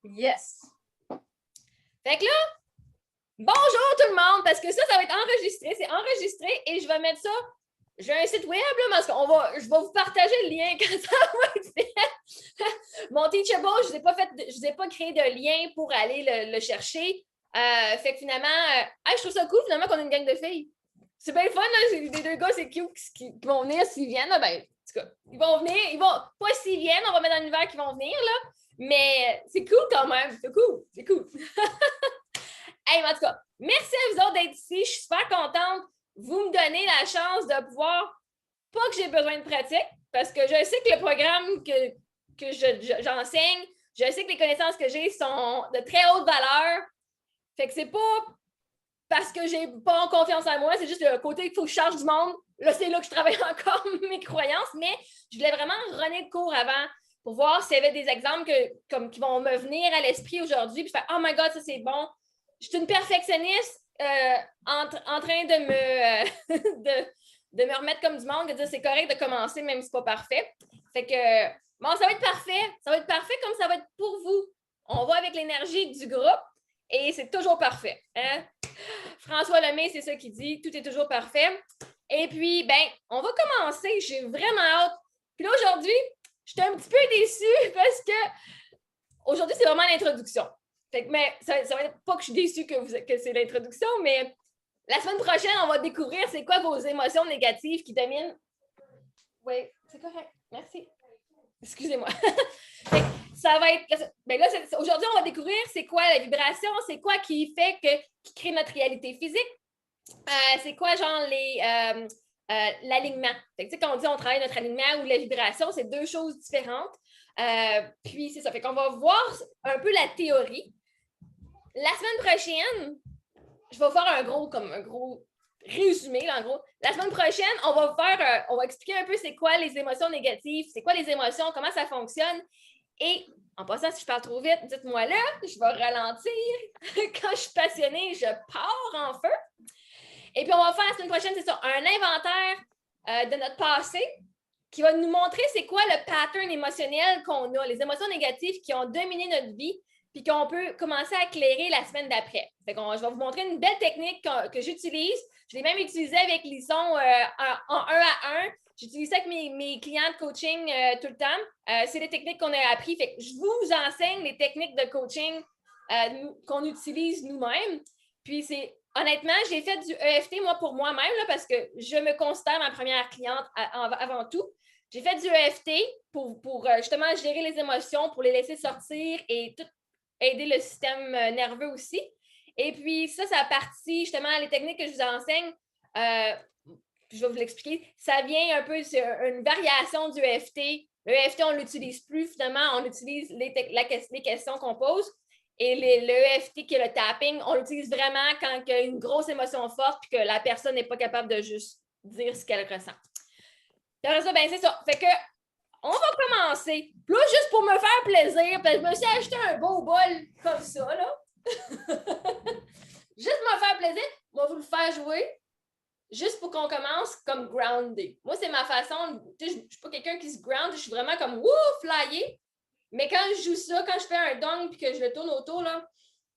Yes! Fait que là, bonjour tout le monde, parce que ça va être enregistré. C'est enregistré et je vais mettre ça. J'ai un site web, là, parce je vais vous partager le lien quand ça va être fait. Mon Teachable, je vous ai pas créé de lien pour aller le chercher. Fait que finalement, je trouve ça cool finalement qu'on a une gang de filles. C'est bien le fun, là. Les deux gars, c'est cute qui vont venir s'ils viennent. Là, ben, en tout cas, ils vont venir. Pas s'ils viennent, on va mettre dans l'univers qu'ils vont venir, là. Mais c'est cool quand même. C'est cool. C'est cool. Hey, en tout cas, merci à vous autres d'être ici. Je suis super contente. Vous me donnez la chance de pouvoir, pas que j'ai besoin de pratique, parce que je sais que le programme que j'enseigne, je sais que les connaissances que j'ai sont de très haute valeur. Fait que c'est pas parce que j'ai pas confiance en moi, c'est juste le côté qu'il faut que je charge du monde. Là, c'est là que je travaille encore mes croyances, mais je voulais vraiment runner le cours avant pour voir s'il y avait des exemples qui vont me venir à l'esprit aujourd'hui, puis faire « Oh my God, ça c'est bon! » Je suis une perfectionniste en train de de me remettre comme du monde, de dire c'est correct de commencer, même si c'est pas parfait. Fait que, bon, ça va être parfait. Ça va être parfait comme ça va être pour vous. On va avec l'énergie du groupe et c'est toujours parfait. Hein? François Lemay, c'est ça qu'il dit, tout est toujours parfait. Et puis, ben, on va commencer. J'ai vraiment hâte. Puis là, aujourd'hui, je suis un petit peu déçue parce que aujourd'hui, c'est vraiment l'introduction. Fait que, mais ça va être pas que je suis déçue que c'est l'introduction, mais la semaine prochaine, on va découvrir c'est quoi vos émotions négatives qui dominent. Oui, c'est correct. Merci. Excusez-moi. Ça va être. Ben là, aujourd'hui, on va découvrir c'est quoi la vibration, c'est quoi qui crée notre réalité physique. C'est quoi, genre, l'alignement. Quand on dit on travaille notre alignement ou la vibration, c'est deux choses différentes. Puis, c'est ça. Fait qu'on va voir un peu la théorie. La semaine prochaine, je vais faire un gros résumé, là, en gros. La semaine prochaine, on va expliquer un peu c'est quoi les émotions négatives, c'est quoi les émotions, comment ça fonctionne. Et en passant, si je parle trop vite, dites-moi là, je vais ralentir. Quand je suis passionnée, je pars en feu. Et puis, on va faire la semaine prochaine, c'est ça, un inventaire de notre passé qui va nous montrer c'est quoi le pattern émotionnel qu'on a, les émotions négatives qui ont dominé notre vie, puis qu'on peut commencer à éclairer la semaine d'après. Je vais vous montrer une belle technique que j'utilise. Je l'ai même utilisée avec Lison en 1 à 1. J'utilise ça avec mes clients de coaching tout le temps. C'est des techniques qu'on a apprises. Je vous enseigne les techniques de coaching qu'on utilise nous-mêmes. Puis honnêtement, j'ai fait du EFT moi pour moi-même là, parce que je me considère ma première cliente avant tout. J'ai fait du EFT pour justement gérer les émotions, pour les laisser sortir et tout aider le système nerveux aussi. Et puis ça a parti justement les techniques que je vous enseigne. Je vais vous l'expliquer. Ça vient un peu, c'est une variation du EFT. Le EFT, on ne l'utilise plus finalement, on utilise les questions qu'on pose. Et le EFT, qui est le tapping, on l'utilise vraiment quand il y a une grosse émotion forte et que la personne n'est pas capable de juste dire ce qu'elle ressent. Après ça, ben c'est ça. Fait que on va commencer. Là, juste pour me faire plaisir, parce que je me suis acheté un beau bol comme ça, là. Juste me faire plaisir, on va vous le faire jouer. Juste pour qu'on commence comme groundé. Moi, c'est ma façon. Je ne suis pas quelqu'un qui se ground, je suis vraiment comme wouh, flyé. Mais quand je joue ça, quand je fais un dong et que je le tourne autour, là,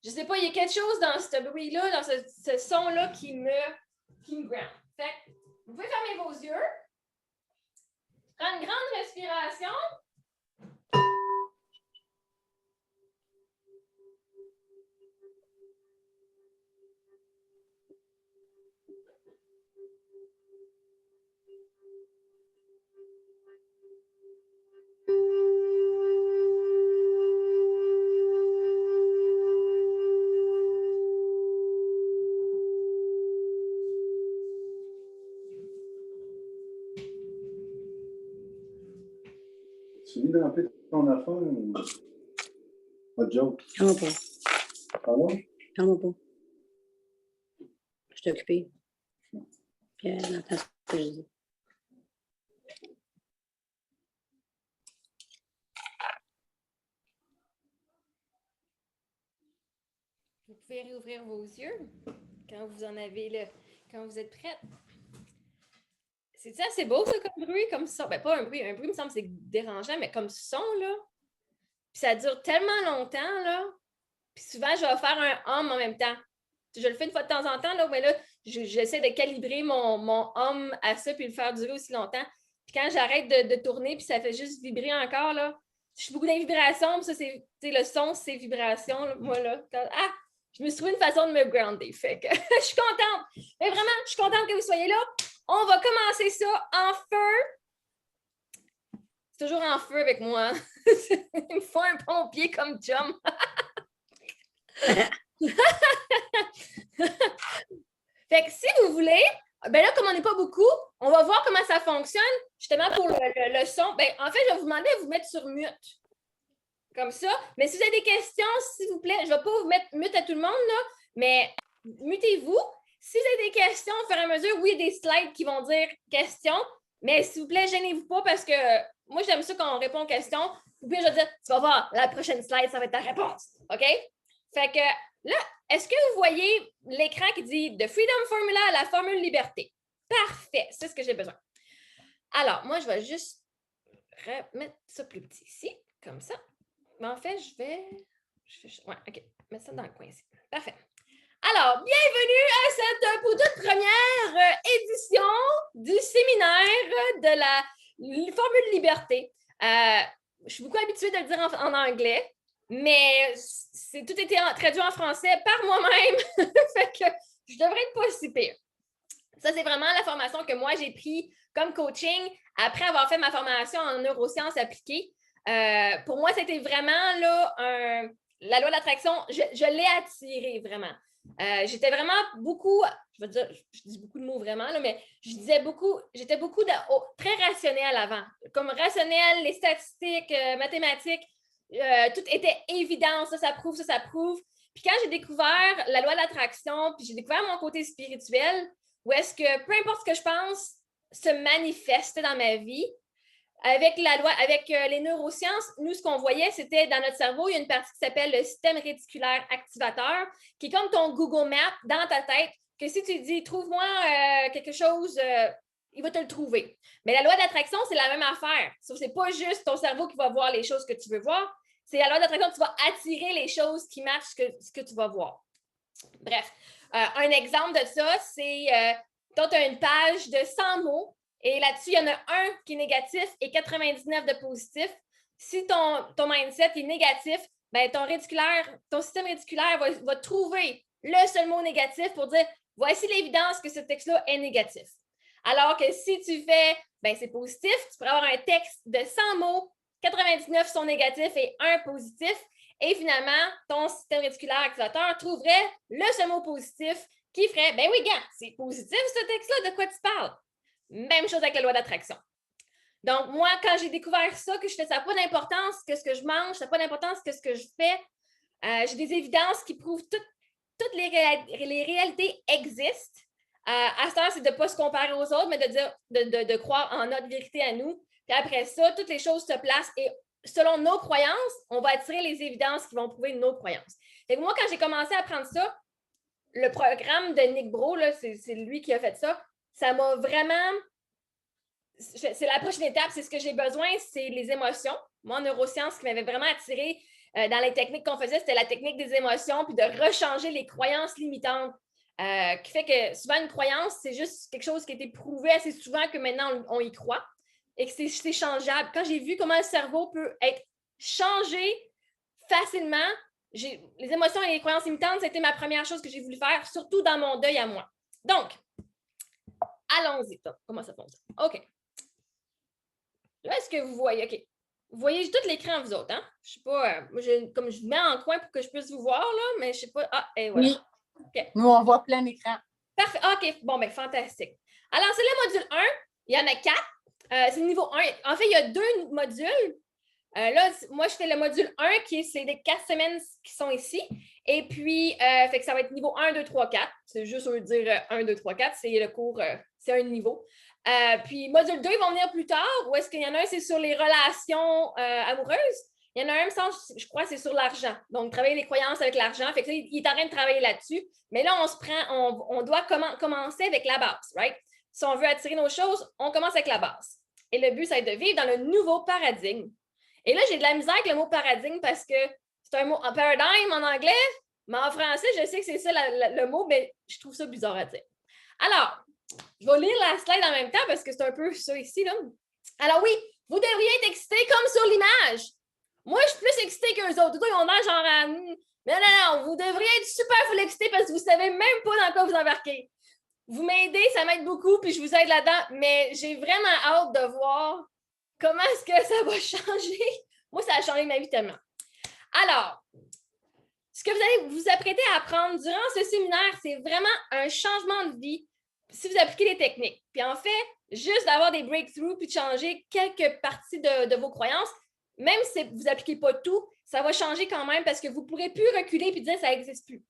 je sais pas, il y a quelque chose dans ce bruit-là, dans ce son-là qui me ground. Fait que, vous pouvez fermer vos yeux. Prends une grande respiration. Tu lis un peu ton affaire ou pas de joke? Vraiment pas. Pardon? Vraiment pas. Je suis occupée. Puis elle entend ce que je dis. Vous pouvez réouvrir vos yeux quand vous quand vous êtes prête. C'est assez beau ça comme bruit, comme son. Ben pas un bruit me semble c'est dérangeant, mais comme son là. Puis ça dure tellement longtemps, là. Puis souvent, je vais faire un hum en même temps. Je le fais une fois de temps en temps, là, mais là, j'essaie de calibrer mon hum à ça puis le faire durer aussi longtemps. Puis quand j'arrête de tourner puis ça fait juste vibrer encore, là, je suis beaucoup dans les vibrations. Puis ça, c'est le son, c'est vibrations. Là, moi, là. Je me suis trouvé une façon de me grounder. Fait que je suis contente. Mais vraiment, je suis contente que vous soyez là. On va commencer ça en feu. C'est toujours en feu avec moi. Il me faut un pompier comme chum. Fait que si vous voulez, ben là, comme on n'est pas beaucoup, on va voir comment ça fonctionne, justement pour le son. Ben, en fait, je vais vous demander de vous mettre sur mute. Comme ça. Mais si vous avez des questions, s'il vous plaît, je ne vais pas vous mettre mute à tout le monde, là, mais mutez-vous. Si vous avez des questions, au fur et à mesure, oui, il y a des slides qui vont dire questions, mais s'il vous plaît, gênez-vous pas parce que moi, j'aime ça quand on répond aux questions. Ou bien, je vais dire, tu vas voir, la prochaine slide, ça va être ta réponse. OK? Fait que là, est-ce que vous voyez l'écran qui dit The Freedom Formula à la formule liberté? Parfait, c'est ce que j'ai besoin. Alors, moi, je vais juste remettre ça plus petit ici, comme ça. Mais en fait, je vais... Ouais, OK, mettre ça dans le coin ici. Parfait. Alors, bienvenue à cette toute première édition du séminaire de la formule liberté. Je suis beaucoup habituée de le dire en anglais, mais tout été traduit en français par moi-même. Fait que je devrais être pas si pire. Ça, c'est vraiment la formation que moi, j'ai pris comme coaching après avoir fait ma formation en neurosciences appliquées. Pour moi, c'était vraiment là, la loi de l'attraction, je l'ai attirée vraiment. J'étais vraiment beaucoup, je dis beaucoup de mots vraiment, là, mais j'étais beaucoup très rationnelle avant. Comme rationnel, les statistiques, mathématiques, tout était évident, ça prouve, ça prouve. Puis quand j'ai découvert la loi de l'attraction, puis j'ai découvert mon côté spirituel, où est-ce que peu importe ce que je pense se manifeste dans ma vie, avec la loi, avec les neurosciences, nous, ce qu'on voyait, c'était dans notre cerveau, il y a une partie qui s'appelle le système réticulaire activateur, qui est comme ton Google Maps dans ta tête, que si tu dis « trouve-moi quelque chose », il va te le trouver. Mais la loi de l'attraction, c'est la même affaire. Ce n'est pas juste ton cerveau qui va voir les choses que tu veux voir, c'est la loi de l'attraction, tu vas attirer les choses qui matchent ce que tu vas voir. Bref, un exemple de ça, c'est quand tu as une page de 100 mots, et là-dessus, il y en a un qui est négatif et 99 de positif. Si ton mindset est négatif, ben ton système réticulaire va trouver le seul mot négatif pour dire « Voici l'évidence que ce texte-là est négatif ». Alors que si tu fais « Ben c'est positif », tu pourrais avoir un texte de 100 mots, 99 sont négatifs et 1 positif. Et finalement, ton système réticulaire activateur trouverait le seul mot positif qui ferait « Ben oui, gars, c'est positif ce texte-là, de quoi tu parles? » Même chose avec la loi d'attraction. Donc, moi, quand j'ai découvert ça, que ça n'a pas d'importance que ce que je mange, ça n'a pas d'importance que ce que je fais, j'ai des évidences qui prouvent toutes les réalités existent. À ce temps, c'est de ne pas se comparer aux autres, mais de croire en notre vérité à nous. Puis après ça, toutes les choses se placent et selon nos croyances, on va attirer les évidences qui vont prouver nos croyances. Fait que moi, quand j'ai commencé à apprendre ça, le programme de Nick Bro, c'est lui qui a fait ça, ça m'a vraiment... C'est la prochaine étape, c'est ce que j'ai besoin, c'est les émotions. Moi, en neurosciences, ce qui m'avait vraiment attirée dans les techniques qu'on faisait, c'était la technique des émotions, puis de rechanger les croyances limitantes, qui fait que souvent, une croyance, c'est juste quelque chose qui a été prouvé assez souvent que maintenant, on y croit et que c'est changeable. Quand j'ai vu comment le cerveau peut être changé facilement, les émotions et les croyances limitantes, c'était ma première chose que j'ai voulu faire, surtout dans mon deuil à moi. Donc, allons-y. Comment ça fonctionne? OK. Là, est-ce que vous voyez? OK. Vous voyez tout l'écran, vous autres, hein? Je ne sais pas, moi, comme je vous mets en coin pour que je puisse vous voir, là, mais je ne sais pas. Ah, et voilà. Oui. Okay. Nous, on voit plein d'écran. Parfait. OK. Bon, bien, fantastique. Alors, c'est le module 1. Il y en a 4. C'est le niveau 1. En fait, il y a 2 modules. Là, moi, je fais le module 1, c'est les 4 semaines qui sont ici. Et puis, fait que ça va être niveau 1, 2, 3, 4. C'est juste dire 1, 2, 3, 4. C'est le cours, c'est un niveau. Puis, module 2, ils vont venir plus tard. Où est-ce qu'il y en a un, c'est sur les relations amoureuses. Il y en a un, je crois, c'est sur l'argent. Donc, travailler les croyances avec l'argent. Fait que là, il est en train de travailler là-dessus. Mais là, on doit commencer avec la base, right? Si on veut attirer nos choses, on commence avec la base. Et le but, c'est de vivre dans le nouveau paradigme. Et là, j'ai de la misère avec le mot paradigme parce que c'est un mot en paradigm en anglais, mais en français, je sais que c'est ça le mot, mais je trouve ça bizarre à dire. Alors, je vais lire la slide en même temps parce que c'est un peu ça ici, là. Alors oui, vous devriez être excités comme sur l'image. Moi, je suis plus excitée qu'eux autres. Ils ont l'air genre mais non, vous devriez être super full excités parce que vous ne savez même pas dans quoi vous embarquez. Vous m'aidez, ça m'aide beaucoup, puis je vous aide là-dedans, mais j'ai vraiment hâte de voir comment est-ce que ça va changer. Moi, ça a changé ma vie tellement. Alors, ce que vous allez vous apprêter à apprendre durant ce séminaire, c'est vraiment un changement de vie si vous appliquez les techniques. Puis en fait, juste d'avoir des breakthroughs puis de changer quelques parties de vos croyances, même si vous n'appliquez pas tout, ça va changer quand même parce que vous ne pourrez plus reculer et dire que ça n'existe plus.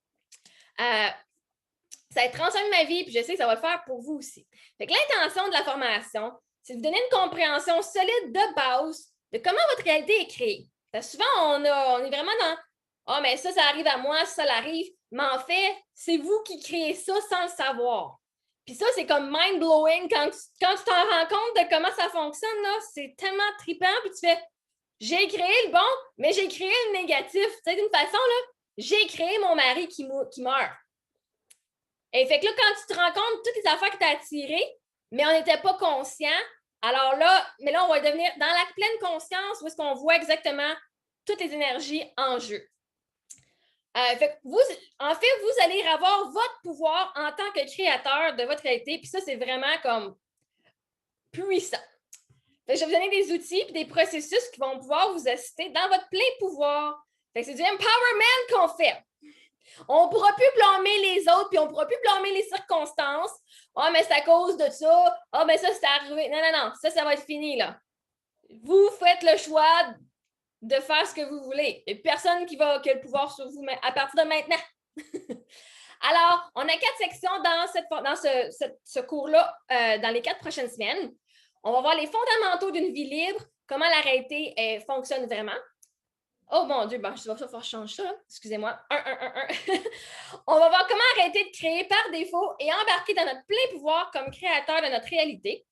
Ça a transformé ma vie, puis je sais que ça va le faire pour vous aussi. Fait que l'intention de la formation, c'est de vous donner une compréhension solide de base de comment votre réalité est créée. Parce que souvent, on est vraiment dans « Ah, mais ça arrive à moi, ça arrive. » Mais en fait, c'est vous qui créez ça sans le savoir. Puis ça, c'est comme mind-blowing quand tu t'en rends compte de comment ça fonctionne, là. C'est tellement trippant, puis tu fais « J'ai créé le bon, mais j'ai créé le négatif. » Tu sais, d'une façon, là, j'ai créé mon mari qui meurt. Et fait que là, quand tu te rends compte de toutes les affaires que tu as attirées, mais on n'était pas conscient, alors là, mais là, on va devenir dans la pleine conscience où est-ce qu'on voit exactement toutes les énergies en jeu. Fait que vous allez avoir votre pouvoir en tant que créateur de votre réalité, puis ça, c'est vraiment comme puissant. Fait que je vais vous donner des outils et des processus qui vont pouvoir vous assister dans votre plein pouvoir. Fait que c'est du empowerment qu'on fait. On ne pourra plus blâmer les autres, puis on ne pourra plus blâmer les circonstances. Ah, mais c'est à cause de ça. Ah, mais ça, c'est arrivé. Non. Ça va être fini, là. Vous faites le choix de faire ce que vous voulez. Il n'y a personne qui a le pouvoir sur vous à partir de maintenant. Alors, on a 4 sections dans ce cours-là dans les 4 prochaines semaines. On va voir les fondamentaux d'une vie libre, comment la réalité fonctionne vraiment. Oh mon Dieu, je vais falloir changer ça. Excusez-moi. On va voir comment arrêter de créer par défaut et embarquer dans notre plein pouvoir comme créateur de notre réalité.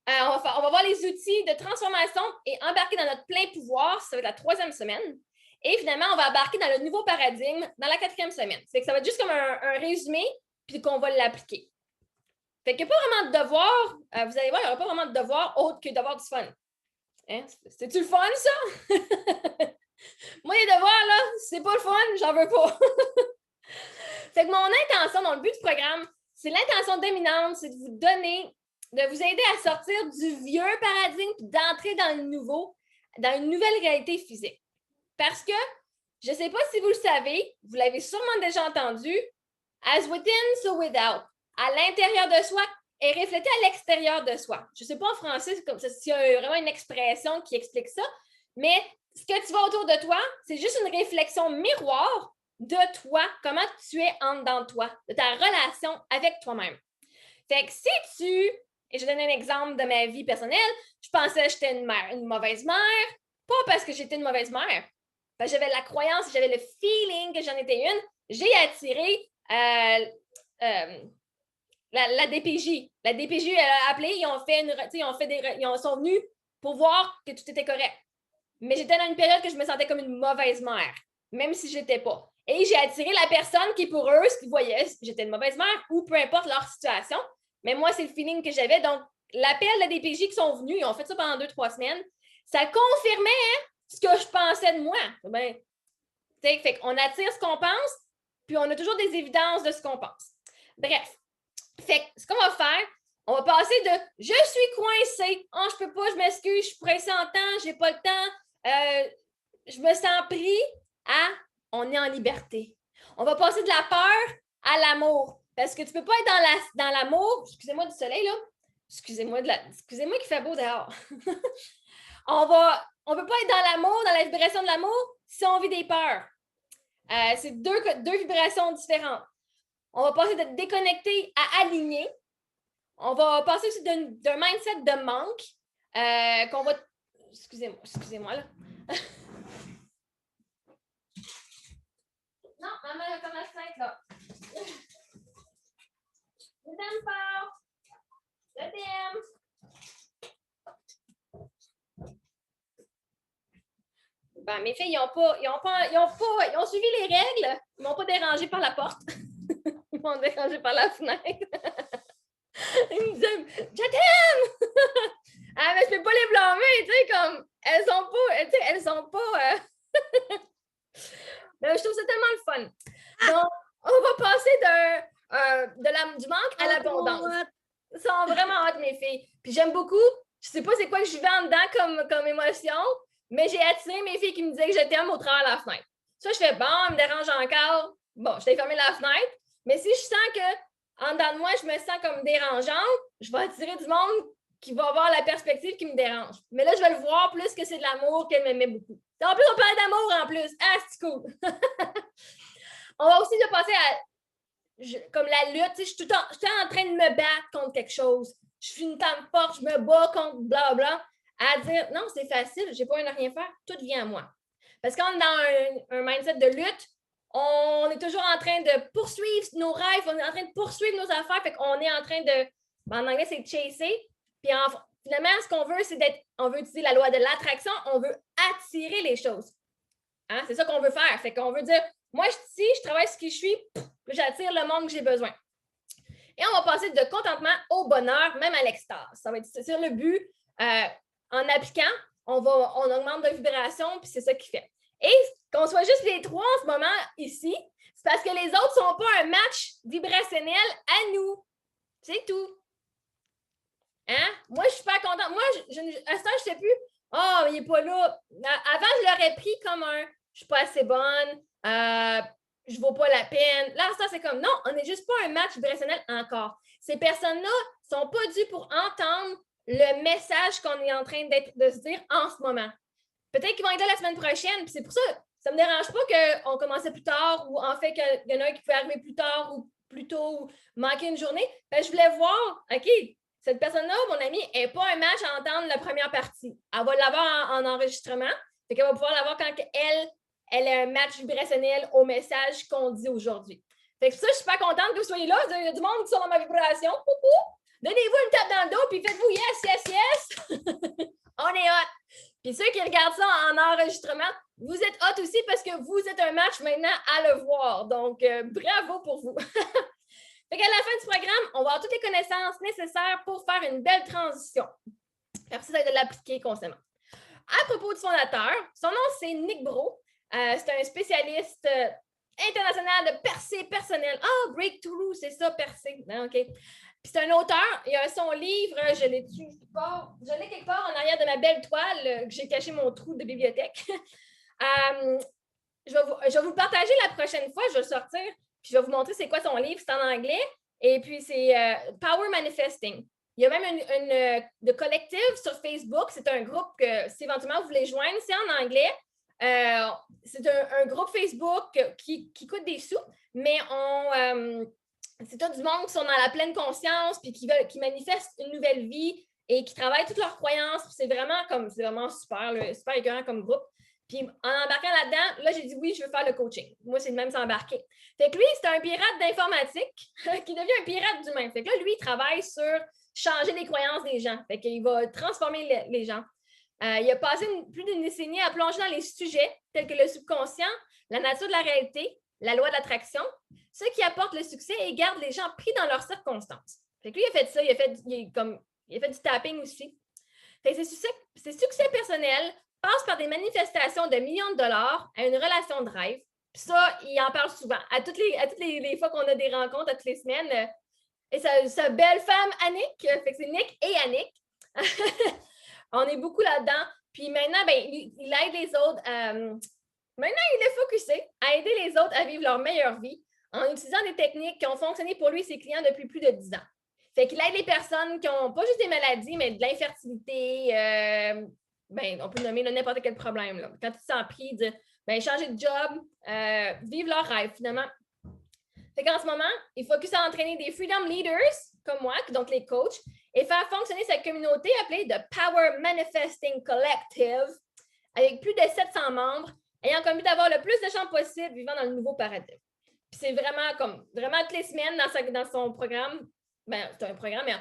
On va voir les outils de transformation et embarquer dans notre plein pouvoir. Ça va être la 3e semaine. Et finalement, on va embarquer dans le nouveau paradigme dans la 4e semaine. C'est que ça va être juste comme un résumé, puis qu'on va l'appliquer. Fait qu'il n'y a pas vraiment de devoir. Vous allez voir, il n'y aura pas vraiment de devoir autre que d'avoir du fun. Hein? C'est-tu le fun, ça? Moi, les devoirs, là, c'est pas le fun, j'en veux pas. Fait que mon intention dans le but du programme, c'est l'intention dominante, c'est de vous donner, de vous aider à sortir du vieux paradigme et d'entrer dans le nouveau, dans une nouvelle réalité physique. Parce que, je ne sais pas si vous le savez, vous l'avez sûrement déjà entendu, as within, so without. À l'intérieur de soi est reflété à l'extérieur de soi. Je ne sais pas en français s'il y a vraiment une expression qui explique ça, mais ce que tu vois autour de toi, c'est juste une réflexion miroir de toi, comment tu es en dedans de toi, de ta relation avec toi-même. Fait que si et je donne un exemple de ma vie personnelle, je pensais que j'étais une mauvaise mère, pas parce que j'étais une mauvaise mère, parce que j'avais la croyance, j'avais le feeling que j'en étais une, j'ai attiré la DPJ. La DPJ, elle a appelé, ils sont venus pour voir que tout était correct. Mais j'étais dans une période que je me sentais comme une mauvaise mère, même si je n'étais pas. Et j'ai attiré la personne qui, pour eux, ce qu'ils voyaient, j'étais une mauvaise mère ou peu importe leur situation. Mais moi, c'est le feeling que j'avais. Donc, l'appel de la DPJ qui sont venus, ils ont fait ça pendant 2-3 semaines, ça confirmait ce que je pensais de moi. Ben, fait qu'on attire ce qu'on pense, puis on a toujours des évidences de ce qu'on pense. Bref, fait que ce qu'on va faire, on va passer de « je suis coincée, oh, je peux pas, je m'excuse, je suis pressée en temps, j'ai pas le temps, je me sens pris » à « on est en liberté ». On va passer de la peur à l'amour. Parce que tu peux pas être dans l'amour, excusez-moi du soleil, là, excusez-moi qu'il fait beau dehors. On peut pas être dans l'amour, dans la vibration de l'amour, si on vit des peurs. C'est deux vibrations différentes. On va passer de déconnecter à aligner. On va passer aussi d'un mindset de manque qu'on va... Excusez-moi, là. Non, maman, elle a comme la fenêtre, là. Je t'aime fort. Je t'aime. Ben, mes filles, ils ont suivi les règles. Ils m'ont pas dérangé par la porte. Ils m'ont dérangé par la fenêtre. Ils me disaient, je t'aime! Ah, mais je peux pas les blâmer, tu sais, comme, elles sont pas... Mais je trouve ça tellement le fun. Donc, on va passer du manque à l'abondance. Elles sont vraiment hot, mes filles. Puis j'aime beaucoup, je sais pas c'est quoi que je vivais en dedans comme émotion, mais j'ai attiré mes filles qui me disaient que je t'aime au travers de la fenêtre. Ça, je fais, bon, elle me dérange encore. Bon, je t'ai fermé la fenêtre. Mais si je sens que en dedans de moi, je me sens comme dérangeante, je vais attirer du monde qui va avoir la perspective qui me dérange. Mais là, je vais le voir plus que c'est de l'amour qu'elle m'aimait beaucoup. En plus, on parlait d'amour en plus. Ah, c'est cool. On va aussi passer à comme la lutte. Je suis tout le temps en train de me battre contre quelque chose. Je suis une femme forte, je me bats contre blablabla. À dire, non, c'est facile, j'ai pas à rien faire, tout vient à moi. Parce qu'on est dans un mindset de lutte, on est toujours en train de poursuivre nos rêves, on est en train de poursuivre nos affaires, fait qu'on est en train de, en anglais, c'est chasser. Puis finalement, ce qu'on veut, c'est on veut utiliser la loi de l'attraction, on veut attirer les choses. Hein? C'est ça qu'on veut faire. Fait qu'on veut dire, moi, je suis ici, je travaille sur qui je suis, j'attire le monde que j'ai besoin. Et on va passer de contentement au bonheur, même à l'extase. Ça va être sur le but. En appliquant, on augmente de vibration, puis c'est ça qui fait. Et qu'on soit juste les trois en ce moment ici, c'est parce que les autres ne sont pas un match vibrationnel à nous. C'est tout. Hein? Moi, je suis pas contente. Moi, à ce temps, je ne sais plus. Oh, il n'est pas là. Avant, je l'aurais pris comme un je ne suis pas assez bonne, je ne vaux pas la peine. Là, ça, c'est comme non, on n'est juste pas un match vibrationnel encore. Ces personnes-là ne sont pas dues pour entendre le message qu'on est en train de se dire en ce moment. Peut-être qu'ils vont être là la semaine prochaine, puis c'est pour ça, ça ne me dérange pas qu'on commençait plus tard ou en fait qu'il y en a un qui pouvait arriver plus tard ou plus tôt ou manquer une journée. Ben, je voulais voir, OK, cette personne-là, mon amie, n'est pas un match à entendre la première partie. Elle va l'avoir en enregistrement, fait qu'elle va pouvoir l'avoir quand elle a un match vibrationnel au message qu'on dit aujourd'hui. Fait que ça, je suis pas contente que vous soyez là. Il y a du monde qui sont dans ma vibration. Donnez-vous une tape dans le dos, puis faites-vous yes, yes, yes. On est hot. Puis ceux qui regardent ça en enregistrement, vous êtes hot aussi parce que vous êtes un match maintenant à le voir. Donc, bravo pour vous. Fait qu'à la fin du programme, on va avoir toutes les connaissances nécessaires pour faire une belle transition. Après ça, de l'appliquer constamment. À propos du fondateur, son nom, c'est Nick Bro. C'est un spécialiste international de percée personnelle. Ah, Breakthrough, c'est ça, percée. Ah, OK. Puis c'est un auteur, il a son livre, je l'ai quelque part en arrière de ma belle toile, que j'ai caché mon trou de bibliothèque. Je vais vous le partager la prochaine fois, je vais le sortir, puis je vais vous montrer c'est quoi son livre, c'est en anglais, et puis c'est Power Manifesting. Il y a même de collectif sur Facebook, c'est un groupe que si éventuellement vous voulez joindre, c'est en anglais. C'est un groupe Facebook qui coûte des sous, mais c'est tout du monde qui sont dans la pleine conscience puis qui manifestent une nouvelle vie et qui travaillent toutes leurs croyances. C'est vraiment super, super écœurant comme groupe. Puis en embarquant là-dedans, là, j'ai dit oui, je veux faire le coaching. Moi, c'est de même s'embarquer. Fait que lui, c'est un pirate d'informatique qui devient un pirate d'humain. Fait que là, lui, il travaille sur changer les croyances des gens. Fait qu'il va transformer les gens. Il a passé plus d'une décennie à plonger dans les sujets tels que le subconscient, la nature de la réalité, la loi de l'attraction, ce qui apporte le succès et garde les gens pris dans leurs circonstances. Fait que lui, il a fait ça, il a fait du tapping aussi. Fait que ses succès personnels passent par des manifestations de millions de dollars à une relation de rêve. Puis ça, il en parle souvent. À toutes les fois qu'on a des rencontres, à toutes les semaines. Et sa belle femme, Annick, fait que c'est Nick et Annick. On est beaucoup là-dedans. Puis maintenant, ben, il aide les autres. Maintenant, il est focusé à aider les autres à vivre leur meilleure vie en utilisant des techniques qui ont fonctionné pour lui et ses clients depuis plus de 10 ans. Fait qu'il aide les personnes qui n'ont pas juste des maladies, mais de l'infertilité, on peut nommer n'importe quel problème. Là. Quand ils sont pris de changer de job, vivre leur rêve finalement. Fait qu'en ce moment, il focus à entraîner des Freedom Leaders comme moi, donc les coachs, et faire fonctionner sa communauté appelée The Power Manifesting Collective avec plus de 700 membres, ayant comme but d'avoir le plus de gens possible vivant dans le nouveau paradigme. Puis c'est vraiment toutes les semaines dans son programme, c'est un programme, mais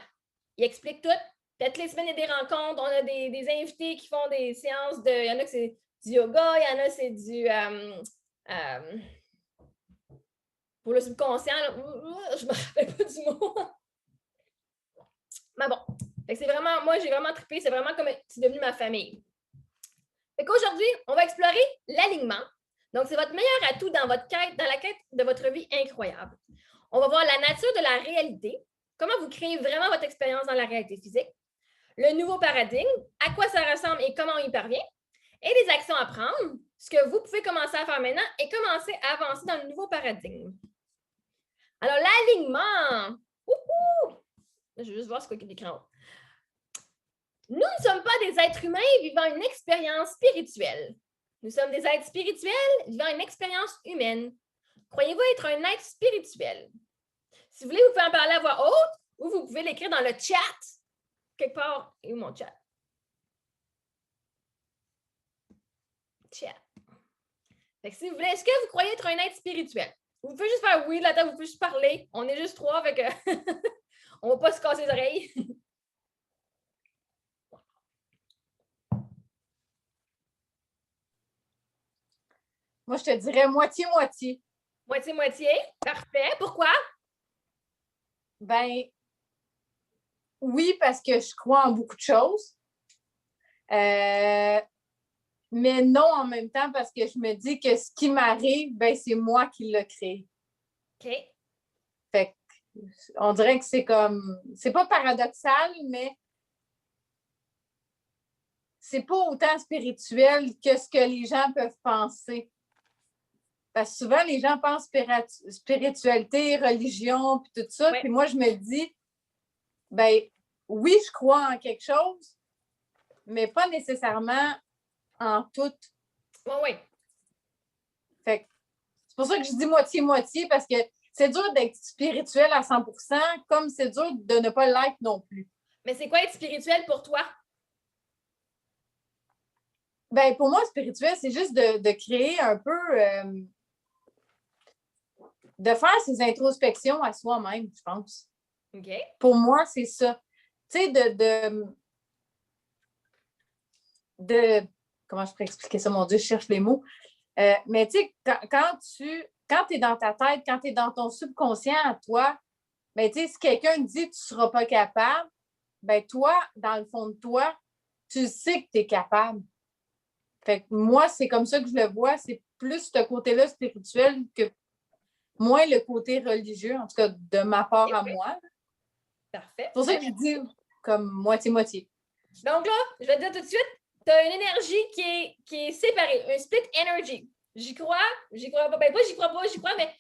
il explique tout. Puis toutes les semaines, il y a des rencontres, on a des invités qui font des séances il y en a que c'est yoga, il y en a, c'est du... pour le subconscient, là, je me rappelle pas du mot. Mais bon, c'est vraiment, moi, j'ai vraiment trippé. C'est vraiment comme c'est devenu ma famille. Fait qu'aujourd'hui, on va explorer l'alignement. Donc, c'est votre meilleur atout dans la quête de votre vie incroyable. On va voir la nature de la réalité, comment vous créez vraiment votre expérience dans la réalité physique, le nouveau paradigme, à quoi ça ressemble et comment on y parvient, et les actions à prendre, ce que vous pouvez commencer à faire maintenant et commencer à avancer dans le nouveau paradigme. Alors, l'alignement. Je vais juste voir ce qu'il y a écrit en haut. Nous ne sommes pas des êtres humains vivant une expérience spirituelle. Nous sommes des êtres spirituels vivant une expérience humaine. Croyez-vous être un être spirituel? Si vous voulez, vous pouvez en parler à voix haute ou vous pouvez l'écrire dans le chat. Quelque part. Et où mon chat? Chat. Fait que si vous voulez, est-ce que vous croyez être un être spirituel? Vous pouvez juste faire oui, là-dedans, vous pouvez juste parler. On est juste 3, fait que on ne va pas se casser les oreilles. Moi, je te dirais moitié-moitié. Moitié-moitié. Parfait. Pourquoi? Ben, oui, parce que je crois en beaucoup de choses. Mais non en même temps parce que je me dis que ce qui m'arrive, ben, c'est moi qui l'ai créé. OK. Fait on dirait que c'est comme... C'est pas paradoxal, mais c'est pas autant spirituel que ce que les gens peuvent penser. Parce que souvent, les gens pensent spiritualité, religion, puis tout ça. Puis moi, je me dis, ben oui, je crois en quelque chose, mais pas nécessairement en tout. Oui. Fait que c'est pour ça que je dis moitié-moitié, parce que c'est dur d'être spirituel à 100%, comme c'est dur de ne pas l'être non plus. Mais c'est quoi être spirituel pour toi? Ben, pour moi, spirituel, c'est juste de créer un peu, de faire ses introspections à soi-même, je pense. OK. Pour moi, c'est ça. Tu sais, comment je pourrais expliquer ça, mon Dieu, je cherche les mots. Mais tu sais, quand tu es dans ta tête, quand tu es dans ton subconscient à toi, ben, tu sais, si quelqu'un te dit que tu ne seras pas capable, ben toi, dans le fond de toi, tu sais que tu es capable. Fait que moi, c'est comme ça que je le vois. C'est plus ce côté-là spirituel que moins le côté religieux, en tout cas de ma part à moi. Parfait. C'est pour ça que je dis comme moitié-moitié. Donc là, je vais te dire tout de suite, tu as une énergie qui est séparée, un split energy. J'y crois pas. Ben, pas j'y crois, mais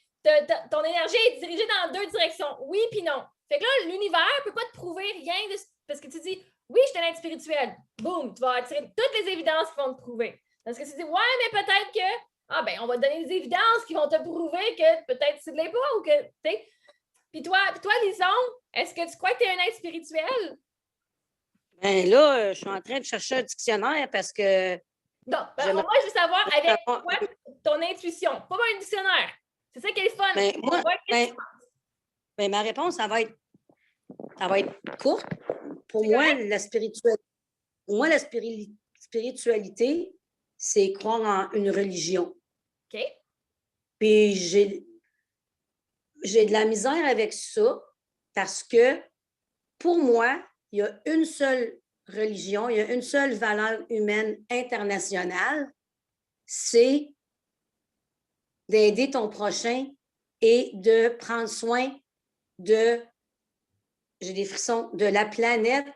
ton énergie est dirigée dans 2 directions. Oui puis non. Fait que là, l'univers ne peut pas te prouver rien parce que tu dis, oui, je suis un être spirituel. Boum, tu vas attirer toutes les évidences qui vont te prouver. Parce que tu dis, ouais, mais peut-être que, ben, on va te donner des évidences qui vont te prouver que peut-être tu ne l'es pas ou que, tu sais. Puis toi, Lison, est-ce que tu crois que tu es un être spirituel? Ben là, je suis en train de chercher un dictionnaire parce que. Non, moi, je veux savoir avec quoi ton intuition, pas un dictionnaire. C'est ça qui est le fun. Ma réponse, ça va être courte. Pour moi, la spiritualité, c'est croire en une religion. OK. Puis j'ai de la misère avec ça parce que pour moi, il y a une seule religion, il y a une seule valeur humaine internationale, c'est d'aider ton prochain et de prendre soin j'ai des frissons, de la planète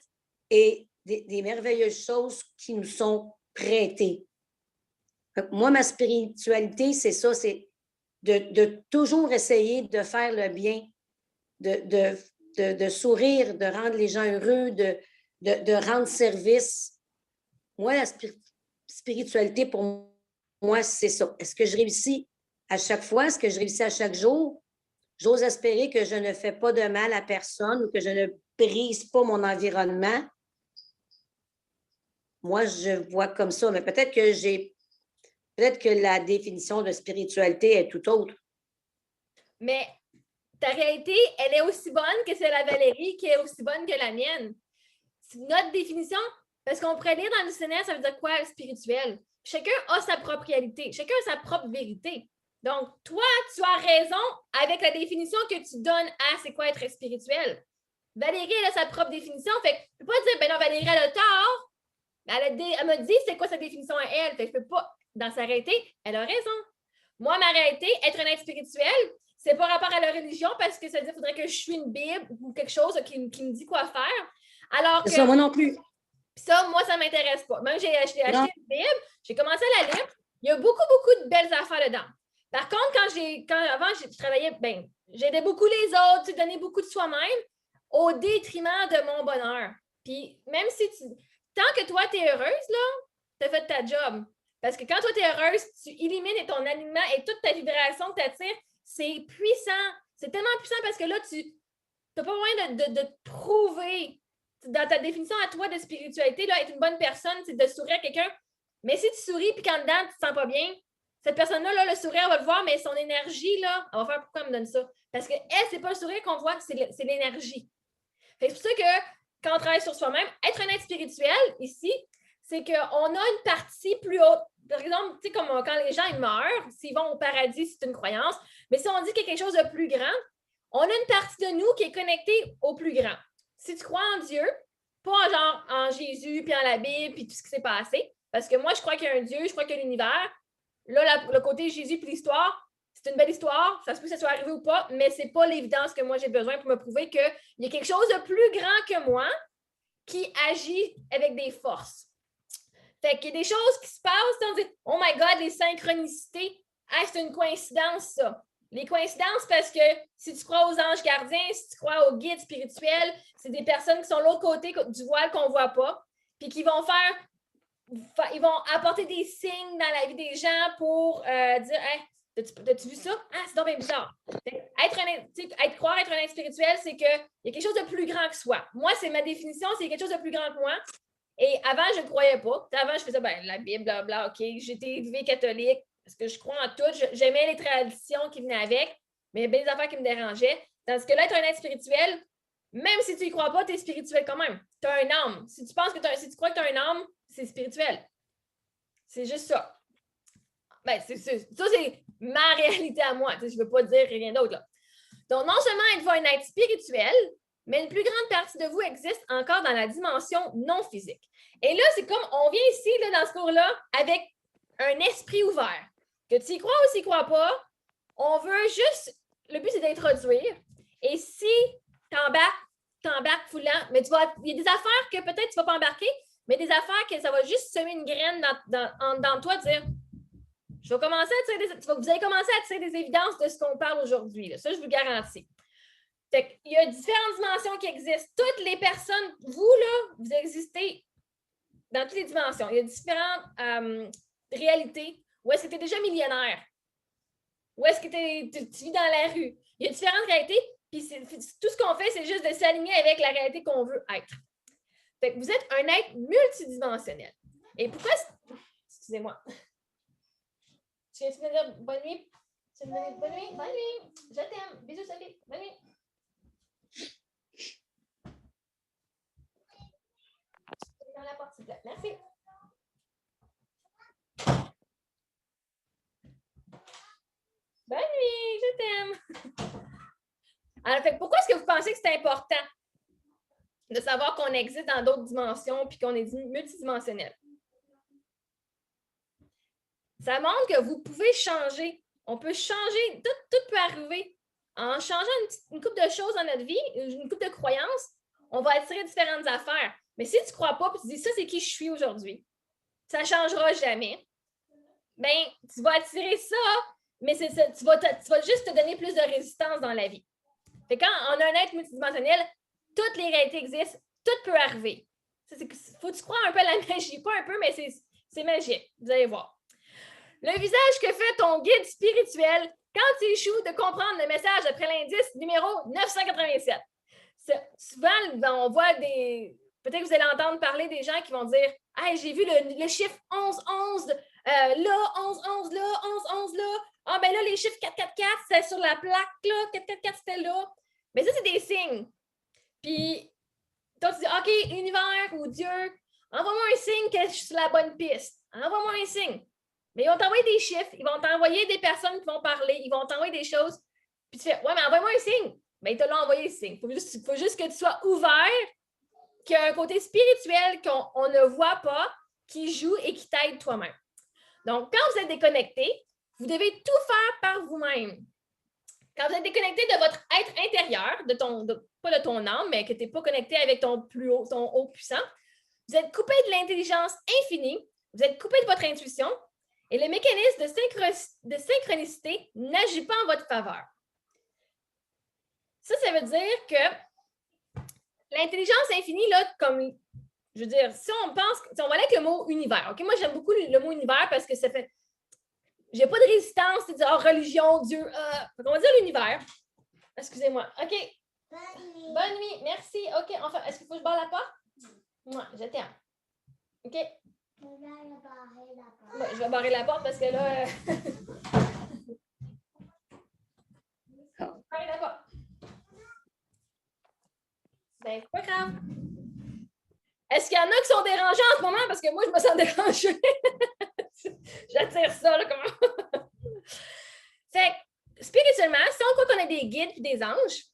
et des merveilleuses choses qui nous sont prêtées. Moi, ma spiritualité, c'est ça, c'est de toujours essayer de faire le bien, de sourire, de rendre les gens heureux, de rendre service. Moi, la spiritualité, pour moi, c'est ça. Est-ce que je réussis à chaque fois? Est-ce que je réussis à chaque jour? J'ose espérer que je ne fais pas de mal à personne ou que je ne brise pas mon environnement. Moi, je vois comme ça, mais peut-être que la définition de spiritualité est tout autre. Mais ta réalité, elle est aussi bonne que celle de Valérie, qui est aussi bonne que la mienne. C'est notre définition, parce qu'on pourrait lire dans le dictionnaire, ça veut dire quoi, spirituel? chacun a sa propre réalité, chacun a sa propre vérité. Donc, toi, tu as raison avec la définition que tu donnes à c'est quoi être spirituel. Valérie, elle a sa propre définition. Fait que je ne peux pas dire, ben non, Valérie, elle a tort. Elle m'a dit c'est quoi sa définition à elle. Fait que je peux pas, dans sa réalité, elle a raison. Moi, ma réalité, être un être spirituel, c'est pas rapport à la religion parce que ça veut dire qu'il faudrait que je suis une Bible ou quelque chose qui me dit quoi faire. Alors que. Ça, moi non plus. Ça, moi, ça ne m'intéresse pas. Même j'ai acheté une Bible, j'ai commencé à la lire. Il y a beaucoup, beaucoup de belles affaires dedans. Par contre, avant, je travaillais, ben, j'aidais beaucoup les autres, tu donnais beaucoup de soi-même au détriment de mon bonheur. Puis, même si tant que toi, tu es heureuse, là, tu as fait ta job. Parce que quand toi, tu es heureuse, tu élimines ton alignement et toute ta vibration que tu attires, c'est puissant. C'est tellement puissant parce que là, tu n'as pas besoin de te prouver. Dans ta définition à toi de spiritualité, là, être une bonne personne, c'est de sourire à quelqu'un. Mais si tu souris et qu'en dedans, tu ne te sens pas bien, cette personne-là, là, le sourire, elle va le voir, mais son énergie, là, elle va faire pourquoi elle me donne ça? Parce qu'elle, c'est pas le sourire qu'on voit, c'est l'énergie. C'est pour ça que quand on travaille sur soi-même, être un être spirituel, ici, c'est qu'on a une partie plus haute. Par exemple, tu sais, comme quand les gens ils meurent, s'ils vont au paradis, c'est une croyance. Mais si on dit qu'il y a quelque chose de plus grand, on a une partie de nous qui est connectée au plus grand. Si tu crois en Dieu, pas genre en Jésus, puis en la Bible, puis tout ce qui s'est passé, parce que moi, je crois qu'il y a un Dieu, je crois qu'il y a l'univers. Là, le côté Jésus puis l'histoire, c'est une belle histoire, ça se peut que ça soit arrivé ou pas, mais c'est pas l'évidence que moi j'ai besoin pour me prouver qu'il y a quelque chose de plus grand que moi qui agit avec des forces. Fait qu'il y a des choses qui se passent, on dit « Oh my God, les synchronicités! » C'est une coïncidence, ça. Les coïncidences, parce que si tu crois aux anges gardiens, si tu crois aux guides spirituels, c'est des personnes qui sont de l'autre côté du voile qu'on ne voit pas, puis qui vont ils vont apporter des signes dans la vie des gens pour dire hey, t'as-tu vu ça? Ah, c'est donc bien bizarre. Croire être un être spirituel, c'est qu'il y a quelque chose de plus grand que soi. Moi, c'est ma définition, c'est quelque chose de plus grand que moi. Et avant, je ne croyais pas. Avant, je faisais la Bible, blablabla, OK, j'étais élevée catholique parce que je crois en tout. J'aimais les traditions qui venaient avec, mais il y a bien des affaires qui me dérangeaient. Tandis que là, être un être spirituel, même si tu n'y crois pas, tu es spirituel quand même. Tu as une âme. Si tu crois que tu as une âme, c'est spirituel. C'est juste ça. Ben, ça, c'est ma réalité à moi. Je ne veux pas dire rien d'autre. Là. Donc, non seulement êtes-vous un être spirituel, mais une plus grande partie de vous existe encore dans la dimension non physique. Et là, c'est comme on vient ici, là, dans ce cours-là, avec un esprit ouvert. Que tu y crois ou tu n'y crois pas, on veut juste... Le but, c'est d'introduire. Et si tu embarques foulant, mais il y a des affaires que peut-être tu ne vas pas embarquer, mais des affaires que ça va juste semer une graine dans toi, dire vous allez commencer à tirer des évidences de ce qu'on parle aujourd'hui. Là. Ça, je vous le garantis. Fait il y a différentes dimensions qui existent. Toutes les personnes, vous, là, vous existez dans toutes les dimensions. Il y a différentes réalités. Où est-ce que tu es déjà millionnaire? Où est-ce que tu vis dans la rue? Il y a différentes réalités. Puis tout ce qu'on fait, c'est juste de s'aligner avec la réalité qu'on veut être. Fait que vous êtes un être multidimensionnel. Et pourquoi... Excusez-moi. Tu viens de me dire bonne nuit? Bonne nuit? Bonne nuit! Je t'aime. Bisous, Sophie. Bonne nuit. Dans la porte, s'il vous plaît. Merci. Bonne nuit, je t'aime. Alors, fait, pourquoi est-ce que vous pensez que c'est important de savoir qu'on existe dans d'autres dimensions puis qu'on est multidimensionnel? Ça montre que vous pouvez changer. On peut changer, tout peut arriver. En changeant une couple de choses dans notre vie, une couple de croyances, on va attirer différentes affaires. Mais si tu ne crois pas et tu dis ça, c'est qui je suis aujourd'hui, ça ne changera jamais, bien, tu vas attirer ça, mais tu vas juste te donner plus de résistance dans la vie. Fait quand on a un être multidimensionnel, toutes les réalités existent, tout peut arriver. Faut que tu crois un peu à la magie, pas un peu, mais c'est magique, vous allez voir. Le visage que fait ton guide spirituel quand tu échoues de comprendre le message après l'indice numéro 987. Souvent, on voit des... Peut-être que vous allez entendre parler des gens qui vont dire « Hey, j'ai vu le chiffre 11-11, là, 11-11, là, 11-11, là. Ah, ben là, les chiffres 4-4-4, c'est sur la plaque, là. 4-4-4, c'était là. » Mais ça, c'est des signes. Puis, toi, tu dis « OK, l'univers ou Dieu, Envoie-moi un signe que je suis sur la bonne piste. Envoie-moi un signe. Mais ils vont t'envoyer des chiffres, ils vont t'envoyer des personnes qui vont parler, ils vont t'envoyer des choses. Puis tu fais, ouais, mais envoie-moi un signe. Bien, ils te l'ont envoyé le signe. Il faut juste que tu sois ouvert, qu'il y a un côté spirituel qu'on ne voit pas, qui joue et qui t'aide toi-même. Donc, quand vous êtes déconnecté, vous devez tout faire par vous-même. Quand vous êtes déconnecté de votre être intérieur, pas de ton âme, mais que tu n'es pas connecté avec ton haut puissant, vous êtes coupé de l'intelligence infinie, vous êtes coupé de votre intuition et le mécanisme de synchronicité n'agit pas en votre faveur. Ça veut dire que l'intelligence infinie, là, comme, je veux dire, si on pense, si on va aller avec le mot univers, OK? Moi, j'aime beaucoup le mot univers parce que ça fait, j'ai pas de résistance, c'est dire oh, religion, Dieu, on va dire l'univers. Excusez-moi. OK. Bonne nuit. Merci. OK, enfin, est-ce qu'il faut que je barre la porte? Moi, je t'aime. OK? Ouais, je vais barrer la porte parce que là... Barrer la porte. Ben, c'est pas grave. Est-ce qu'il y en a qui sont dérangés en ce moment? Parce que moi, je me sens dérangée. J'attire ça, là, comment? Fait que, spirituellement, si on croit qu'on a des guides et des anges,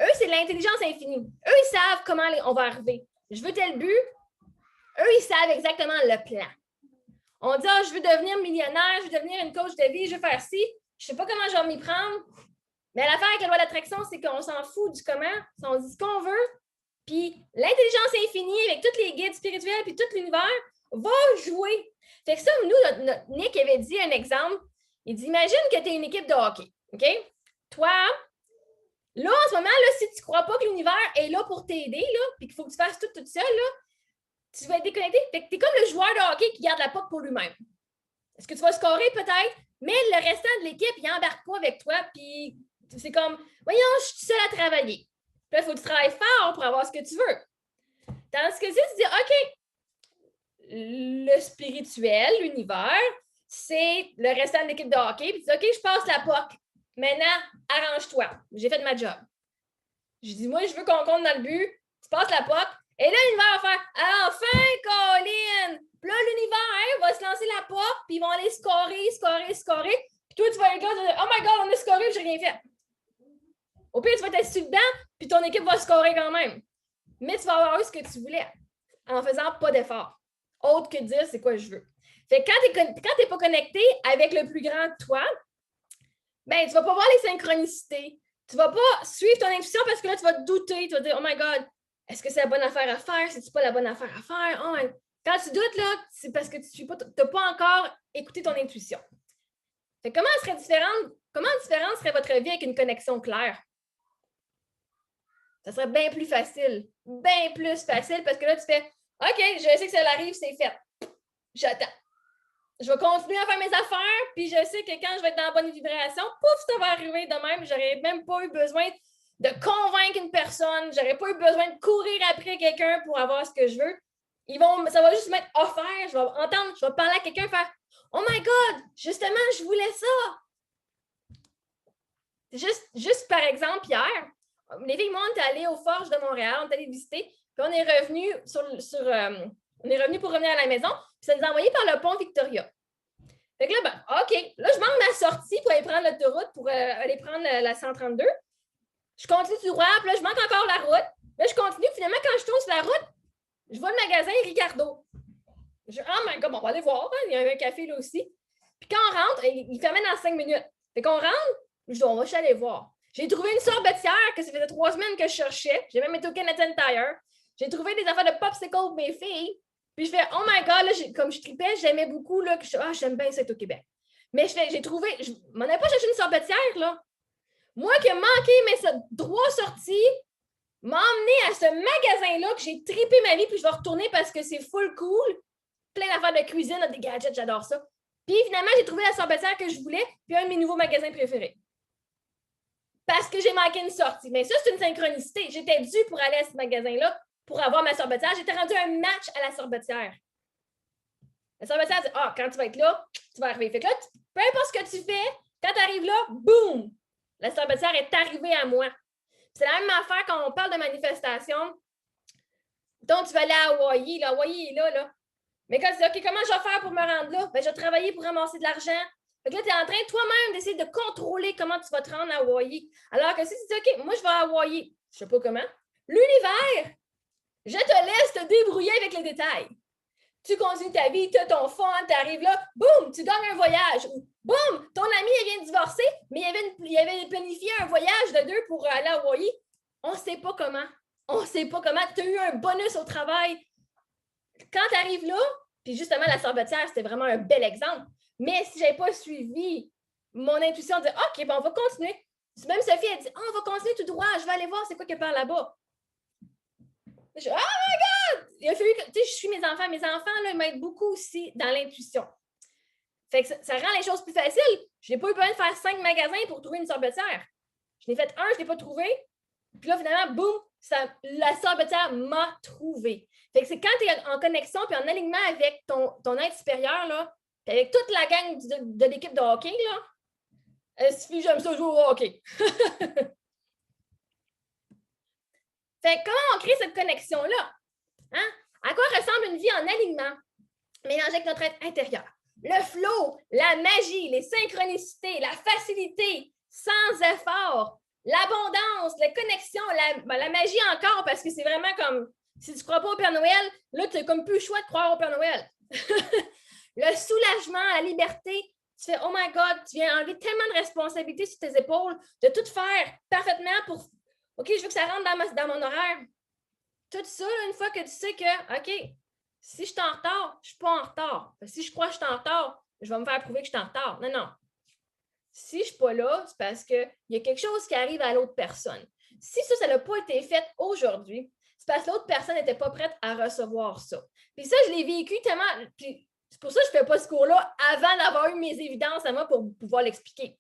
eux, c'est de l'intelligence infinie. Eux, ils savent comment on va arriver. Je veux tel but. Eux, ils savent exactement le plan. On dit, je veux devenir millionnaire, je veux devenir une coach de vie, je veux faire ci. Je ne sais pas comment je vais m'y prendre. Mais l'affaire avec la loi d'attraction, c'est qu'on s'en fout du comment. On dit ce qu'on veut. Puis l'intelligence infinie, avec tous les guides spirituels puis tout l'univers, va jouer. Fait que ça, nous, notre Nick avait dit un exemple. Il dit, imagine que tu es une équipe de hockey. OK? Toi, là, en ce moment, là, si tu ne crois pas que l'univers est là pour t'aider, puis qu'il faut que tu fasses tout toute seule, là, tu vas être déconnecté. Fait que tu es comme le joueur de hockey qui garde la puck pour lui-même. Est-ce que tu vas scorer peut-être? Mais le restant de l'équipe, il n'embarque pas avec toi, puis c'est comme, voyons, je suis seule à travailler. Puis là, il faut que tu travailles fort pour avoir ce que tu veux. Tandis que si tu dis, OK, le spirituel, l'univers, c'est le restant de l'équipe de hockey, puis tu dis, OK, je passe la puck. Maintenant, arrange-toi. J'ai fait ma job. Je dis, moi, je veux qu'on compte dans le but. Tu passes la puck. Et là, l'univers va faire, enfin, Colin! Puis là, l'univers va se lancer la puck, puis ils vont aller scorer. Puis toi, tu vas être là, tu vas dire, oh my God, on a scoré, j'ai rien fait. Au pire, tu vas être assis dedans, puis ton équipe va scorer quand même. Mais tu vas avoir eu ce que tu voulais en faisant pas d'effort. Autre que dire, c'est quoi je veux. Fait que quand tu n'es pas connecté avec le plus grand de toi, ben, tu ne vas pas voir les synchronicités. Tu ne vas pas suivre ton intuition parce que là, tu vas te douter. Tu vas te dire, oh my God, est-ce que c'est la bonne affaire à faire? C'est-tu pas la bonne affaire à faire? Oh, quand tu doutes, là, c'est parce que tu n'as pas encore écouté ton intuition. Fait que comment différente serait votre vie avec une connexion claire? Ça serait bien plus facile. Bien plus facile parce que là, tu fais, OK, je sais que ça arrive, c'est fait. J'attends. Je vais continuer à faire mes affaires, puis je sais que quand je vais être dans la bonne vibration, pouf, ça va arriver de même. J'aurais même pas eu besoin de convaincre une personne. J'aurais pas eu besoin de courir après quelqu'un pour avoir ce que je veux. Ça va juste m'être offert. Je vais entendre, je vais parler à quelqu'un faire oh my God, justement, je voulais ça. Juste par exemple, hier, les filles, moi, on est allés aux Forges de Montréal, on est allés visiter, puis on est revenu on est revenu pour revenir à la maison, puis ça nous a envoyé par le pont Victoria. Fait que là, ben, OK, là, je manque ma sortie pour aller prendre l'autoroute, pour aller prendre la 132. Je continue tout droit, puis là, je manque encore la route. Là, je continue. Finalement, quand je tourne sur la route, je vois le magasin Ricardo. Oh my God, on va aller voir. Hein? Il y a un café là aussi. Puis quand on rentre, il fermait dans 5 minutes. Fait qu'on rentre, je dis, on va aller voir. J'ai trouvé une sorbetière que ça faisait 3 semaines que je cherchais. J'ai même été au Canadian Tire. J'ai trouvé des affaires de popsicle pour mes filles. Puis je fais, oh my God, là, comme je tripais, j'aimais beaucoup, là, que j'aime bien ça au Québec. Mais j'ai trouvé, je m'en ai pas cherché une sorbetière, là. Moi qui ai manqué mes 3 sorties, m'a emmené à ce magasin-là que j'ai trippé ma vie, puis je vais retourner parce que c'est full cool. Plein d'affaires de cuisine, des gadgets, j'adore ça. Puis finalement, j'ai trouvé la sorbetière que je voulais, puis un de mes nouveaux magasins préférés. Parce que j'ai manqué une sortie. Mais ça, c'est une synchronicité. J'étais due pour aller à ce magasin-là pour avoir ma sorbetière. J'étais rendue un match à la sorbetière. La sorbetière dit quand tu vas être là, tu vas arriver. Fait que là, peu importe ce que tu fais, quand tu arrives là, boum! La sorbetière est arrivée à moi. C'est la même affaire quand on parle de manifestation. Donc, tu vas aller à Hawaï. Là, Hawaï est là, là. Mais quand tu dis, OK, comment je vais faire pour me rendre là? Ben, je vais travailler pour ramasser de l'argent. Fait que là, tu es en train toi-même d'essayer de contrôler comment tu vas te rendre à Hawaï. Alors que si tu dis, OK, moi, je vais à Hawaï, je sais pas comment, l'univers, je te laisse te débrouiller avec les détails. Tu continues ta vie, tu as ton fond, tu arrives là, boum, tu gagnes un voyage. Ou boum, ton ami il vient de divorcer, mais il avait planifié un voyage de 2 pour aller à Hawaï. On ne sait pas comment. On ne sait pas comment. Tu as eu un bonus au travail. Quand tu arrives là, puis justement, la sorbetière, c'était vraiment un bel exemple. Mais si je n'avais pas suivi mon intuition de OK, ben on va continuer. Même Sophie, elle dit on va continuer tout droit, je vais aller voir c'est quoi qu'il y a par là-bas. Je dis, oh my God! Il a fallu que, tu sais, je suis mes enfants. Mes enfants, là, m'aident beaucoup aussi dans l'intuition. Fait que ça rend les choses plus faciles. Je n'ai pas eu besoin de faire 5 magasins pour trouver une sorbetière. Je n'ai fait un, je ne l'ai pas trouvé. Puis là, finalement, boum, la sorbetière m'a trouvé. Fait que c'est quand tu es en connexion puis en alignement avec ton être supérieur, là, puis avec toute la gang de l'équipe de hockey, là, il suffit j'aime ça jouer au hockey. Fait que comment on crée cette connexion-là? Hein? À quoi ressemble une vie en alignement mélangée avec notre être intérieur? Le flow, la magie, les synchronicités, la facilité, sans effort, l'abondance, la connexion, la magie encore, parce que c'est vraiment comme, si tu ne crois pas au Père Noël, là, tu n'as comme plus le choix de croire au Père Noël. Le soulagement, la liberté, tu fais, oh my God, tu viens enlever tellement de responsabilités sur tes épaules, de tout faire parfaitement pour, OK, je veux que ça rentre dans mon horaire. Tout ça, une fois que tu sais que, OK, si je suis en retard, je ne suis pas en retard. Si je crois que je suis en retard, je vais me faire prouver que je suis en retard. Non, non. Si je ne suis pas là, c'est parce qu'il y a quelque chose qui arrive à l'autre personne. Si ça n'a pas été fait aujourd'hui, c'est parce que l'autre personne n'était pas prête à recevoir ça. Puis ça, je l'ai vécu tellement. Puis c'est pour ça que je ne fais pas ce cours-là avant d'avoir eu mes évidences à moi pour pouvoir l'expliquer.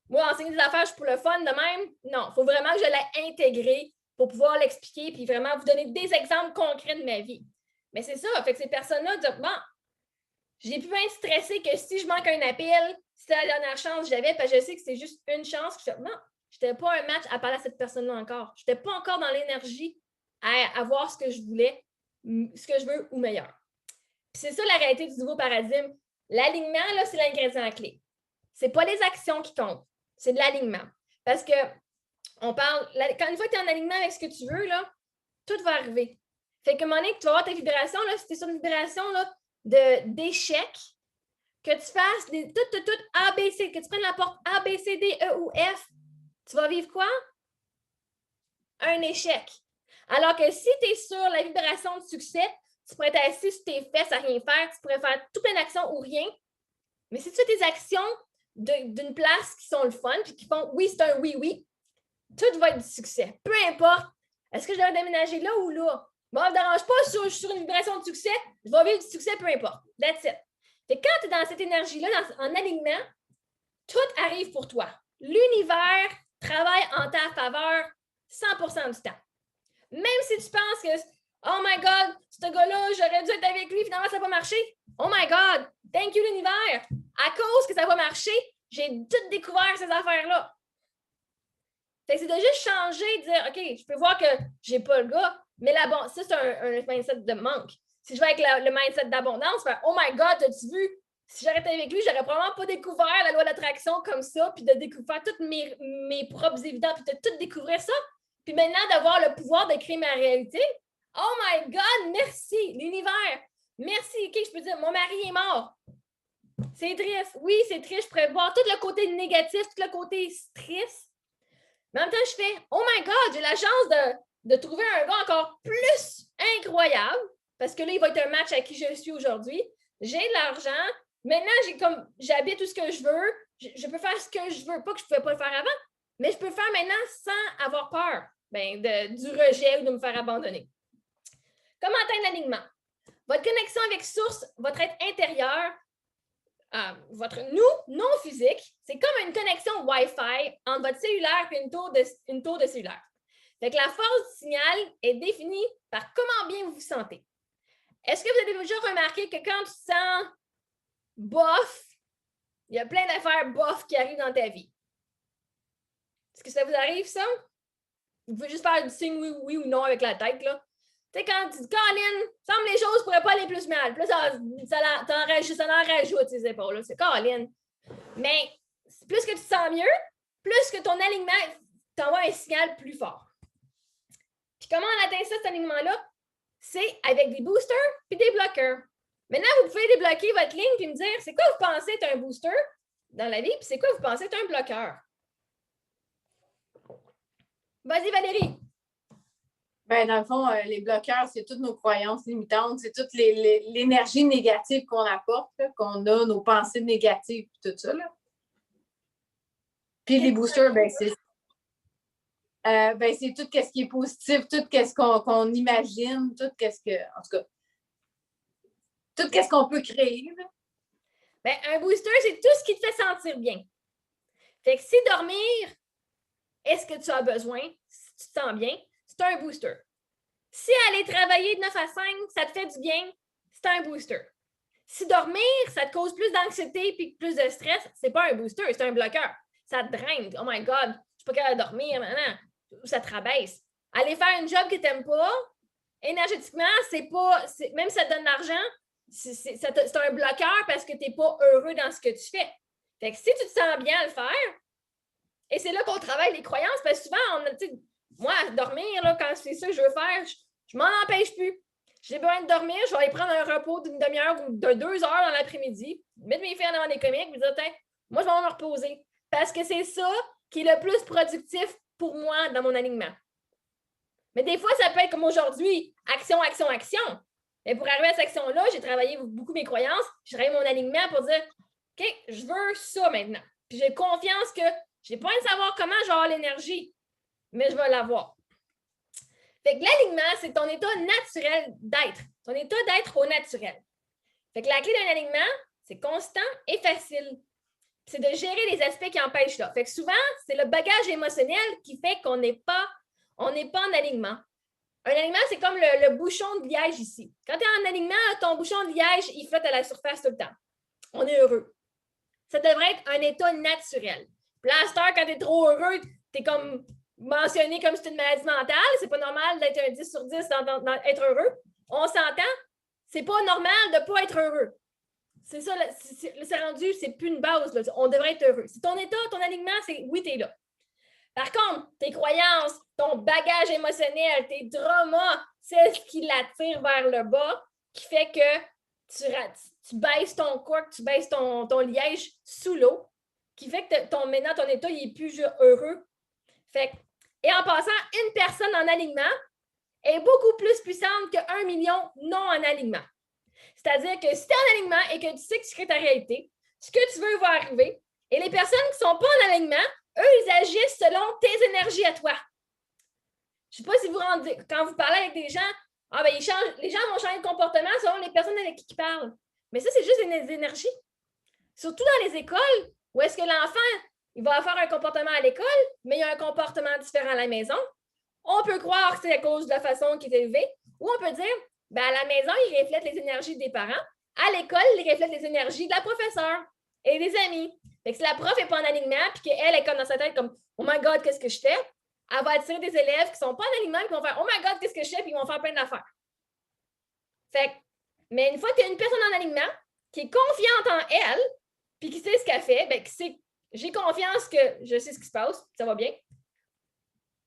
Moi, enseigner des affaires, je suis pour le fun de même. Non, il faut vraiment que je l'ai intégré pour pouvoir l'expliquer puis vraiment vous donner des exemples concrets de ma vie. Mais c'est ça, fait que ces personnes-là disent, bon, j'ai plus être stressée que si je manque un appel, c'est la dernière chance que j'avais, parce que je sais que c'est juste une chance. Non, je n'étais pas un match à parler à cette personne-là encore. Je n'étais pas encore dans l'énergie à avoir ce que je voulais, ce que je veux ou meilleur. Puis c'est ça la réalité du nouveau paradigme. L'alignement, là, c'est l'ingrédient clé. Ce n'est pas les actions qui comptent, c'est de l'alignement. Parce que on parle, quand une fois que tu es en alignement avec ce que tu veux, là, tout va arriver. Fait que un moment donné, tu vas avoir tes vibrations, là, si tu es sur une vibration là, d'échec, que tu fasses tout A, B, C, que tu prennes la porte A, B, C, D, E ou F, tu vas vivre quoi? Un échec. Alors que si tu es sur la vibration de succès, tu pourrais être assis sur tes fesses à rien faire, tu pourrais faire tout plein d'actions ou rien. Mais si tu fais tes actions d'une place qui sont le fun, puis qui font oui, c'est un oui, tout va être du succès. Peu importe, est-ce que je dois déménager là ou là? Bon, ça ne me dérange pas, je suis sur une vibration de succès, je vais vivre du succès, peu importe. That's it. Fait que quand tu es dans cette énergie-là, en alignement, tout arrive pour toi. L'univers travaille en ta faveur 100% du temps. Même si tu penses que, oh my God, ce gars-là, j'aurais dû être avec lui, finalement, ça n'a pas marché. Oh my God, thank you l'univers. À cause que ça n'a pas marché, j'ai tout découvert ces affaires-là. Fait que c'est de juste changer, de dire, OK, je peux voir que j'ai pas le gars, mais ça, c'est un mindset de manque. Si je vais avec le mindset d'abondance, faire, oh my God, as-tu vu? Si j'aurais été avec lui, j'aurais probablement pas découvert la loi d'attraction comme ça, puis de découvrir toutes mes propres évidences, puis de tout découvrir ça. Puis maintenant, d'avoir le pouvoir de créer ma réalité. Oh my God, merci, l'univers. Merci, OK, je peux dire, mon mari est mort. C'est triste. Oui, c'est triste. Je pourrais voir tout le côté négatif, tout le côté triste. Mais en même temps, je fais, oh my God, j'ai la chance de trouver un gars encore plus incroyable, parce que là, il va être un match à qui je suis aujourd'hui. J'ai de l'argent. Maintenant, j'habite tout ce que je veux. Je peux faire ce que je veux. Pas que je ne pouvais pas le faire avant, mais je peux le faire maintenant sans avoir peur du rejet ou de me faire abandonner. Comment atteindre l'alignement? Votre connexion avec source, votre être intérieur, votre nous, non physique, c'est comme une connexion Wi-Fi entre votre cellulaire et une tour de cellulaire. Fait que la force du signal est définie par comment bien vous vous sentez. Est-ce que vous avez déjà remarqué que quand tu sens bof, il y a plein d'affaires bof qui arrivent dans ta vie? Est-ce que ça vous arrive, ça? Vous pouvez juste faire du signe oui ou non avec la tête, là. Tu sais, quand tu dis, Colin, semble les choses pourraient pas aller plus mal. Puis là, ça en rajoute ses épaules. Là. C'est Colin. Mais plus que tu te sens mieux, plus que ton alignement t'envoie un signal plus fort. Puis comment on atteint ça, cet alignement-là? C'est avec des boosters puis des bloqueurs. Maintenant, vous pouvez débloquer votre ligne puis me dire, c'est quoi vous pensez être un booster dans la vie, puis c'est quoi vous pensez être un bloqueur? Vas-y, Valérie. Ben, dans le fond, les bloqueurs, c'est toutes nos croyances limitantes, c'est toute l'énergie négative qu'on apporte, là, qu'on a, nos pensées négatives, tout ça. Là. Puis les boosters, ben, c'est tout ce qui est positif, tout ce qu'on imagine, tout ce que, en tout cas, tout ce qu'on peut créer. Là. Ben, un booster, c'est tout ce qui te fait sentir bien. Fait que si dormir, est-ce que tu as besoin, si tu te sens bien, c'est un booster. Si aller travailler de 9 à 5, ça te fait du bien, c'est un booster. Si dormir, ça te cause plus d'anxiété et plus de stress, c'est pas un booster, c'est un bloqueur. Ça te draine. Oh my God, je suis pas capable de dormir maintenant. Ça te rabaisse. Aller faire un job que tu n'aimes pas, énergétiquement, même si ça te donne de l'argent, c'est un bloqueur parce que tu n'es pas heureux dans ce que tu fais. Fait que si tu te sens bien à le faire, et c'est là qu'on travaille les croyances, parce que souvent, moi, dormir, là, quand c'est ça que je veux faire, je m'en empêche plus. J'ai besoin de dormir, je vais aller prendre un repos d'une demi-heure ou de 2 heures dans l'après-midi, mettre mes filles en avant des comics, et dire, moi, je vais me reposer. Parce que c'est ça qui est le plus productif pour moi dans mon alignement. Mais des fois, ça peut être comme aujourd'hui, action, action, action. Mais pour arriver à cette action-là, j'ai travaillé beaucoup mes croyances, j'ai travaillé mon alignement pour dire, OK, je veux ça maintenant. Puis j'ai confiance que je n'ai pas besoin de savoir comment je vais avoir l'énergie, mais je vais l'avoir. Fait que l'alignement, c'est ton état naturel d'être. Ton état d'être au naturel. Fait que la clé d'un alignement, c'est constant et facile. C'est de gérer les aspects qui empêchent là. Fait que souvent, c'est le bagage émotionnel qui fait qu'on n'est pas en alignement. Un alignement, c'est comme le bouchon de liège ici. Quand tu es en alignement, ton bouchon de liège, il flotte à la surface tout le temps. On est heureux. Ça devrait être un état naturel. Puis là, à cette heure, quand tu es trop heureux, tu es comme mentionné comme si c'est une maladie mentale. C'est pas normal d'être un 10 sur 10 dans être heureux. On s'entend, c'est pas normal de ne pas être heureux. C'est ça, c'est rendu, c'est plus une base. Là. On devrait être heureux. C'est ton état, ton alignement, c'est oui, tu es là. Par contre, tes croyances, ton bagage émotionnel, tes dramas, c'est ce qui l'attire vers le bas, qui fait que tu baisses ton corps, tu baisses ton liège sous l'eau, qui fait que maintenant, ton état, il est plus heureux. Fait, et en passant, une personne en alignement est beaucoup plus puissante que 1 million non en alignement. C'est-à-dire que si tu es en alignement et que tu sais que tu crées ta réalité, ce que tu veux va arriver, et les personnes qui ne sont pas en alignement, eux, ils agissent selon tes énergies à toi. Je ne sais pas si vous rendez, quand vous parlez avec des gens, les gens vont changer de comportement selon les personnes avec qui ils parlent. Mais ça, c'est juste des énergies. Surtout dans les écoles, où est-ce que l'enfant, il va avoir un comportement à l'école, mais il y a un comportement différent à la maison. On peut croire que c'est à cause de la façon qu'il est élevé, ou on peut dire, à la maison, il reflète les énergies des parents. À l'école, il reflète les énergies de la professeure et des amis. Fait que si la prof n'est pas en alignement, puis qu'elle est comme dans sa tête comme « Oh my God, qu'est-ce que je fais? » Elle va attirer des élèves qui ne sont pas en alignement et qui vont faire « Oh my God, qu'est-ce que je fais? » Puis ils vont faire plein d'affaires. Fait que, mais une fois que tu as une personne en alignement qui est confiante en elle, puis qui sait ce qu'elle fait, qui sait « J'ai confiance que je sais ce qui se passe, ça va bien. »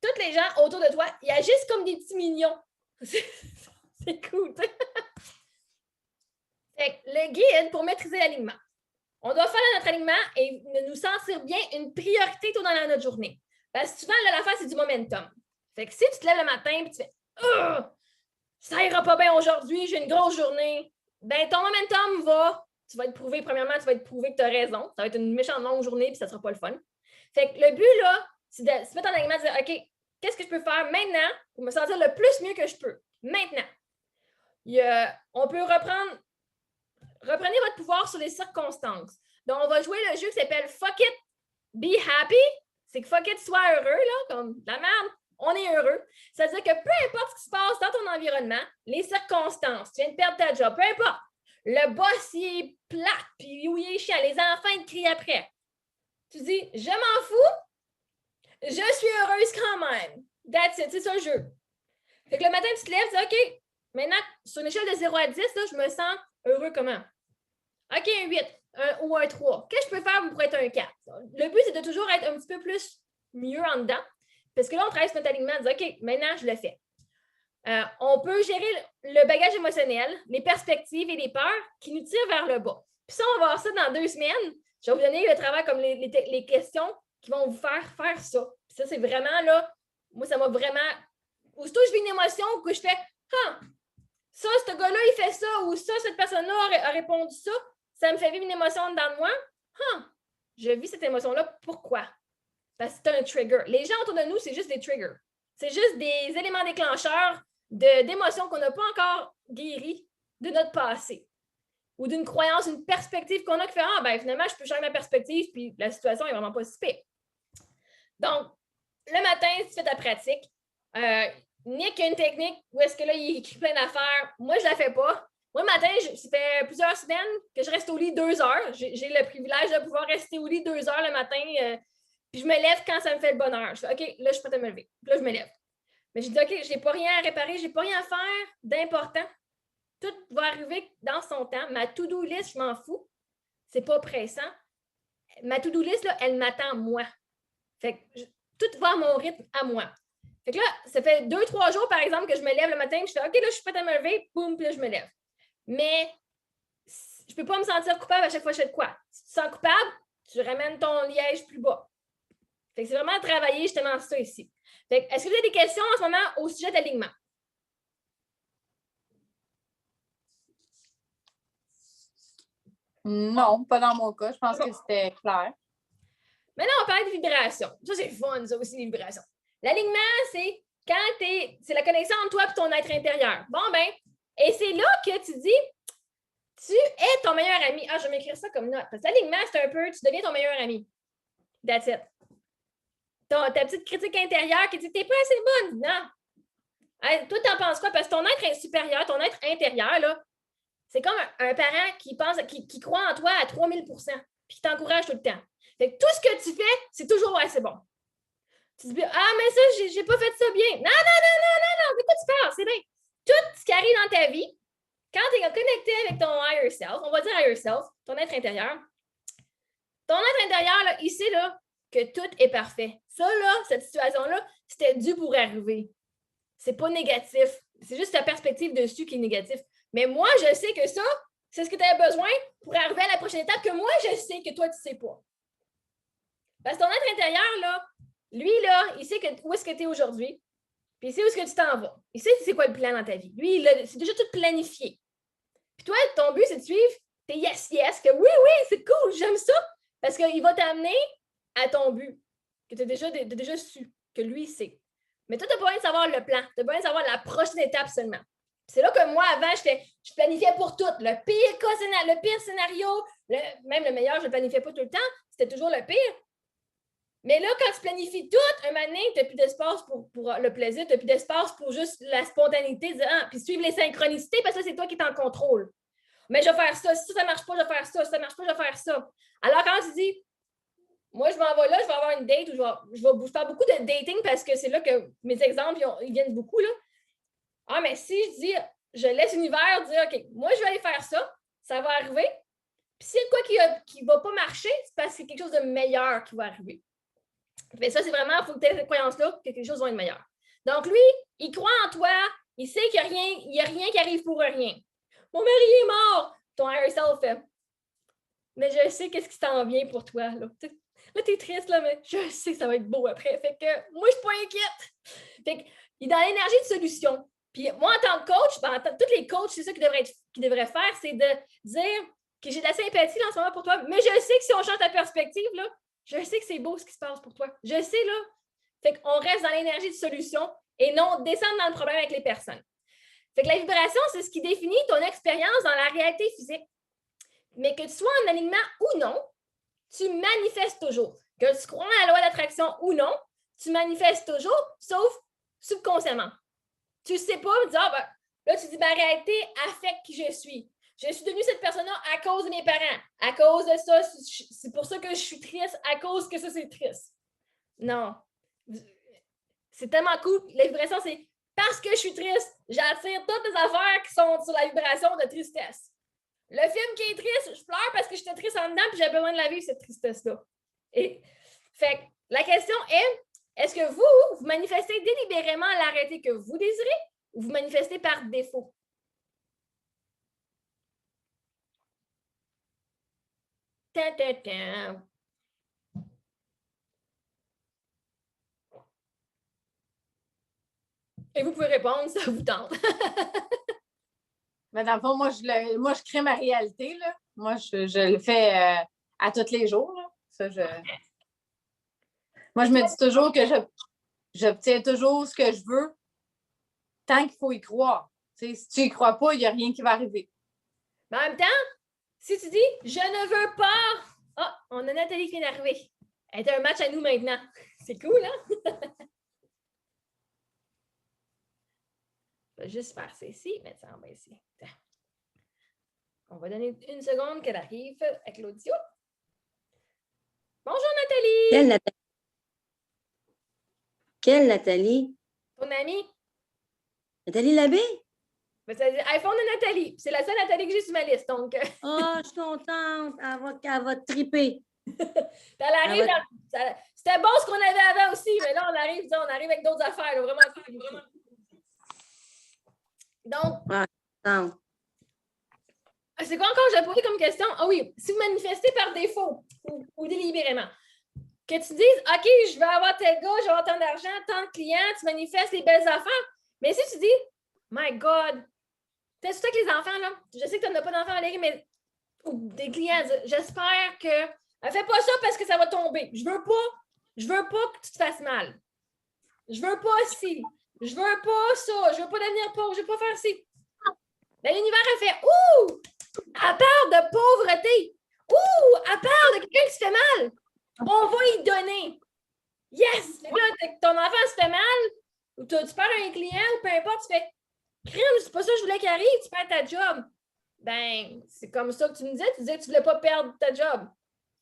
Tous les gens autour de toi, ils agissent comme des petits mignons. C'est cool. Fait que le guide pour maîtriser l'alignement. On doit faire notre alignement et nous sentir bien une priorité tout dans notre journée. Parce que souvent, l'affaire, c'est du momentum. Fait que si tu te lèves le matin et tu fais ça ira pas bien aujourd'hui, j'ai une grosse journée, ton momentum va. Tu vas être prouvé, premièrement, tu vas être prouvé que tu as raison. Ça va être une méchante longue journée puis ça sera pas le fun. Fait que le but, là, c'est de se mettre en alignement et de dire OK, qu'est-ce que je peux faire maintenant pour me sentir le plus mieux que je peux? Maintenant. On peut reprenez votre pouvoir sur les circonstances. Donc, on va jouer le jeu qui s'appelle Fuck it, be happy. C'est que fuck it, sois heureux, là, comme la merde, on est heureux. C'est-à-dire que peu importe ce qui se passe dans ton environnement, les circonstances, tu viens de perdre ta job, peu importe. Le boss, il est plate, puis il est chiant, les enfants, ils crient après. Tu dis, je m'en fous, je suis heureuse quand même. That's it, c'est ça le jeu. Fait que le matin, tu te lèves, tu dis, OK, maintenant, sur une échelle de 0 à 10, là, je me sens heureux comment? OK, un 8 ou un 3. Qu'est-ce que je peux faire pour être un 4? Le but, c'est de toujours être un petit peu plus mieux en dedans. Parce que là, on travaille sur notre alignement, on dit, OK, maintenant, je le fais. On peut gérer le bagage émotionnel, les perspectives et les peurs qui nous tirent vers le bas. Puis ça, on va voir ça dans 2 semaines. Je vais vous donner le travail comme les questions qui vont vous faire ça. Puis ça, c'est vraiment là, moi, ça m'a vraiment. Aussitôt que je vis une émotion ou que je fais ça, ce gars-là, il fait ça, ou ça, cette personne-là a répondu ça, ça me fait vivre une émotion dans moi. Je vis cette émotion-là. Pourquoi? Parce que c'est un trigger. Les gens autour de nous, c'est juste des triggers. C'est juste des éléments déclencheurs d'émotions qu'on n'a pas encore guéries de notre passé. Ou d'une croyance, une perspective qu'on a qui fait finalement, je peux changer ma perspective, puis la situation n'est vraiment pas si pire. Donc, le matin, tu fais ta pratique. Nick a une technique où est-ce que là, il écrit plein d'affaires. Moi, je ne la fais pas. Moi, le matin, ça fait plusieurs semaines que je reste au lit 2 heures. J'ai le privilège de pouvoir rester au lit 2 heures le matin. Puis je me lève quand ça me fait le bonheur. Je fais OK, là, je suis prête à me lever. Puis là, je me lève. Mais je dis OK, je n'ai pas rien à réparer, je n'ai pas rien à faire d'important. Tout va arriver dans son temps. Ma to-do list, je m'en fous. C'est pas pressant. Ma to-do list, là, elle m'attend moi. Fait que tout va à mon rythme à moi. Fait que là, ça fait 2-3 jours, par exemple, que je me lève le matin, je fais OK, là, je suis prête à me lever, boum, puis là, je me lève. Mais je ne peux pas me sentir coupable à chaque fois que je fais de quoi. Si tu te sens coupable, tu ramènes ton liège plus bas. Fait que c'est vraiment travailler justement ça ici. Fait que, est-ce que vous avez des questions en ce moment au sujet d'alignement? Non, pas dans mon cas. Je pense que c'était clair. Maintenant, on parle de vibration. Ça, c'est fun, ça aussi, les vibrations. L'alignement, c'est quand c'est la connexion entre toi et ton être intérieur. Bon, et c'est là que tu dis, tu es ton meilleur ami. Je vais m'écrire ça comme note. Parce que l'alignement, c'est un peu, tu deviens ton meilleur ami. That's it. Ta petite critique intérieure qui dit, t'es pas assez bonne. Non. Toi, t'en penses quoi? Parce que ton être supérieur, ton être intérieur, là, c'est comme un parent qui croit en toi à 3000 % puis qui t'encourage tout le temps. Fait que tout ce que tu fais, c'est toujours assez bon. Tu te dis, mais ça, j'ai pas fait ça bien. Non, de quoi tu parles? C'est bien. Tout ce qui arrive dans ta vie, quand tu es connecté avec ton higher self, on va dire higher self, ton être intérieur, là, il sait là, que tout est parfait. Ça, là, cette situation-là, c'était dû pour arriver. C'est pas négatif. C'est juste ta perspective dessus qui est négative. Mais moi, je sais que ça, c'est ce que tu avais besoin pour arriver à la prochaine étape que moi, je sais que toi, tu ne sais pas. Parce que ton être intérieur, là, lui, là, il sait où est-ce que tu es aujourd'hui, puis il sait où est-ce que tu t'en vas. Il sait c'est quoi le plan dans ta vie. Lui, c'est déjà tout planifié. Puis toi, ton but, c'est de suivre tes yes, que oui, c'est cool, j'aime ça, parce qu'il va t'amener à ton but, que tu as déjà su, que lui sait. Mais toi, tu n'as pas besoin de savoir le plan, tu as besoin de savoir la prochaine étape seulement. C'est là que moi, avant, je planifiais pour tout. Le pire scénario, même le meilleur, je ne le planifiais pas tout le temps, c'était toujours le pire. Mais là, quand tu planifies tout, un moment donné, tu n'as plus d'espace pour le plaisir, tu n'as plus d'espace pour juste la spontanéité, puis suivre les synchronicités, parce que c'est toi qui es en contrôle. Mais je vais faire ça, si ça ne marche pas, je vais faire ça, si ça ne marche pas, je vais faire ça. Alors, quand tu dis, moi, je m'en vais là, je vais avoir une date, ou je fais beaucoup de dating parce que c'est là que mes exemples, ils viennent beaucoup, là. Mais si je dis, je laisse l'univers dire, OK, moi, je vais aller faire ça, ça va arriver. Puis s'il y a quoi qui ne va pas marcher, c'est parce que c'est quelque chose de meilleur qui va arriver. Mais ça, c'est vraiment, il faut que tu aies cette croyance-là que quelque chose va être meilleur. Donc, lui, il croit en toi, il sait qu'il n'y a rien qui arrive pour rien. Mon mari est mort! Ton higher self fait. Mais je sais qu'est-ce qui s'en vient pour toi. Là, tu es triste, là, mais je sais que ça va être beau après. Fait que moi, je ne suis pas inquiète. Fait que, il est dans l'énergie de solution. Puis moi, en tant que coach, tous les coachs, c'est ça qu'ils devraient faire, c'est de dire que j'ai de la sympathie là, en ce moment pour toi, mais je sais que si on change ta perspective, là, je sais que c'est beau ce qui se passe pour toi. Je sais, là. Fait qu'on reste dans l'énergie de solution et non descendre dans le problème avec les personnes. Fait que la vibration, c'est ce qui définit ton expérience dans la réalité physique. Mais que tu sois en alignement ou non, tu manifestes toujours. Que tu crois à la loi d'attraction ou non, tu manifestes toujours, sauf subconsciemment. Tu ne sais pas, tu dis, là, tu dis, ma réalité affecte qui je suis. Je suis devenue cette personne-là à cause de mes parents. À cause de ça, c'est pour ça que je suis triste, à cause que ça, c'est triste. Non. C'est tellement cool. La vibration, c'est parce que je suis triste, j'attire toutes les affaires qui sont sur la vibration de tristesse. Le film qui est triste, je pleure parce que j'étais triste en dedans et j'ai besoin de la vivre, cette tristesse-là. Et fait que la question est, est-ce que vous manifestez délibérément l'arrêté que vous désirez ou vous manifestez par défaut? Ta, ta, ta. Et vous pouvez répondre, ça vous tente. Mais dans le fond, moi, je crée ma réalité, là. Moi, je le fais à tous les jours, là. Ça, Moi, je me dis toujours que j'obtiens toujours ce que je veux tant qu'il faut y croire. T'sais, si tu y crois pas, il n'y a rien qui va arriver. Mais en même temps, si tu dis « je ne veux pas », ah, on a Nathalie qui vient d'arriver. Elle est un match à nous maintenant. C'est cool, hein? Je vais juste faire ça ici, mettre ça en bas ici. On va donner une seconde qu'elle arrive avec l'audio. Bonjour Nathalie! Quelle Nathalie? Quelle Nathalie? Ton amie? Nathalie Labbé? Ben, ça dit iPhone de Nathalie. C'est la seule Nathalie que j'ai sur ma liste. Donc, Oh, je suis contente. Elle va triper. elle arrive c'était bon ce qu'on avait avant aussi, mais là, on arrive avec d'autres affaires. Là, vraiment cool. Donc, Non. c'est quoi encore que j'ai posé comme question? Ah oui, si vous manifestez par défaut ou délibérément, que tu dises, OK, je vais avoir tel gars, je vais avoir tant d'argent, tant de clients, tu manifestes les belles affaires. Mais si tu dis, My God, t'es surtout avec les enfants, là. Je sais que tu n'as pas d'enfants, Valérie, mais ou des clients, j'espère que. Elle fait pas ça parce que ça va tomber. Je veux pas que tu te fasses mal. Je veux pas ci. Je veux pas ça. Je veux pas devenir pauvre. Je veux pas faire ci. Mais l'univers, elle fait ouh! Elle parle de pauvreté. Ouh! Elle parle de quelqu'un qui se fait mal. On va y donner. Yes! Là, ton enfant se fait mal, ou tu perds un client, ou peu importe, tu fais crime, c'est pas ça que je voulais qu'il arrive, tu perds ta job. Ben, c'est comme ça que tu me disais. Tu disais que tu voulais pas perdre ta job.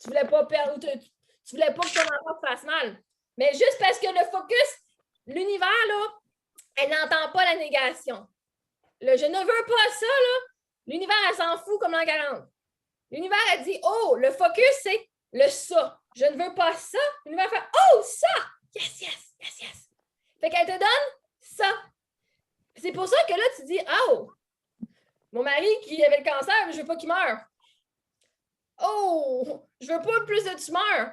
Tu voulais pas perdre, ou tu voulais pas que ton enfant te fasse mal. Mais juste parce que le focus, l'univers, là, elle n'entend pas la négation. Le je ne veux pas ça, là, l'univers, elle s'en fout comme l'an 40. L'univers, elle dit, oh, le focus, c'est le ça. Je ne veux pas ça. L'univers fait, oh, ça! Yes, yes, yes, yes. Fait qu'elle te donne ça. C'est pour ça que là, tu dis, oh, mon mari qui avait le cancer, je ne veux pas qu'il meure. Oh, je veux pas plus de tumeurs.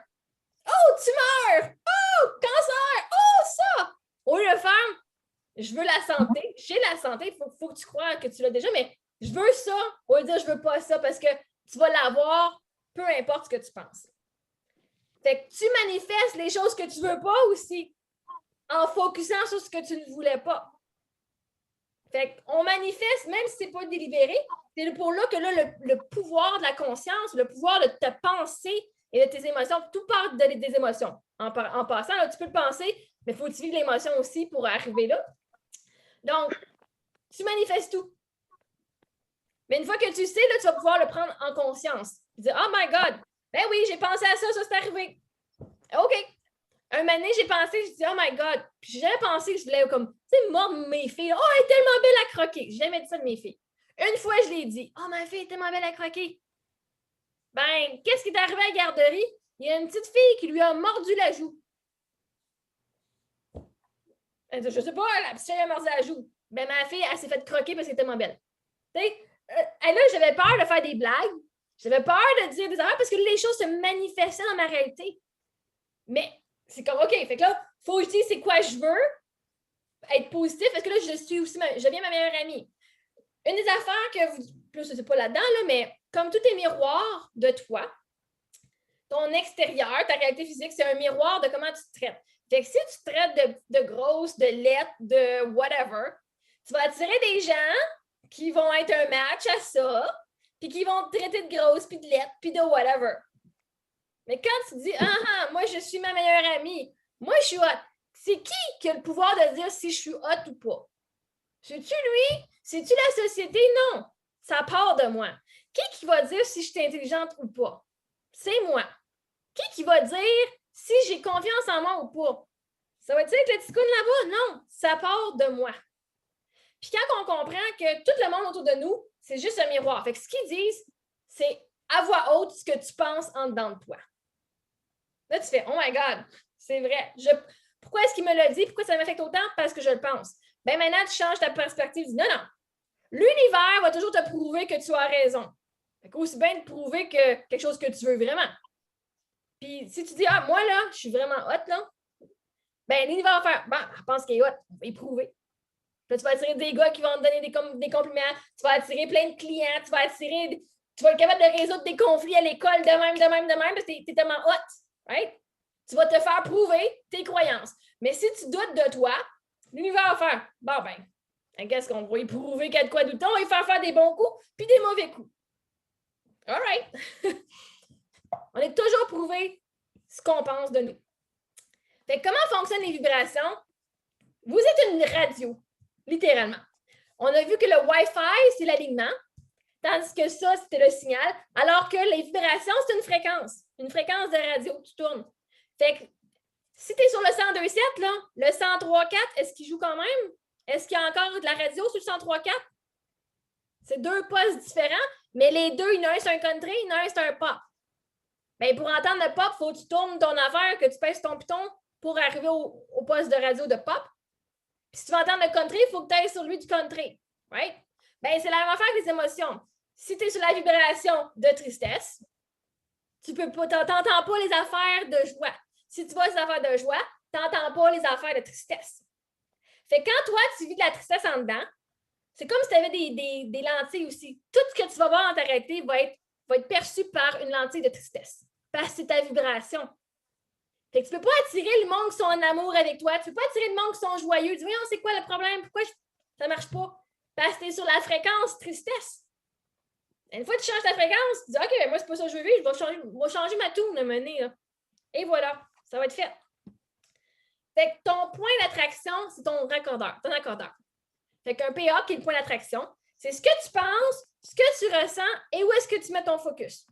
Oh, tumeur! Oh, cancer! Oh, ça! Au lieu de faire, je veux la santé. J'ai la santé, il faut que tu crois que tu l'as déjà, mais je veux ça. Au lieu de dire, je veux pas ça parce que tu vas l'avoir, peu importe ce que tu penses. Fait que tu manifestes les choses que tu veux pas aussi en focusant sur ce que tu ne voulais pas. Fait qu'on manifeste, même si ce n'est pas délibéré, c'est pour là que là, le pouvoir de la conscience, le pouvoir de ta pensée et de tes émotions, tout part des émotions. En passant, là, tu peux le penser, mais il faut que tu vives l'émotion aussi pour arriver là. Donc, tu manifestes tout. Mais une fois que tu sais, là, tu vas pouvoir le prendre en conscience. Tu dis, oh my God, ben oui, j'ai pensé à ça, ça c'est arrivé. OK. Un moment donné, j'ai pensé, je dis, oh my God. Puis j'ai jamais pensé que je voulais comme, tu sais, mordre mes filles. Oh, elle est tellement belle à croquer. J'ai jamais dit ça de mes filles. Une fois, je l'ai dit, oh, ma fille est tellement belle à croquer. Ben, qu'est-ce qui est arrivé à la garderie? Il y a une petite fille qui lui a mordu la joue. Elle dit, je sais pas, la petite fille a mordu la joue. Ben, ma fille, elle s'est fait croquer parce qu'elle est tellement belle. Tu sais, là, j'avais peur de faire des blagues. J'avais peur de dire des erreurs parce que les choses se manifestaient dans ma réalité. Mais c'est comme, OK, fait que là, il faut que je dise c'est quoi je veux, être positif, parce que là, je deviens ma meilleure amie. Une des affaires que plus c'est pas là-dedans, là, mais comme tout est miroir de toi, ton extérieur, ta réalité physique, c'est un miroir de comment tu te traites. Fait que si tu te traites de grosse, de laide, de whatever, tu vas attirer des gens qui vont être un match à ça, puis qui vont te traiter de grosse, puis de laide, puis de whatever. Mais quand tu dis, moi, je suis ma meilleure amie, moi, je suis hot, c'est qui a le pouvoir de dire si je suis hot ou pas? C'est-tu lui? C'est-tu la société? Non. Ça part de moi. Qui va dire si je suis intelligente ou pas? C'est moi. Qui va dire si j'ai confiance en moi ou pas? Ça va être avec le petit coune là-bas? Non. Ça part de moi. Puis quand on comprend que tout le monde autour de nous, c'est juste un miroir. Fait que ce qu'ils disent, c'est à voix haute ce que tu penses en dedans de toi. Là, tu fais « Oh my God, c'est vrai. Pourquoi est-ce qu'il me l'a dit? Pourquoi ça m'affecte autant? Parce que je le pense. » Ben maintenant, tu changes ta perspective. Tu dis « Non, non. L'univers va toujours te prouver que tu as raison. » Fait qu'aussi bien te prouver que quelque chose que tu veux vraiment. Puis si tu dis « Ah, moi, là, je suis vraiment hot, là. » Ben l'univers va faire « Bon, je pense qu'il est hot. On va y prouver. » Puis là, tu vas attirer des gars qui vont te donner des compliments. Tu vas attirer plein de clients. Tu vas être capable de résoudre des conflits à l'école de même, parce que tu es tellement hot. Right? Tu vas te faire prouver tes croyances. Mais si tu doutes de toi, l'univers va faire « Bon, ben, qu'est-ce qu'on va y prouver qu'il y a de quoi douter? On va y faire des bons coups puis des mauvais coups. » All right. On est toujours prouvé ce qu'on pense de nous. Fait que comment fonctionnent les vibrations? Vous êtes une radio, littéralement. On a vu que le Wi-Fi, c'est l'alignement, tandis que ça, c'était le signal, alors que les vibrations, c'est une fréquence de radio qui tourne. Fait que si tu es sur le 102.7, là, le 103.4, est-ce qu'il joue quand même? Est-ce qu'il y a encore de la radio sur le 103.4? C'est deux postes différents, mais les deux, il y en a un, c'est un country, il y en a un, c'est un pop. Bien, pour entendre le pop, il faut que tu tournes ton affaire, que tu pèses ton piton pour arriver au poste de radio de pop. Puis si tu veux entendre le country, il faut que tu ailles sur lui du country. Right? Bien, c'est la même affaire que les émotions. Si tu es sur la vibration de tristesse, tu n'entends pas les affaires de joie. Si tu vois les affaires de joie, tu n'entends pas les affaires de tristesse. Fait que quand toi, tu vis de la tristesse en dedans, c'est comme si tu avais des lentilles aussi. Tout ce que tu vas voir dans ta réalité va être perçu par une lentille de tristesse. Parce que c'est ta vibration. Fait que tu ne peux pas attirer le monde qui sont en amour avec toi. Tu ne peux pas attirer le monde qui sont joyeux. Tu dis, voyons, c'est quoi le problème? Pourquoi ça ne marche pas? Parce que tu es sur la fréquence tristesse. Une fois que tu changes ta fréquence, tu dis, OK, moi, c'est pas ça que je veux vivre. Je vais changer ma toune à mener. Là. Et voilà, ça va être fait. Fait que ton point d'attraction, c'est ton accordeur. Fait qu'un PA, qui est le point d'attraction, c'est ce que tu penses, ce que tu ressens et où est-ce que tu mets ton focus.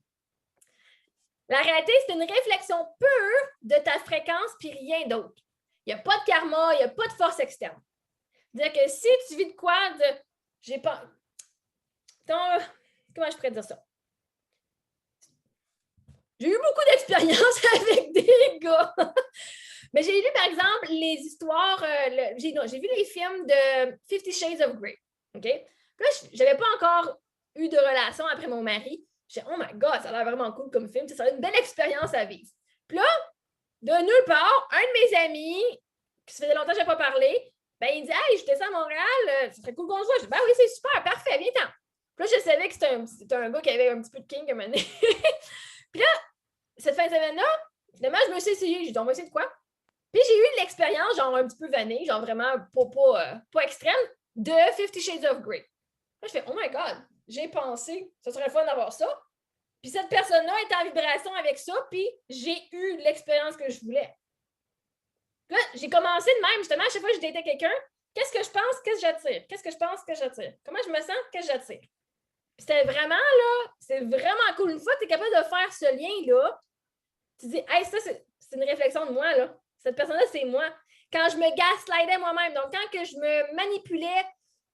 La réalité, c'est une réflexion pure de ta fréquence puis rien d'autre. Il n'y a pas de karma, il n'y a pas de force externe. C'est-à-dire que si tu vis de quoi, j'ai pas. Comment je pourrais dire ça? J'ai eu beaucoup d'expérience avec des gars. Mais j'ai lu, par exemple, les histoires. J'ai vu les films de 50 Shades of Grey. OK? Puis là, je n'avais pas encore eu de relation après mon mari. J'ai dit, oh my God, ça a l'air vraiment cool comme film. Ça a une belle expérience à vivre. Puis là, de nulle part, un de mes amis, qui se faisait longtemps que je n'avais pas parlé, ben, il dit, hey, je descends à Montréal, ça serait cool qu'on se voit. Je dis, ben oui, c'est super, parfait, viens-t'en. Puis là, je savais que c'était un gars qui avait un petit peu de king à mener. Puis là, cette fin de semaine-là, finalement, je me suis essayée. J'ai dit, on va essayer de quoi? Puis j'ai eu l'expérience, genre un petit peu vanille, genre vraiment pas extrême, de 50 Shades of Grey. Là, je fais, oh my God, j'ai pensé, ça serait fun d'avoir ça. Puis cette personne-là est en vibration avec ça, puis j'ai eu l'expérience que je voulais. Là, j'ai commencé de même, justement, à chaque fois que je datais quelqu'un, qu'est-ce que je pense, qu'est-ce que j'attire? Qu'est-ce que je pense, qu'est-ce que j'attire? Comment je me sens, qu'est-ce que j'attire? Puis c'était vraiment, là, c'est vraiment cool. Une fois que tu es capable de faire ce lien-là, tu dis, hey, ça, c'est une réflexion de moi, là. Cette personne-là, c'est moi. Quand je me gaslightais moi-même, donc quand que je me manipulais,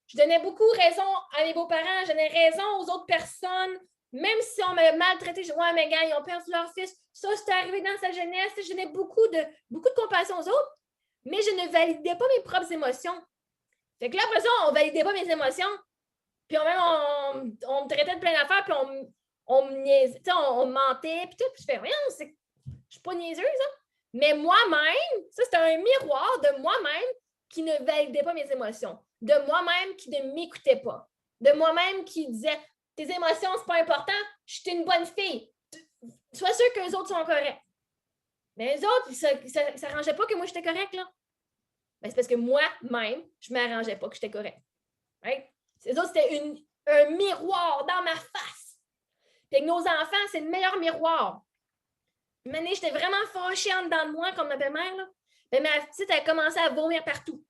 je donnais beaucoup raison à mes beaux-parents, je donnais raison aux autres personnes, même si on m'avait maltraité, je disais, ouais, mais gars, ils ont perdu leur fils, ça, c'est arrivé dans sa jeunesse, je donnais beaucoup de compassion aux autres, mais je ne validais pas mes propres émotions. Fait que là, après ça, on ne validait pas mes émotions, puis on me traitait de plein d'affaires, puis on me niaisait, on me mentait, puis tout, puis je fais, voyons, je ne suis pas niaiseuse, hein? Mais moi-même, ça, c'était un miroir de moi-même qui ne validait pas mes émotions, de moi-même qui ne m'écoutait pas, de moi-même qui disait « Tes émotions, c'est pas important, je suis une bonne fille. Sois sûr que les autres sont corrects. » Mais les autres, ça ne s'arrangeait pas que moi, j'étais correcte, là. Ben, c'est parce que moi-même, je ne m'arrangeais pas que j'étais correcte. Right? Les autres, c'était un miroir dans ma face. Puis avec nos enfants, c'est le meilleur miroir. Une année, j'étais vraiment fâchée en dedans de moi, comme ma belle-mère. Ben, ma petite, elle a commencé à vomir partout.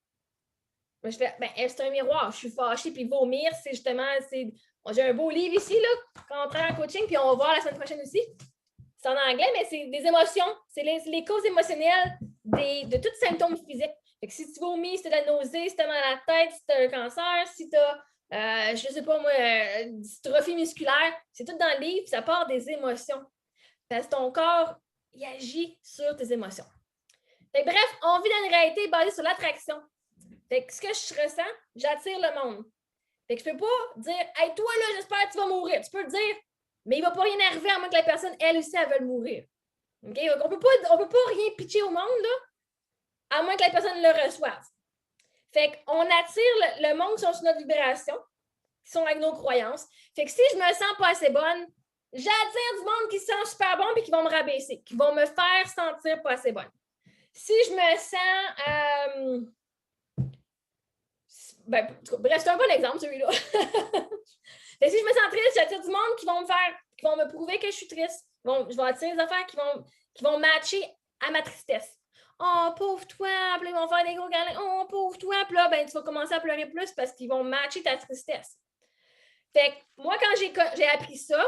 Ben, je fais, ben, c'est un miroir. Je suis fâchée, puis vomir, c'est justement... J'ai un beau livre ici, là, quand on travaille en coaching, puis on va voir la semaine prochaine aussi. C'est en anglais, mais c'est des émotions. C'est les causes émotionnelles de tous les symptômes physiques. Fait que si tu vomis, si tu as de la nausée, si tu as mal à la tête, si tu as un cancer, si tu as, je sais pas moi, dystrophie musculaire, c'est tout dans le livre, ça part des émotions. Parce que ton corps, il agit sur tes émotions. Fait que, bref, on vit dans une réalité basée sur l'attraction. Fait que ce que je ressens, j'attire le monde. Fait que je peux pas dire « Hey, toi, là, j'espère que tu vas mourir. » Tu peux le dire, mais il va pas rien arriver à moins que la personne, elle aussi, elle veuille mourir. Okay? On peut pas rien pitcher au monde, là, à moins que la personne le reçoive. Fait qu'on attire le monde qui sont sur notre vibration, qui sont avec nos croyances. Fait que si je me sens pas assez bonne, j'attire du monde qui se sent super bon et qui vont me rabaisser, qui vont me faire sentir pas assez bonne. Si je me sens... bref, c'est un bon exemple, celui-là. Si je me sens triste, j'attire du monde qui vont me prouver que je suis triste. Je vais attirer des affaires qui vont matcher à ma tristesse. Oh, pauvre toi, puis ils vont faire des gros câlins. Oh, pauvre toi, puis là, ben, tu vas commencer à pleurer plus parce qu'ils vont matcher ta tristesse. Fait que moi, quand j'ai appris ça,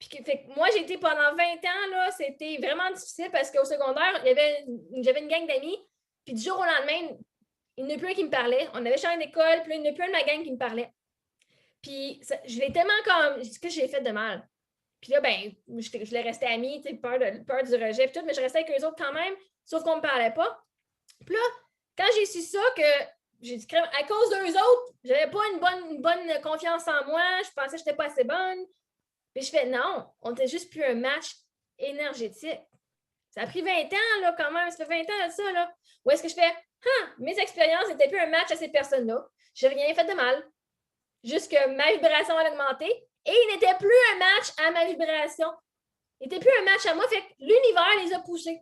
fait que moi, j'ai été pendant 20 ans, là, c'était vraiment difficile parce qu'au secondaire, j'avais une gang d'amis, puis du jour au lendemain, il n'y en a plus un qui me parlait. On avait changé d'école, puis là, il n'y en a plus un de ma gang qui me parlait. Puis je l'ai tellement comme... Qu'est-ce que j'ai fait de mal? Puis là, ben, je voulais rester amie, peur du rejet, puis tout, mais je restais avec eux autres quand même, sauf qu'on ne me parlait pas. Puis là, quand j'ai su ça, que j'ai dit, à cause d'eux autres, j'avais pas une bonne confiance en moi, je pensais que je n'étais pas assez bonne. Puis je fais, non, on n'était juste plus un match énergétique. Ça a pris 20 ans, là, quand même, ça fait 20 ans de ça, là. Où est-ce que je fais, mes expériences n'étaient plus un match à ces personnes-là. Je n'ai rien fait de mal. Juste que ma vibration a augmenté et il n'était plus un match à ma vibration. Il n'était plus un match à moi. Fait que l'univers les a poussés.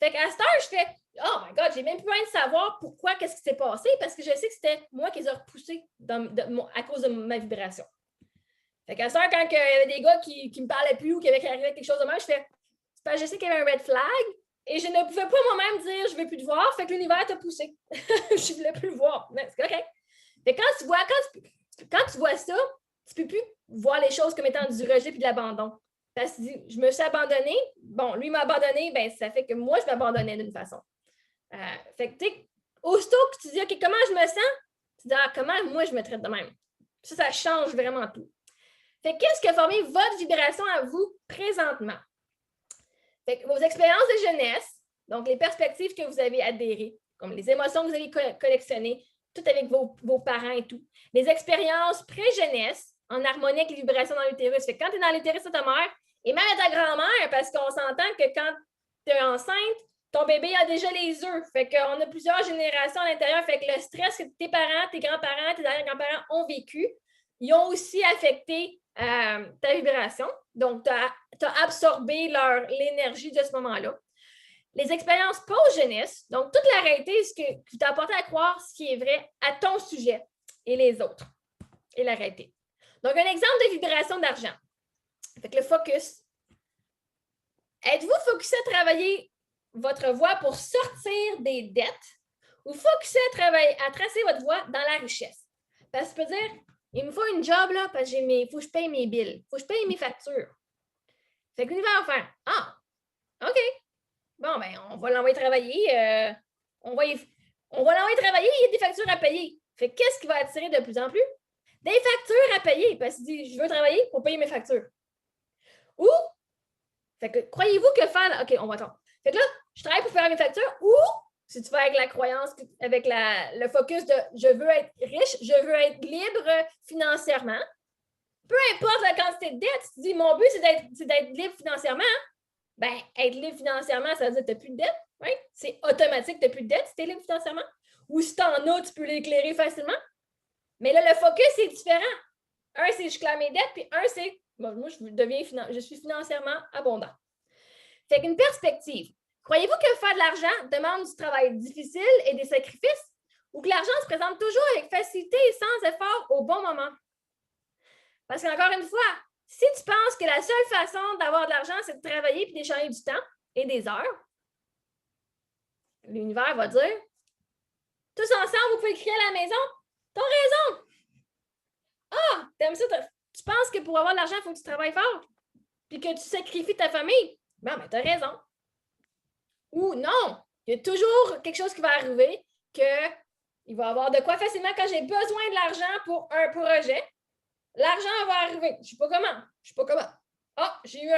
Fait qu'à cette heure, je fais oh my God, j'ai même plus besoin de savoir pourquoi, qu'est-ce qui s'est passé, parce que je sais que c'était moi qui les ai repoussés à cause de ma vibration. Fait qu'à cette heure, quand il y avait des gars qui ne me parlaient plus ou qui avaient arrivé quelque chose de même, je fais c'est parce que je sais qu'il y avait un red flag et je ne pouvais pas moi-même dire je ne veux plus te voir, fait que l'univers t'a poussé. Je ne voulais plus le voir. Mais c'est correct. Fait que quand tu vois ça, tu ne peux plus voir les choses comme étant du rejet et de l'abandon. Parce que je me suis abandonnée. Bon, lui m'a abandonnée, ben, ça fait que moi, je m'abandonnais d'une façon. Fait que, tu sais, aussitôt que tu dis, OK, comment je me sens? Tu dis, comment moi, je me traite de même? Ça change vraiment tout. Fait que qu'est-ce qui a formé votre vibration à vous présentement? Fait que vos expériences de jeunesse, donc les perspectives que vous avez adhérées, comme les émotions que vous avez collectionnées, tout avec vos parents et tout. Les expériences pré-jeunesse en harmonie avec les vibrations dans l'utérus. Fait que quand tu es dans l'utérus de ta mère, et même à ta grand-mère, parce qu'on s'entend que quand tu es enceinte, ton bébé a déjà les œufs. Fait qu'on a plusieurs générations à l'intérieur. Fait que le stress que tes parents, tes grands-parents, tes arrière-grands-parents ont vécu, ils ont aussi affecté ta vibration. Donc, tu as absorbé l'énergie de ce moment-là. Les expériences post-jeunesse, donc toute la réalité, ce qui t'a apporté à croire ce qui est vrai à ton sujet et les autres, et la réalité. Donc, un exemple de vibration d'argent. Fait que le focus. Êtes-vous focusé à travailler votre voie pour sortir des dettes ou focusé à tracer votre voie dans la richesse? Parce que tu peux dire, il me faut une job là, parce que il faut que je paye mes billes, il faut que je paye mes factures. Fait que l'univers va faire, OK. Bon, ben, on va l'envoyer travailler. On va l'envoyer travailler, il y a des factures à payer. Fait que qu'est-ce qui va attirer de plus en plus? Des factures à payer, parce qu'il dit, je veux travailler pour payer mes factures. Ou, fait que croyez-vous que faire... OK, on va attendre. Fait que là, je travaille pour faire mes factures, ou, si tu fais avec la croyance, avec le focus de je veux être riche, je veux être libre financièrement, peu importe la quantité de dette, tu dis, mon but, c'est d'être libre financièrement, ben, être libre financièrement, ça veut dire que tu n'as plus de dette. Oui? C'est automatique, tu n'as plus de dette si tu es libre financièrement. Ou si tu en as, tu peux l'éclairer facilement. Mais là, le focus, c'est différent. Un, c'est je clame mes dettes, puis un, c'est bon, moi, je suis financièrement abondant. Fait qu'une perspective. Croyez-vous que faire de l'argent demande du travail difficile et des sacrifices ou que l'argent se présente toujours avec facilité et sans effort au bon moment? Parce qu'encore une fois, si tu penses que la seule façon d'avoir de l'argent, c'est de travailler et d'échanger du temps et des heures, l'univers va dire tous ensemble, vous pouvez le crier à la maison. T'as raison! T'aimes ça? Tu penses que pour avoir de l'argent, il faut que tu travailles fort puis que tu sacrifies ta famille? Bon, ben, t'as raison. Ou non, Il y a toujours quelque chose qui va arriver qu'il va y avoir de quoi facilement quand j'ai besoin de l'argent pour un projet. L'argent va arriver. Je ne sais pas comment. Ah, j'ai eu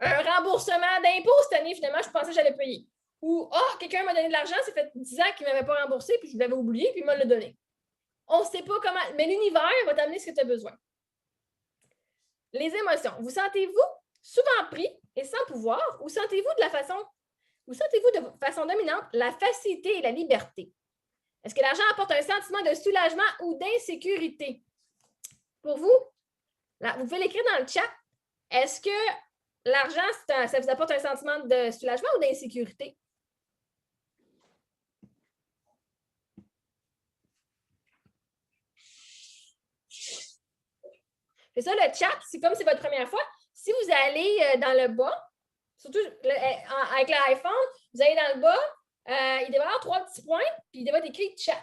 un remboursement d'impôt cette année, finalement, je pensais que j'allais payer. Ou, quelqu'un m'a donné de l'argent, ça fait 10 ans qu'il ne m'avait pas remboursé, puis je l'avais oublié, puis il m'a le donné. On ne sait pas comment, mais l'univers va t'amener ce que tu as besoin. Les émotions. Vous sentez-vous souvent pris et sans pouvoir, ou sentez-vous de façon dominante la facilité et la liberté? Est-ce que l'argent apporte un sentiment de soulagement ou d'insécurité? Pour vous, là, vous pouvez l'écrire dans le chat. Est-ce que l'argent, ça vous apporte un sentiment de soulagement ou d'insécurité? C'est ça, le chat, c'est comme c'est votre première fois. Si vous allez dans le bas, surtout avec l'iPhone, vous allez dans le bas, il devrait y avoir 3 petits points, puis il devrait être écrit chat.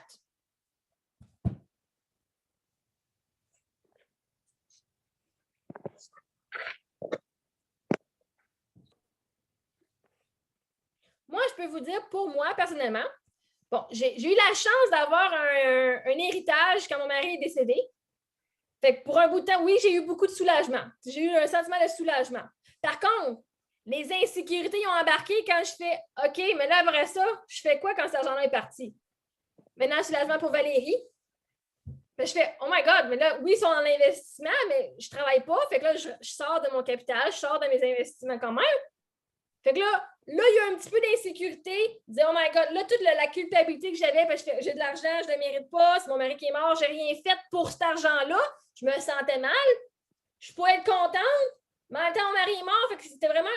Moi, je peux vous dire, pour moi, personnellement, bon, j'ai eu la chance d'avoir un héritage quand mon mari est décédé. Fait que pour un bout de temps, oui, j'ai eu beaucoup de soulagement. J'ai eu un sentiment de soulagement. Par contre, les insécurités ont embarqué quand je fais OK, mais là, après ça, je fais quoi quand cet argent-là est parti? Maintenant, soulagement pour Valérie. Mais je fais oh my God, mais là, oui, ils sont en investissement, mais je ne travaille pas. Fait que là, je sors de mon capital, je sors de mes investissements quand même. Fait que là, il y a un petit peu d'insécurité. Dire oh my God, là, toute la culpabilité que j'avais, parce que j'ai de l'argent, je ne le mérite pas, c'est mon mari qui est mort, je n'ai rien fait pour cet argent-là. Je me sentais mal. Je pouvais être contente, mais en même temps, mon mari est mort. Fait que c'était vraiment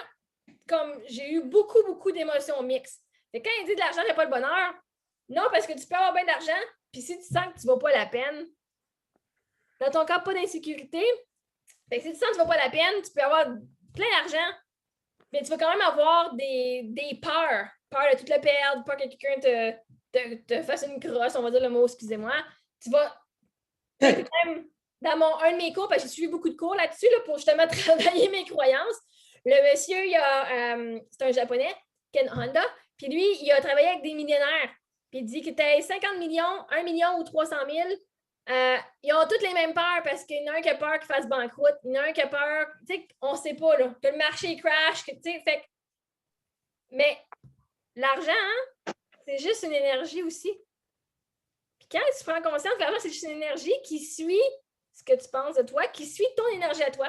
comme j'ai eu beaucoup d'émotions mixtes. Fait que quand il dit de l'argent, il n'y a pas le bonheur. Non, parce que tu peux avoir bien d'argent, puis si tu sens que tu ne vaux pas la peine, dans ton cas, pas d'insécurité. Fait que si tu sens que tu ne vaux pas la peine, tu peux avoir plein d'argent, mais tu vas quand même avoir des peurs. Peur de tout le perdre, peur que quelqu'un te fasse une crosse, on va dire le mot, excusez-moi. Tu vas même dans un de mes cours, parce que j'ai suivi beaucoup de cours là-dessus là, pour justement travailler mes croyances. Le monsieur, c'est un Japonais, Ken Honda, puis lui, il a travaillé avec des millionnaires. Puis il dit que tu as 50 millions, 1 million ou 300 000, ils ont toutes les mêmes peurs parce qu'il y en a un qui a peur qu'il fasse banqueroute, il y en a un qui a peur, tu sais, on ne sait pas, là, que le marché crash, tu sais, fait. Mais l'argent, hein, c'est juste une énergie aussi. Puis quand tu prends conscience que l'argent, c'est juste une énergie qui suit ce que tu penses de toi, qui suit ton énergie à toi,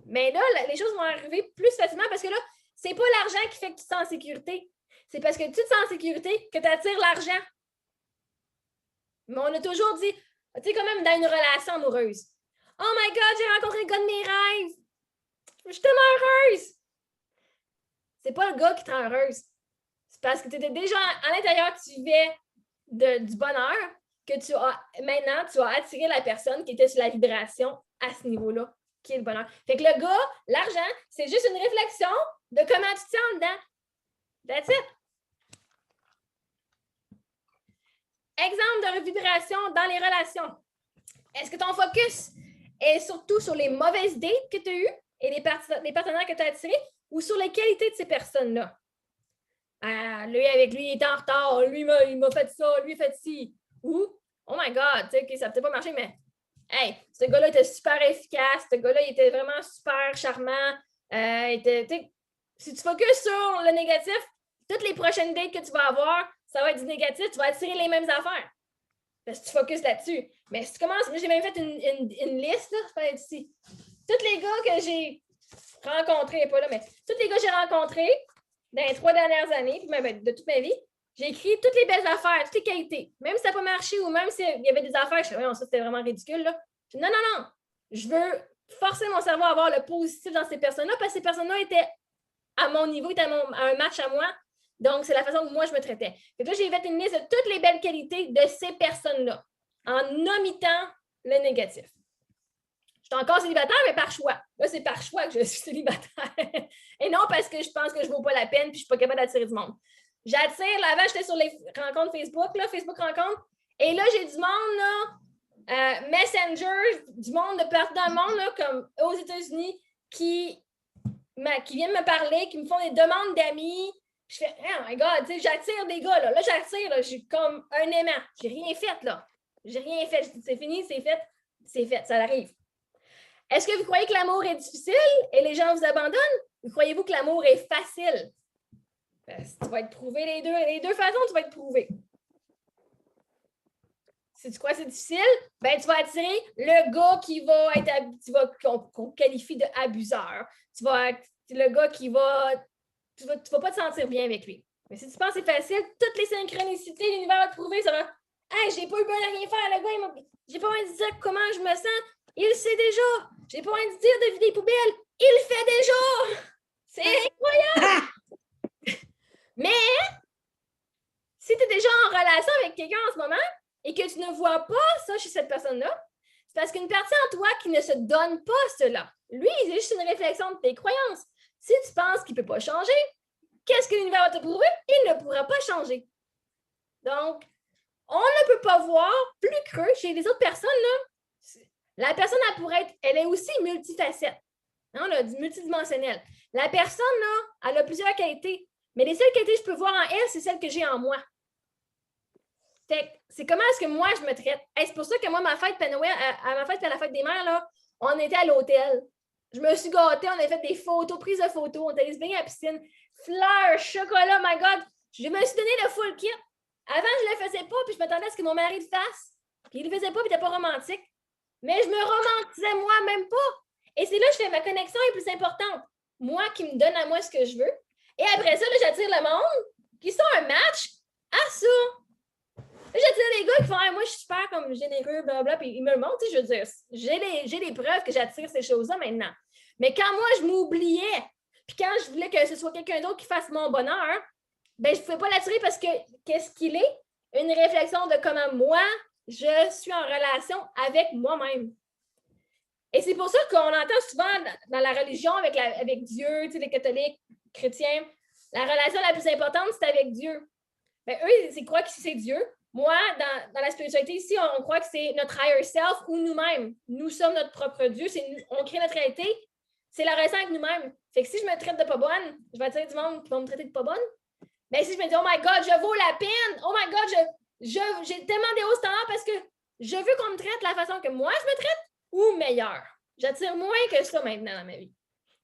mais là, les choses vont arriver plus facilement parce que là, c'est pas l'argent qui fait que tu te sens en sécurité. C'est parce que tu te sens en sécurité que tu attires l'argent. Mais on a toujours dit, tu sais, quand même dans une relation amoureuse. Oh my God, j'ai rencontré le gars de mes rêves. Je suis tellement heureuse. C'est pas le gars qui te rend heureuse. C'est parce que tu étais déjà à l'intérieur, tu vivais du bonheur que maintenant, tu as attiré la personne qui était sur la vibration à ce niveau-là, qui est le bonheur. Fait que le gars, l'argent, c'est juste une réflexion de comment tu te sens dedans. That's it. Exemple de vibration dans les relations. Est-ce que ton focus est surtout sur les mauvaises dates que tu as eues et les partenaires que tu as attirés ou sur les qualités de ces personnes-là? Lui, avec lui, il était en retard. Lui, il m'a fait ça. Lui, il a fait ci. Ou, oh my God, tu sais, ça n'a peut-être pas marché, mais hey, ce gars-là était super efficace. Ce gars-là, il était vraiment super charmant. Si tu focuses sur le négatif, toutes les prochaines dates que tu vas avoir, ça va être du négatif, tu vas attirer les mêmes affaires. Parce que tu focuses là-dessus. Mais si tu commences, moi j'ai même fait une liste, là, ça va être ici. Tous les gars que j'ai rencontrés, pas là, mais tous les gars que j'ai rencontrés dans les 3 dernières années, puis même de toute ma vie, j'ai écrit toutes les belles affaires, toutes les qualités. Même si ça n'a pas marché ou même s'il y avait des affaires, je disais, ça c'était vraiment ridicule. Là. Je dis, non. Je veux forcer mon cerveau à avoir le positif dans ces personnes-là parce que ces personnes-là étaient à mon niveau, étaient à un match à moi. Donc, c'est la façon que moi, je me traitais. Fait que là, j'ai fait une liste de toutes les belles qualités de ces personnes-là, en omettant le négatif. Je suis encore célibataire, mais par choix. Là, c'est par choix que je suis célibataire. Et non parce que je pense que je ne vaux pas la peine et je ne suis pas capable d'attirer du monde. J'attire, là, avant, j'étais sur les rencontres Facebook, là, Facebook Rencontres. Et là, j'ai du monde, là, Messenger, du monde de partout dans le monde, là, comme aux États-Unis, qui viennent me parler, qui me font des demandes d'amis. Je Je fais, oh my God, tu sais, j'attire des gars, là. Là, j'attire, là, je suis comme un aimant. J'ai rien fait, là. J'ai rien fait. C'est fini, c'est fait. C'est fait, ça arrive. Est-ce que vous croyez que l'amour est difficile et les gens vous abandonnent? Ou croyez-vous que l'amour est facile? Tu vas être prouvé les deux façons, tu vas être prouvé. Si tu crois que c'est difficile, ben tu vas attirer le gars qui va être qu'on qualifie d'abuseur. Le gars qui va. Tu vas pas te sentir bien avec lui. Mais si tu penses que c'est facile, toutes les synchronicités, l'univers va te prouver, ça va. Hey, j'ai pas eu besoin de rien faire, le gars, j'ai pas envie de dire comment je me sens. Il le sait déjà. J'ai pas envie de dire de vider les poubelles. Il le fait déjà. C'est incroyable. Mais si tu es déjà en relation avec quelqu'un en ce moment et que tu ne vois pas ça chez cette personne-là, c'est parce qu'une partie en toi qui ne se donne pas cela. Lui, c'est juste une réflexion de tes croyances. Si tu penses qu'il ne peut pas changer, qu'est-ce que l'univers va te prouver? Il ne pourra pas changer. Donc, on ne peut pas voir plus creux chez les autres personnes. Là. La personne, elle est aussi multifacette. On a dit multidimensionnelle. La personne, là, elle a plusieurs qualités. Mais les seules qualités que je peux voir en elle, c'est celles que j'ai en moi. C'est comment est-ce que moi, je me traite. Hey, c'est pour ça que moi, ma fête, à ma fête et à la fête des mères, là, on était à l'hôtel. Je me suis gâtée, on a fait des photos, prises de photos, on est allé se baigner à la piscine. Fleurs, chocolat, my God. Je me suis donné le full kit. Avant, je ne le faisais pas, puis je m'attendais à ce que mon mari le fasse. Puis il ne le faisait pas, puis il n'était pas romantique. Mais je me romantisais moi-même pas. Et c'est là que je fais ma connexion est plus importante. Moi qui me donne à moi ce que je veux. Et après ça, là, j'attire le monde qui sont un match à ça. Là, j'attire les gars qui font moi, je suis super comme généreux, blablabla, puis ils me le montrent, je veux dire, j'ai les preuves que j'attire ces choses-là maintenant. Mais quand moi, je m'oubliais, puis quand je voulais que ce soit quelqu'un d'autre qui fasse mon bonheur, ben je ne pouvais pas l'attirer parce que qu'est-ce qu'il est? Une réflexion de comment moi, je suis en relation avec moi-même. Et c'est pour ça qu'on entend souvent dans la religion avec Dieu, tu sais, les catholiques, chrétiens, la relation la plus importante, c'est avec Dieu. Bien, eux, ils croient que c'est Dieu. Moi, dans la spiritualité ici, on croit que c'est notre higher self ou nous-mêmes. Nous sommes notre propre Dieu. On crée notre réalité. C'est la relation avec nous-mêmes. Fait que si je me traite de pas bonne, je vais attirer du monde qui va me traiter de pas bonne. Mais si je me dis, oh my God, je vaux la peine. Oh my God, j'ai tellement des hauts standards parce que je veux qu'on me traite de la façon que moi, je me traite ou meilleur. J'attire moins que ça maintenant dans ma vie.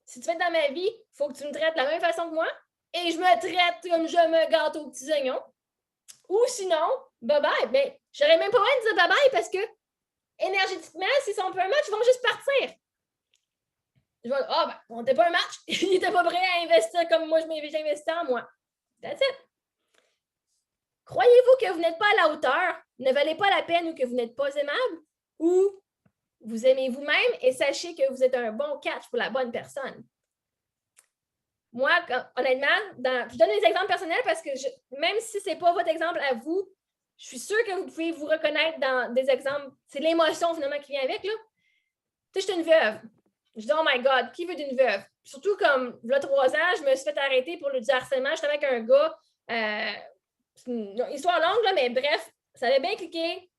Si tu fais dans ma vie, il faut que tu me traites de la même façon que moi et je me traite comme je me gâte aux petits oignons. Ou sinon, bye-bye. Ben, j'aurais même pas besoin de dire bye-bye parce que énergétiquement, s'ils sont pas un match, ils vont juste partir. Je vais on n'était pas un match. Ils n'étaient pas prêts à investir comme moi, j'ai investi en moi. That's it. Croyez-vous que vous n'êtes pas à la hauteur, ne valez pas la peine ou que vous n'êtes pas aimable? Ou vous aimez vous-même et sachez que vous êtes un bon catch pour la bonne personne? Moi, honnêtement, je donne des exemples personnels parce que même si ce n'est pas votre exemple à vous, je suis sûre que vous pouvez vous reconnaître dans des exemples. C'est l'émotion finalement qui vient avec. Là. Tu sais, je suis une veuve. Je dis, oh my God, qui veut d'une veuve? Surtout comme, il y a 3 ans, je me suis fait arrêter pour du harcèlement. J'étais avec un gars. C'est une histoire longue, là, mais bref, ça avait bien cliqué.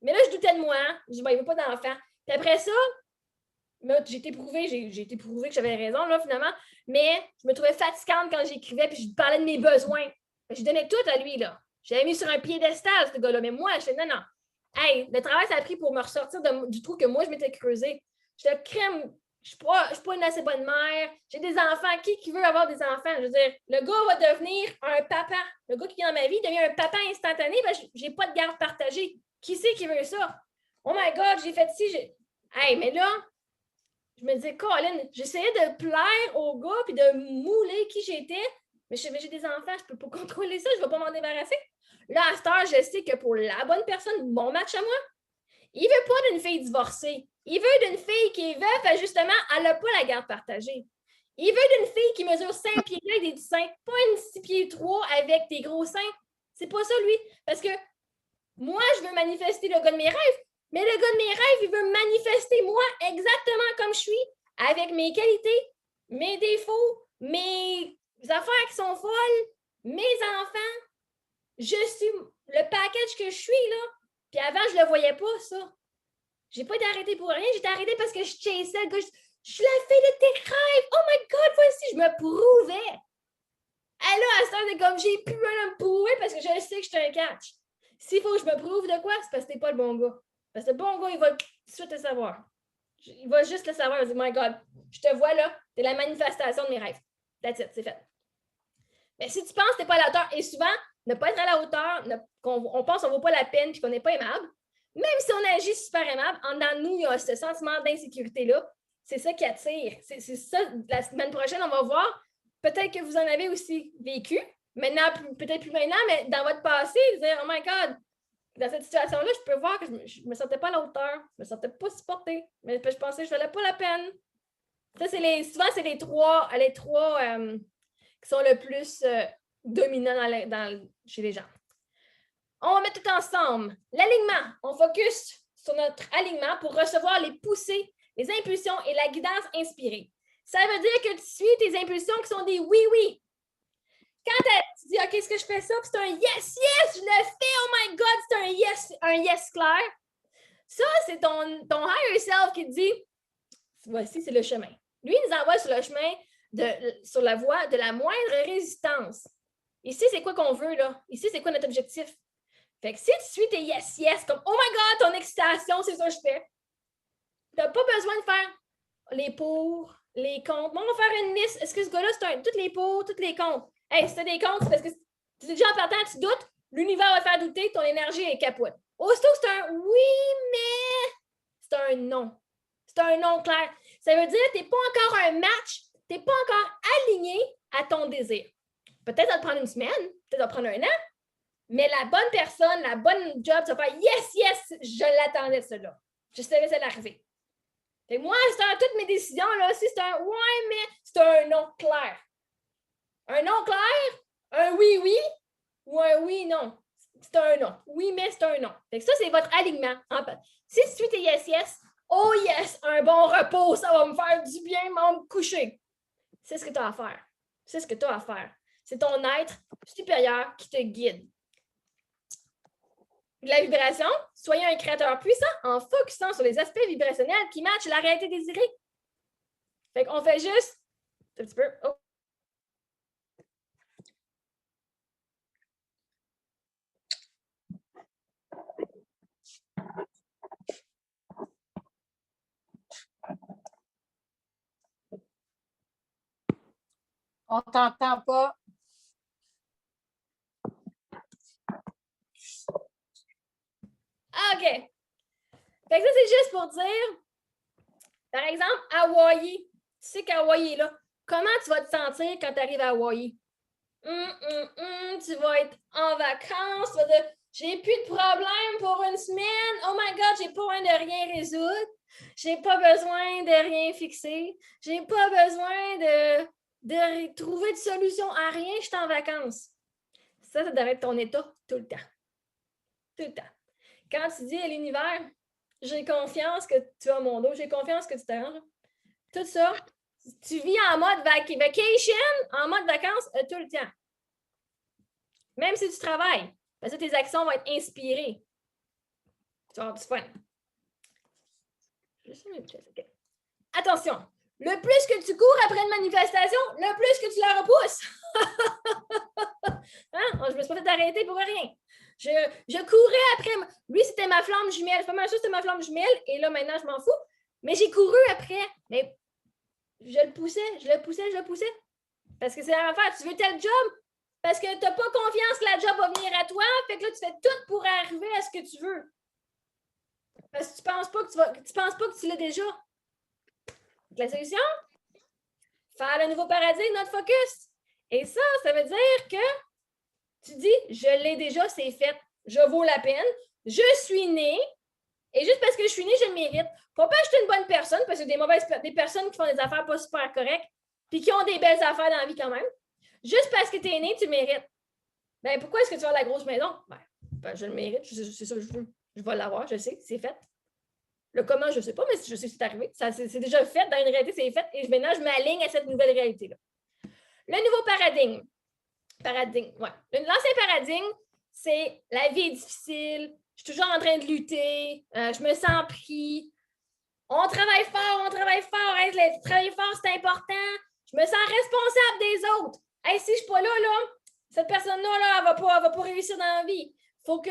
Mais là, je doutais de moi. Je dis, il ne veut pas d'enfant. Puis après ça, j'ai été prouvé que j'avais raison, là, finalement. Mais je me trouvais fatigante quand j'écrivais, puis je parlais de mes besoins. Je donnais tout à lui, là. J'avais mis sur un piédestal, ce gars-là. Mais moi, je disais, non. Hey, le travail, ça a pris pour me ressortir du trou que moi, je m'étais creusé. Je te crème. Je suis pas une assez bonne mère. J'ai des enfants. Qui veut avoir des enfants? Je veux dire, le gars va devenir un papa. Le gars qui vient dans ma vie devient un papa instantané parce que j'ai pas de garde partagée. Qui c'est qui veut ça? Oh my God, j'ai fait ci. Hey, mais là, je me disais, Colin, j'essayais de plaire au gars puis de mouler qui j'étais. Mais j'ai des enfants, je peux pas contrôler ça. Je vais pas m'en débarrasser. Là, à cette heure, je sais que pour la bonne personne, mon match à moi, il veut pas d'une fille divorcée. Il veut d'une fille qui est veuve, justement, elle n'a pas la garde partagée. Il veut d'une fille qui mesure 5 pieds avec des seins, pas une 6 pieds 3 avec des gros seins. C'est pas ça, lui. Parce que moi, je veux manifester le gars de mes rêves, mais le gars de mes rêves, il veut manifester moi exactement comme je suis, avec mes qualités, mes défauts, mes affaires qui sont folles, mes enfants. Je suis le package que je suis, là. Puis avant, je le voyais pas, ça. J'ai pas été arrêtée pour rien. J'ai été arrêtée parce que je chassais le gars. Je suis la fille de tes rêves. Oh my God, voici, je me prouvais. Et là, à ce temps, c'est comme j'ai plus à me prouver parce que je sais que je suis un catch. S'il faut que je me prouve de quoi, c'est parce que t'es pas le bon gars. Parce que le bon gars, il va tout de suite le savoir. Il va juste le savoir. Il va dire, my God, je te vois là, t'es la manifestation de mes rêves. That's it, c'est fait. Mais si tu penses que t'es pas à la hauteur, et souvent, ne pas être à la hauteur, on pense qu'on ne vaut pas la peine et qu'on n'est pas aimable, même si on agit super aimable, en dedans de nous, il y a ce sentiment d'insécurité-là. C'est ça qui attire. C'est ça, la semaine prochaine, on va voir. Peut-être que vous en avez aussi vécu. Maintenant, peut-être plus maintenant, mais dans votre passé, dire, oh my God, dans cette situation-là, je peux voir que je ne me sentais pas à la hauteur, je ne me sentais pas supportée, mais je pensais que je ne valais pas la peine. Ça, souvent, c'est les trois qui sont le plus dominants chez les gens. On va mettre tout ensemble. L'alignement. On focus sur notre alignement pour recevoir les poussées, les impulsions et la guidance inspirée. Ça veut dire que tu suis tes impulsions qui sont des oui-oui. Quand tu dis, OK, est-ce que je fais ça? Puis c'est un yes, yes, je le fais, oh my God, c'est un yes clair. Ça, c'est ton higher self qui te dit, voici, c'est le chemin. Lui, il nous envoie sur le chemin, sur la voie de la moindre résistance. Ici, c'est quoi qu'on veut, là? Ici, c'est quoi notre objectif? Fait que si tu suis tes yes, yes, comme, oh my God, ton excitation, c'est ça que je fais. Tu n'as pas besoin de faire les pour, les contre. Bon, on va faire une liste. Est-ce que ce gars-là, c'est toutes les pour, toutes les contre? Hey, si tu as des contre, c'est parce que tu es déjà en partant, tu doutes, l'univers va te faire douter, ton énergie est capote. Aussitôt, c'est un oui, mais c'est un non. C'est un non clair. Ça veut dire que tu n'es pas encore un match, tu n'es pas encore aligné à ton désir. Peut-être ça va te prendre une semaine, peut-être ça va te prendre un an, mais la bonne personne, la bonne job, tu vas faire yes, yes, je l'attendais, cela. Je savais ça l'arriver. Fait que moi, c'est dans toutes mes décisions, là, si c'est un ouais, mais c'est un non clair. Un non clair, un oui, oui, ou un oui, non. C'est un non. Oui, mais c'est un non. Fait que ça, c'est votre alignement. Si tu suis tes yes, yes, oh yes, un bon repos, ça va me faire du bien, m'en me coucher. C'est ce que tu as à faire. C'est ce que tu as à faire. C'est ton être supérieur qui te guide. La vibration, soyez un créateur puissant en focusant sur les aspects vibrationnels qui matchent la réalité désirée. Fait qu'on fait juste un petit peu. Oh. On ne t'entend pas. OK. Fait que ça, c'est juste pour dire, par exemple, Hawaï. Tu sais qu'Hawaï est là. Comment tu vas te sentir quand tu arrives à Hawaï? Tu vas être en vacances, tu vas dire, j'ai plus de problème pour une semaine. Oh my God, j'ai pas besoin de rien résoudre. J'ai pas besoin de rien fixer. J'ai pas besoin de trouver de solution à rien. Je suis en vacances. Ça devrait être ton état tout le temps. Tout le temps. Quand tu dis à l'univers, j'ai confiance que tu as mon dos, j'ai confiance que tu t'arranges. Tout ça, tu vis en mode vacation, en mode vacances, tout le temps. Même si tu travailles, parce que tes actions vont être inspirées. Tu vas avoir du fun. Okay. Attention, le plus que tu cours après une manifestation, le plus que tu la repousses. Hein? Je me suis pas fait arrêter pour rien. Je courais après. Lui, c'était ma flamme jumelle. C'est pas mal sûr, c'était ma flamme jumelle. Et là, maintenant, je m'en fous. Mais j'ai couru après. Mais je le poussais. Parce que c'est la même affaire. Tu veux tel job? Parce que tu n'as pas confiance que la job va venir à toi. Fait que là, tu fais tout pour arriver à ce que tu veux. Parce que tu penses pas que tu l'as déjà. La solution? Faire le nouveau paradigme, notre focus. Et ça veut dire que tu dis, je l'ai déjà, c'est fait. Je vaux la peine. Je suis née. Et juste parce que je suis née, je le mérite. Faut pas acheter une bonne personne, parce que des personnes qui font des affaires pas super correctes, puis qui ont des belles affaires dans la vie quand même. Juste parce que tu es né, tu le mérites. Ben, pourquoi est-ce que tu vas à la grosse maison? Ben, je le mérite. C'est ça que je veux. Je vais l'avoir, je sais, c'est fait. Le comment, je ne sais pas, mais je sais que c'est arrivé. C'est déjà fait. Dans une réalité, c'est fait. Et maintenant, je m'aligne à cette nouvelle réalité-là. Le nouveau paradigme. L'ancien paradigme, c'est la vie est difficile. Je suis toujours en train de lutter. Je me sens pris. On travaille fort. Travailler fort, c'est important. Je me sens responsable des autres. hey, si je suis pas là, cette personne-là, là, elle va pas réussir dans la vie. Faut que.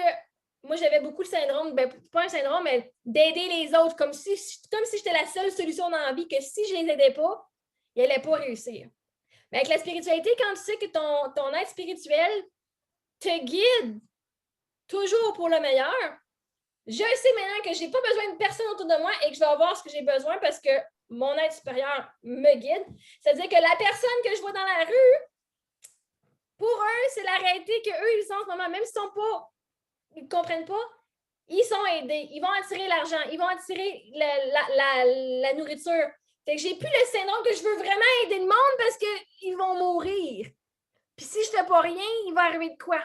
Moi, j'avais beaucoup le syndrome, ben, pas un syndrome, mais d'aider les autres, comme si j'étais la seule solution dans la vie, que si je les aidais pas, ils n'allaient pas réussir. Mais avec la spiritualité, quand tu sais que ton être spirituel te guide toujours pour le meilleur, je sais maintenant que je n'ai pas besoin de personne autour de moi et que je vais avoir ce que j'ai besoin parce que mon être supérieur me guide. C'est-à-dire que la personne que je vois dans la rue, pour eux, c'est la réalité qu'eux, ils sont en ce moment, même s'ils ne comprennent pas, ils sont aidés. Ils vont attirer l'argent, ils vont attirer la nourriture. Fait que j'ai plus le syndrome que je veux vraiment aider le monde parce qu'ils vont mourir. Puis si je ne fais pas rien, il va arriver de quoi?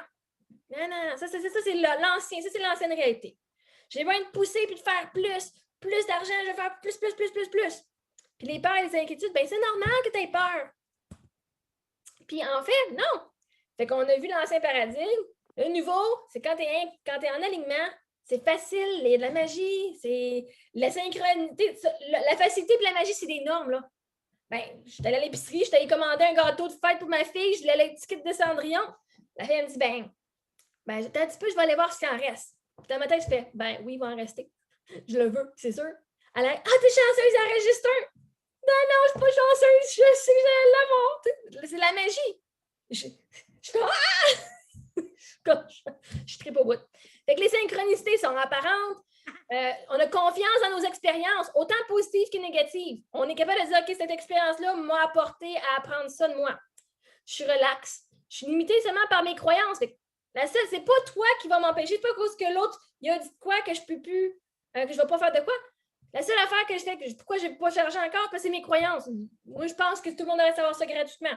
Non. Ça, c'est l'ancien. Ça, c'est l'ancienne réalité. J'ai besoin de pousser puis de faire plus d'argent, je vais faire plus. Puis les peurs et les inquiétudes, ben c'est normal que tu aies peur. Puis en fait, non. Fait qu'on a vu l'ancien paradigme. Le nouveau, c'est quand tu es en alignement, c'est facile, il y a de la magie, c'est la synchronité, la facilité et la magie, c'est des normes, là. Ben, je suis allée à l'épicerie, je t'avais commandé un gâteau de fête pour ma fille, je l'ai allé l'étiquette de Cendrillon. La fille, elle me dit, ben, attends un petit peu, je vais aller voir s'il en reste. Puis dans ma tête, je fais, ben oui, il va en rester. Je le veux, c'est sûr. Elle a, t'es chanceuse, il en reste juste un. Non, je suis pas chanceuse, je sais que j'allais l'avoir. C'est la magie. Je fais, je tripe au bout. Fait que les synchronicités sont apparentes. On a confiance dans nos expériences, autant positives que négatives. On est capable de dire, OK, cette expérience-là m'a apporté à apprendre ça de moi. Je suis relax. Je suis limitée seulement par mes croyances. Fait que la seule, c'est pas toi qui va m'empêcher. C'est pas à cause que l'autre, il a dit quoi que je peux plus, que je vais pas faire de quoi. La seule affaire que je fais, pourquoi je n'ai pas chargé encore, c'est mes croyances. Moi, je pense que tout le monde devrait savoir ça gratuitement.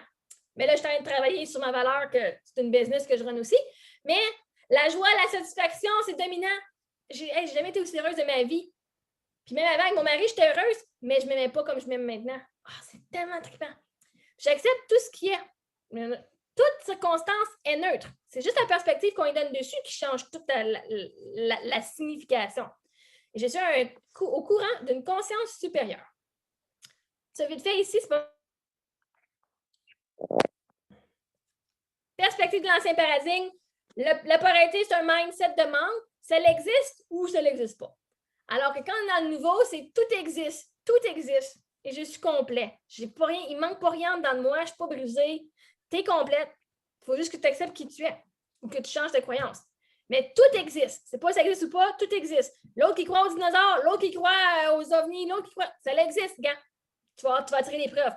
Mais là, je suis en train de travailler sur ma valeur, que c'est une business que je run aussi. Mais la joie, la satisfaction, c'est dominant. J'ai jamais été aussi heureuse de ma vie. Puis même avant, avec mon mari, j'étais heureuse, mais je ne m'aimais pas comme je m'aime maintenant. C'est tellement trippant. J'accepte tout ce qui est. Toute circonstance est neutre. C'est juste la perspective qu'on lui donne dessus qui change toute la signification. Et je suis au courant d'une conscience supérieure. Ça vite fait ici, c'est pas. Perspective de l'ancien paradigme, la polarité, c'est un mindset de manque. Ça existe ou ça n'existe pas. Alors que quand on est dans le nouveau, c'est tout existe et je suis complet. J'ai pas rien, il ne manque pas rien dans moi, je ne suis pas brisée. Tu es complète. Il faut juste que tu acceptes qui tu es ou que tu changes de croyance. Mais tout existe. C'est pas ça existe ou pas, tout existe. L'autre qui croit aux dinosaures, l'autre qui croit aux ovnis, l'autre qui croit. Ça existe, gars. Tu vas tirer les preuves.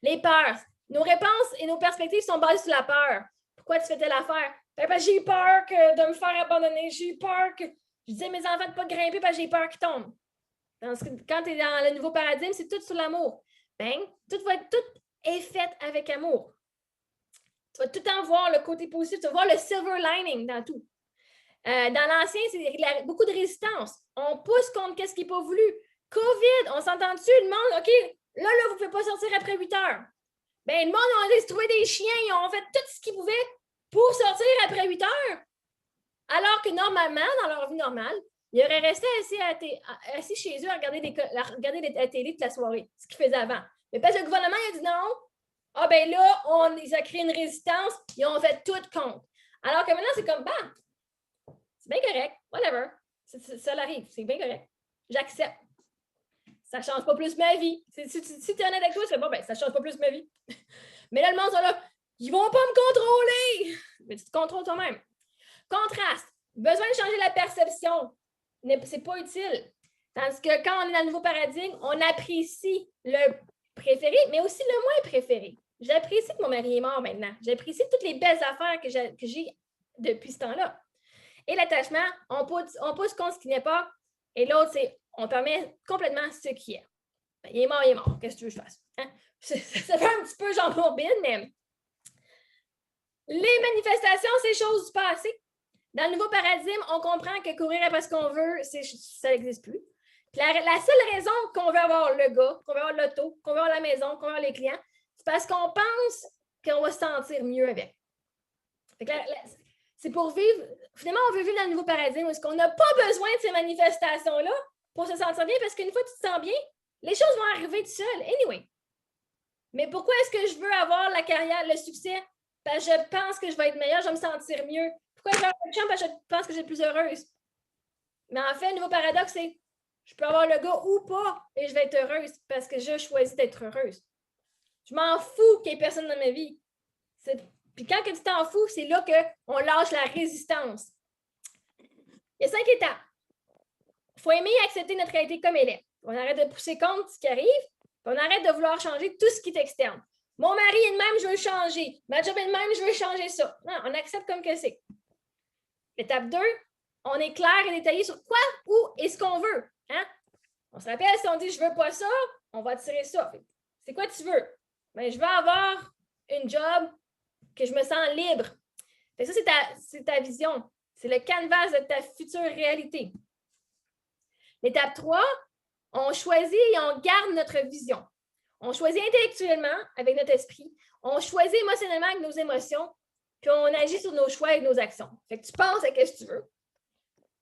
Les peurs. Nos réponses et nos perspectives sont basées sur la peur. Pourquoi tu fais telle affaire? Parce que j'ai eu peur de me faire abandonner. J'ai eu peur que. Je disais à mes enfants de ne pas grimper parce que j'ai peur qu'ils tombent. Parce que quand tu es dans le nouveau paradigme, c'est tout sur l'amour. Ben, tout est fait avec amour. Tu vas tout le temps voir le côté positif, tu vas voir le silver lining dans tout. Dans l'ancien, c'est beaucoup de résistance. On pousse contre ce qui n'est pas voulu. COVID, on s'entend dessus, le monde, OK, là, vous ne pouvez pas sortir après 8 heures. Bien, le monde, on a allé se trouver des chiens, ils ont fait tout ce qu'ils pouvaient pour sortir après 8 heures. Alors que normalement, dans leur vie normale, ils auraient resté assis chez eux à regarder la télé toute la soirée, ce qu'ils faisaient avant. Mais parce que le gouvernement il a dit non, ben là, ils ont créé une résistance, ils ont fait tout contre. Alors que maintenant, c'est comme, c'est bien correct, whatever. Ça arrive, c'est bien correct. J'accepte. Ça ne change pas plus ma vie. Si tu es honnête avec toi, tu fais ça ne change pas plus ma vie. Mais là, le monde, ils ne vont pas me contrôler. Mais tu te contrôles toi-même. Contraste. Besoin de changer la perception. Ce n'est pas utile. Tandis que quand on est dans le nouveau paradigme, on apprécie le préféré, mais aussi le moins préféré. J'apprécie que mon mari est mort maintenant. J'apprécie toutes les belles affaires que j'ai depuis ce temps-là. Et l'attachement, on pousse contre ce qui n'est pas. Et l'autre, c'est on permet complètement ce qui est. Ben, il est mort. Qu'est-ce que tu veux que je fasse? Hein? Ça fait un petit peu genre morbide, mais les manifestations, c'est choses du passé. Dans le nouveau paradigme, on comprend que courir après ce qu'on veut, ça n'existe plus. Puis la seule raison qu'on veut avoir le gars, qu'on veut avoir l'auto, qu'on veut avoir la maison, qu'on veut avoir les clients, c'est parce qu'on pense qu'on va se sentir mieux avec. C'est pour vivre, finalement, on veut vivre dans le nouveau paradigme où est-ce qu'on n'a pas besoin de ces manifestations-là pour se sentir bien, parce qu'une fois que tu te sens bien, les choses vont arriver tout seul. Anyway. Mais pourquoi est-ce que je veux avoir la carrière, le succès? Parce que je pense que je vais être meilleure, je vais me sentir mieux. Pourquoi je veux avoir un chum? Parce que je pense que je vais être plus heureuse. Mais en fait, le nouveau paradoxe, c'est je peux avoir le gars ou pas et je vais être heureuse parce que je choisis d'être heureuse. Je m'en fous qu'il n'y ait personne dans ma vie. Puis quand que tu t'en fous, c'est là qu'on lâche la résistance. Il y a 5 étapes. Il faut aimer et accepter notre réalité comme elle est. On arrête de pousser contre ce qui arrive, puis on arrête de vouloir changer tout ce qui est externe. Mon mari est de même, je veux le changer. Ma job est de même, je veux changer ça. Non, on accepte comme que c'est. Étape 2, on est clair et détaillé sur quoi, où et ce qu'on veut. Hein? On se rappelle, si on dit « je veux pas ça », on va tirer ça. C'est quoi tu veux? Ben, je veux avoir une job que je me sens libre. Fait que ça, c'est ta vision. C'est le canevas de ta future réalité. L'étape 3, on choisit et on garde notre vision. On choisit intellectuellement avec notre esprit. On choisit émotionnellement avec nos émotions. Puis on agit sur nos choix et nos actions. Fait que tu penses à ce que tu veux.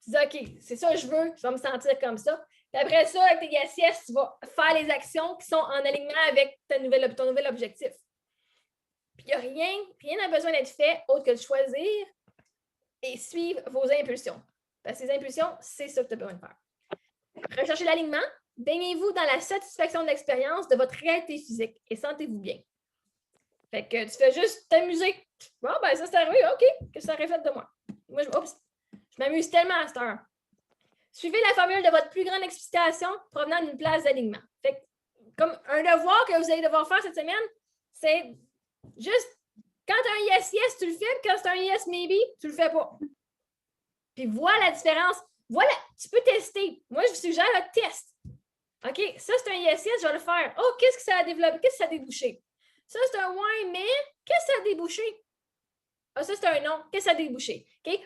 Tu dis, OK, c'est ça que je veux, je vais me sentir comme ça. Puis après ça, avec tes yes, tu vas faire les actions qui sont en alignement avec ton nouvel objectif. Puis il n'y a rien n'a besoin d'être fait autre que de choisir et suivre vos impulsions. Parce que ces impulsions, c'est ça que tu as besoin de faire. Recherchez l'alignement. Baignez-vous dans la satisfaction de l'expérience de votre réalité physique et sentez-vous bien. Fait que tu fais juste t'amuser. Bon, ben ça c'est arrivé, OK, qu'est-ce que ça aurait fait de moi? Moi, je m'amuse tellement à cette heure. Suivez la formule de votre plus grande excitation provenant d'une place d'alignement. Fait que, comme un devoir que vous allez devoir faire cette semaine, c'est juste, quand tu as un yes, tu le fais, puis quand c'est un yes, maybe, tu le fais pas. Puis voilà la différence. Voilà, tu peux tester. Moi, je vous suggère le test. OK, ça c'est un yes, je vais le faire. Oh, qu'est-ce que ça a développé? Qu'est-ce que ça a débouché? Ça, c'est un ouais, mais qu'est-ce que ça a débouché? Ah, ça, c'est un non. Qu'est-ce que ça a débouché? OK?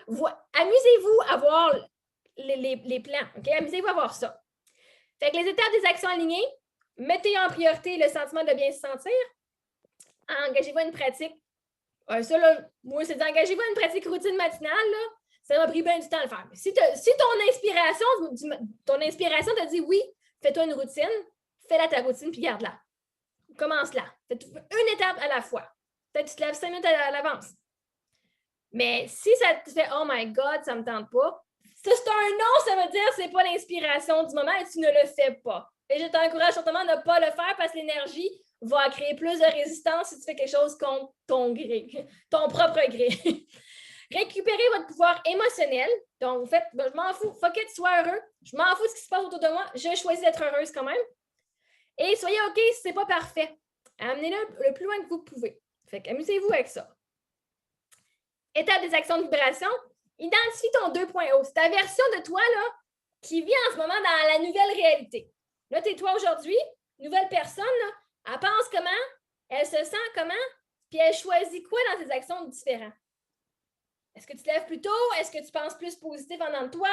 Amusez-vous à voir les plans. OK? Amusez-vous à voir ça. Fait que les étapes des actions alignées, mettez en priorité le sentiment de bien se sentir. Engagez-vous à une pratique. Ça, là, moi, c'est engagez-vous à une pratique routine matinale, là. Ça m'a pris bien du temps à le faire. Mais si ton inspiration te dit oui, fais-toi une routine, fais-la ta routine, puis garde-la. Commence-la. Fais une étape à la fois. Peut-être que tu te lèves 5 minutes à l'avance. Mais si ça te fait « Oh my God, ça ne me tente pas », ça c'est un non, ça veut dire que ce n'est pas l'inspiration du moment et tu ne le fais pas. Et je t'encourage fortement à ne pas le faire parce que l'énergie va créer plus de résistance si tu fais quelque chose contre ton gré, ton propre gré. Récupérez votre pouvoir émotionnel. Donc, vous faites, je m'en fous, fuck it, sois heureux. Je m'en fous de ce qui se passe autour de moi. Je choisis d'être heureuse quand même. Et soyez OK si ce n'est pas parfait. Amenez-le le plus loin que vous pouvez. Fait qu'amusez-vous avec ça. Étape des actions de vibration. Identifie ton 2.0. C'est ta version de toi là, qui vit en ce moment dans la nouvelle réalité. Là, tu es toi aujourd'hui, nouvelle personne, là, elle pense comment, elle se sent comment, puis elle choisit quoi dans tes actions différentes. Est-ce que tu te lèves plus tôt? Est-ce que tu penses plus positif en dedans de toi?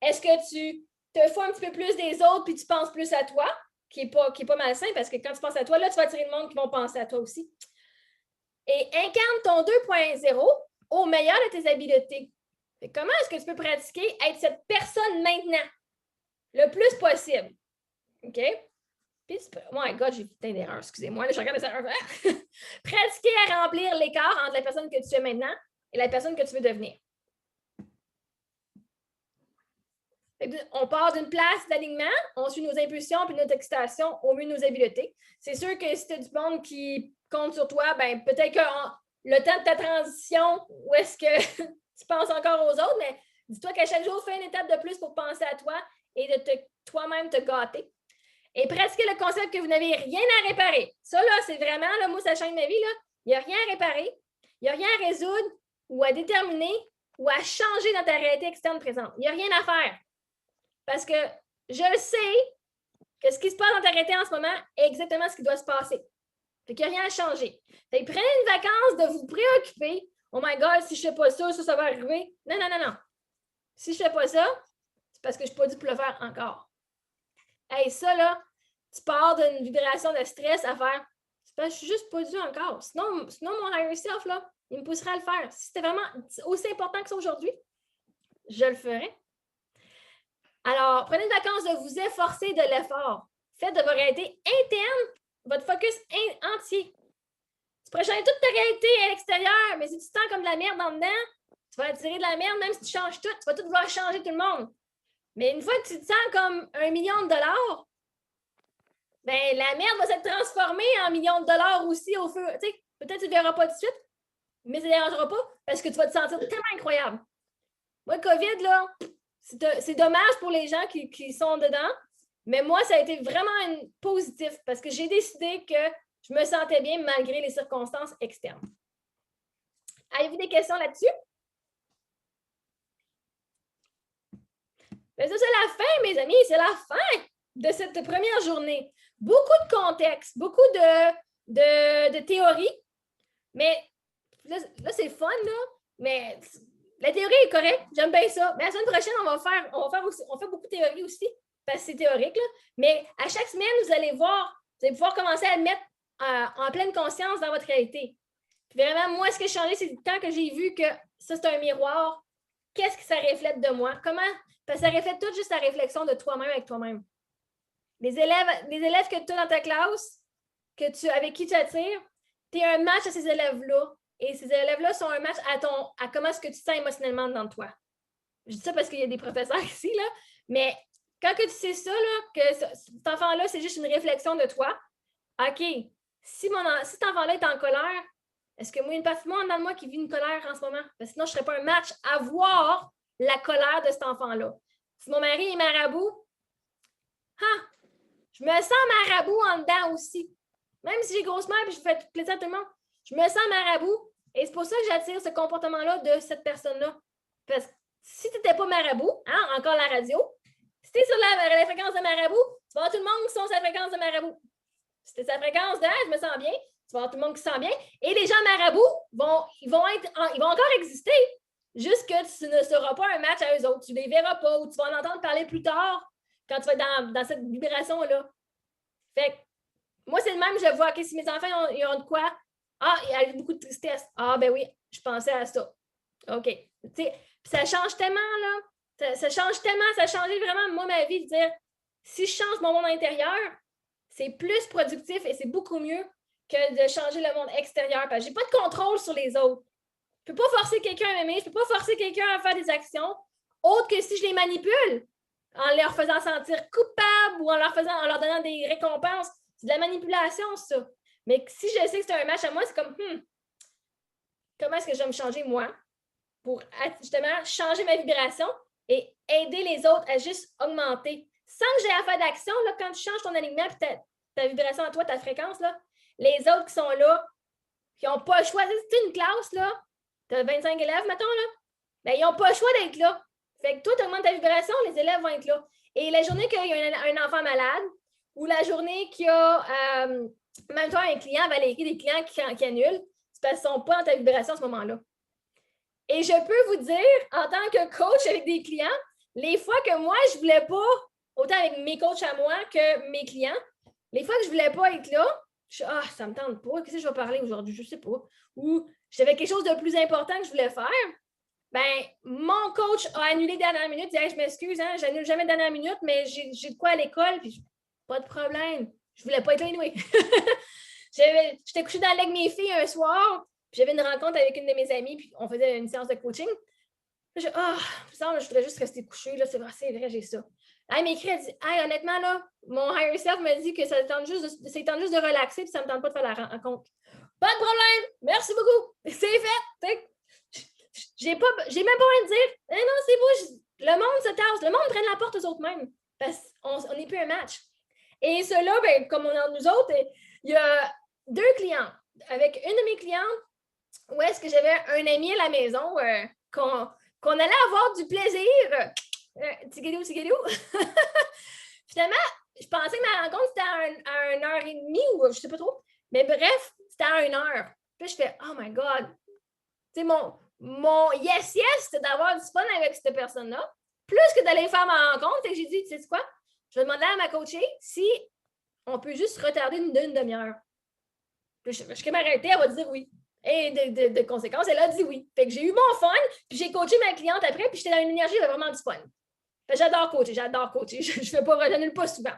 Est-ce que tu te fous un petit peu plus des autres puis tu penses plus à toi? Qui n'est pas malsain parce que quand tu penses à toi, là, tu vas attirer le monde qui vont penser à toi aussi. Et incarne ton 2.0 au meilleur de tes habiletés. Et comment est-ce que tu peux pratiquer être cette personne maintenant? Le plus possible. OK? Puis, oh my God, j'ai fait plein d'erreurs. Excusez-moi, là, je regarde les erreurs. Pratiquer à remplir l'écart entre la personne que tu es maintenant et la personne que tu veux devenir. On part d'une place d'alignement, on suit nos impulsions puis notre excitation au mieux de nos habiletés. C'est sûr que si tu as du monde qui compte sur toi, ben peut-être que le temps de ta transition, où est-ce que tu penses encore aux autres, mais dis-toi qu'à chaque jour, fais une étape de plus pour penser à toi et de toi-même te gâter. Et pratiquer le concept que vous n'avez rien à réparer. Ça, là, c'est vraiment, là, moi, ça change ma vie, là. Il n'y a rien à réparer, il n'y a rien à résoudre ou à déterminer ou à changer dans ta réalité externe présente. Il n'y a rien à faire. Parce que je sais que ce qui se passe dans ta réalité en ce moment est exactement ce qui doit se passer. Fait qu'il n'y a rien à changer. Fait que prenez une vacance de vous préoccuper. Oh my God, si je ne fais pas ça, ça va arriver. Non, non, non, non. Si je ne fais pas ça, c'est parce que je ne suis pas dû pour le faire encore. Hey, ça, là, tu pars d'une vibration de stress à faire. C'est parce que je ne suis juste pas dû encore. Sinon, mon higher self, là, il me pousserait à le faire. Si c'était vraiment aussi important que ça aujourd'hui, je le ferais. Alors, prenez une vacance de vous efforcer de l'effort. Faites de vos réalités internes votre focus entier. Tu pourrais changer toute ta réalité à l'extérieur, mais si tu te sens comme de la merde en dedans, tu vas attirer de la merde, même si tu changes tout, tu vas tout vouloir changer tout le monde. Mais une fois que tu te sens comme 1 million de dollars, ben la merde va se transformer en millions de dollars aussi au fur. Tu sais, peut-être que tu ne le verras pas tout de suite, mais ça ne dérangera pas parce que tu vas te sentir tellement incroyable. Moi, COVID, là, c'est dommage pour les gens qui sont dedans, mais moi, ça a été vraiment positif parce que j'ai décidé que je me sentais bien malgré les circonstances externes. Avez-vous des questions là-dessus? Mais ça, c'est la fin, mes amis, c'est la fin de cette première journée. Beaucoup de contexte, beaucoup de théorie, mais là c'est fun, là, mais la théorie est correcte, j'aime bien ça. Mais la semaine prochaine, on fait beaucoup de théorie aussi, parce que c'est théorique, là. Mais à chaque semaine, vous allez pouvoir commencer à le mettre en pleine conscience dans votre réalité. Puis vraiment, moi, ce que j'ai changé, c'est quand que j'ai vu que ça, c'est un miroir, qu'est-ce que ça reflète de moi? Comment? Parce que ça reflète tout juste la réflexion de toi-même avec toi-même. Les élèves que tu as dans ta classe, avec qui tu attires, tu es un match à ces élèves-là. Et ces élèves-là sont un match à comment est-ce que tu te sens émotionnellement dans toi. Je dis ça parce qu'il y a des professeurs ici, là, mais quand que tu sais ça, là, que cet enfant-là, c'est juste une réflexion de toi, OK, si cet enfant-là est en colère, est-ce que moi, il y a une partie de moi dans moi qui vit une colère en ce moment? Parce que sinon, je ne serais pas un match à voir la colère de cet enfant-là. Si mon mari est marabout, je me sens marabout en dedans aussi. Même si j'ai grosse mère et je fais plaisir à tout le monde, je me sens marabout. Et c'est pour ça que j'attire ce comportement-là de cette personne-là. Parce que si tu n'étais pas marabout, encore la radio, si tu es sur la fréquence de marabout, tu vas avoir tout le monde qui sont sur la fréquence de marabout. Si tu es sur la fréquence de je me sens bien, tu vas avoir tout le monde qui se sent bien. Et les gens marabouts, ils vont encore exister. Juste que tu ne seras pas un match à eux autres. Tu ne les verras pas ou tu vas en entendre parler plus tard quand tu vas être dans cette vibration-là. Fait que moi, c'est le même, je vois que si mes enfants ils ont de quoi, il y a beaucoup de tristesse. Ben oui, je pensais à ça. OK. Ça change tellement, là. Ça change tellement, ça a changé vraiment, moi, ma vie, de dire, si je change mon monde intérieur, c'est plus productif et c'est beaucoup mieux que de changer le monde extérieur. Parce que je n'ai pas de contrôle sur les autres. Je ne peux pas forcer quelqu'un à m'aimer, je ne peux pas forcer quelqu'un à faire des actions, autres que si je les manipule, en leur faisant sentir coupables ou en leur donnant des récompenses. C'est de la manipulation, ça. Mais si je sais que c'est un match à moi, c'est comme, comment est-ce que je vais me changer, moi, pour justement changer ma vibration et aider les autres à juste augmenter. Sans que j'ai à faire d'action, là, quand tu changes ton alignement et ta vibration à toi, ta fréquence, là, les autres qui sont là, qui n'ont pas le choix, c'est une classe, là, tu as 25 élèves, mettons, là, ben, ils n'ont pas le choix d'être là. Fait que toi, tu augmentes ta vibration, les élèves vont être là. Et la journée qu'il y a un enfant malade, ou la journée qu'il y a, même toi, un client, Valérie, des clients qui annulent, c'est parce qu'ils ne sont pas dans ta vibration à ce moment-là. Et je peux vous dire, en tant que coach avec des clients, les fois que moi, je ne voulais pas, autant avec mes coachs à moi que mes clients, les fois que je ne voulais pas être là, ça ne me tente pas, qu'est-ce que je vais parler aujourd'hui, je ne sais pas. Ou j'avais quelque chose de plus important que je voulais faire. Ben, mon coach a annulé dernière minute, il dit hey, je m'excuse, j'annule jamais dernière minute, mais j'ai de quoi à l'école, puis pas de problème. Je voulais pas être là anyway. J'étais couchée dans le lit avec mes filles un soir, puis j'avais une rencontre avec une de mes amies, puis on faisait une séance de coaching. Je voudrais juste rester couchée, là, c'est vrai, j'ai ça. Elle m'écrit, elle dit hey, honnêtement, là, mon higher self me dit que ça tente juste de relaxer, puis ça me tente pas de faire la rencontre. Pas de problème, merci beaucoup, c'est fait. J'ai même pas envie de dire non, c'est beau, le monde se tasse, le monde prenne la porte aux autres mêmes, parce qu'on n'est plus un match. Et cela, ben, comme on est nous autres, il y a 2 clients. Avec une de mes clientes, où est-ce que j'avais un ami à la maison qu'on allait avoir du plaisir. Tigidou. Finalement, je pensais que ma rencontre, c'était à 1h30 ou je ne sais pas trop. Mais bref, c'était à 1h. Puis je fais oh my God. Tu sais, mon yes, c'était d'avoir du fun avec cette personne-là, plus que d'aller faire ma rencontre. Et j'ai dit, tu sais quoi? Je vais demander à ma coachée si on peut juste retarder une demi-heure. Puis je vais m'arrêter, elle va dire oui. Et de conséquence, elle a dit oui. Fait que j'ai eu mon fun, puis j'ai coaché ma cliente après, puis j'étais dans une énergie, j'avais vraiment du fun. Fait que j'adore coacher. Je ne fais pas, j'annule pas souvent.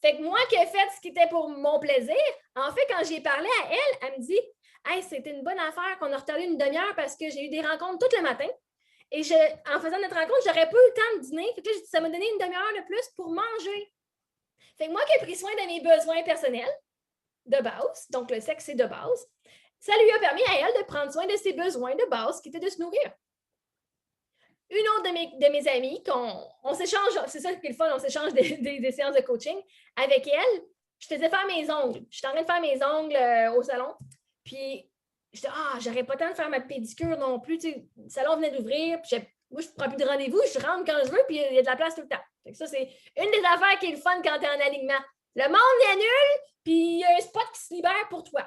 Fait que moi qui ai fait ce qui était pour mon plaisir, en fait, quand j'ai parlé à elle, elle me dit « Hey, c'était une bonne affaire qu'on a retardé une demi-heure parce que j'ai eu des rencontres tout le matin. Et en faisant notre rencontre, j'aurais pas eu le temps de dîner. Fait que là, ça m'a donné une demi-heure de plus pour manger. » Fait que moi qui ai pris soin de mes besoins personnels de base, donc le sexe, c'est de base, ça lui a permis à elle de prendre soin de ses besoins de base qui étaient de se nourrir. Une autre de mes amies, on s'échange, c'est ça qui est le fun, on s'échange des séances de coaching. Avec elle, je faisais faire mes ongles. J'étais en train de faire mes ongles au salon. Puis, je disais, j'aurais pas le temps de faire ma pédicure non plus. Tu sais, le salon venait d'ouvrir. Puis moi, je ne prends plus de rendez-vous. Je rentre quand je veux. Puis, il y a de la place tout le temps. Fait que ça, c'est une des affaires qui est le fun quand tu es en alignement. Le monde y annule. Puis, il y a un spot qui se libère pour toi.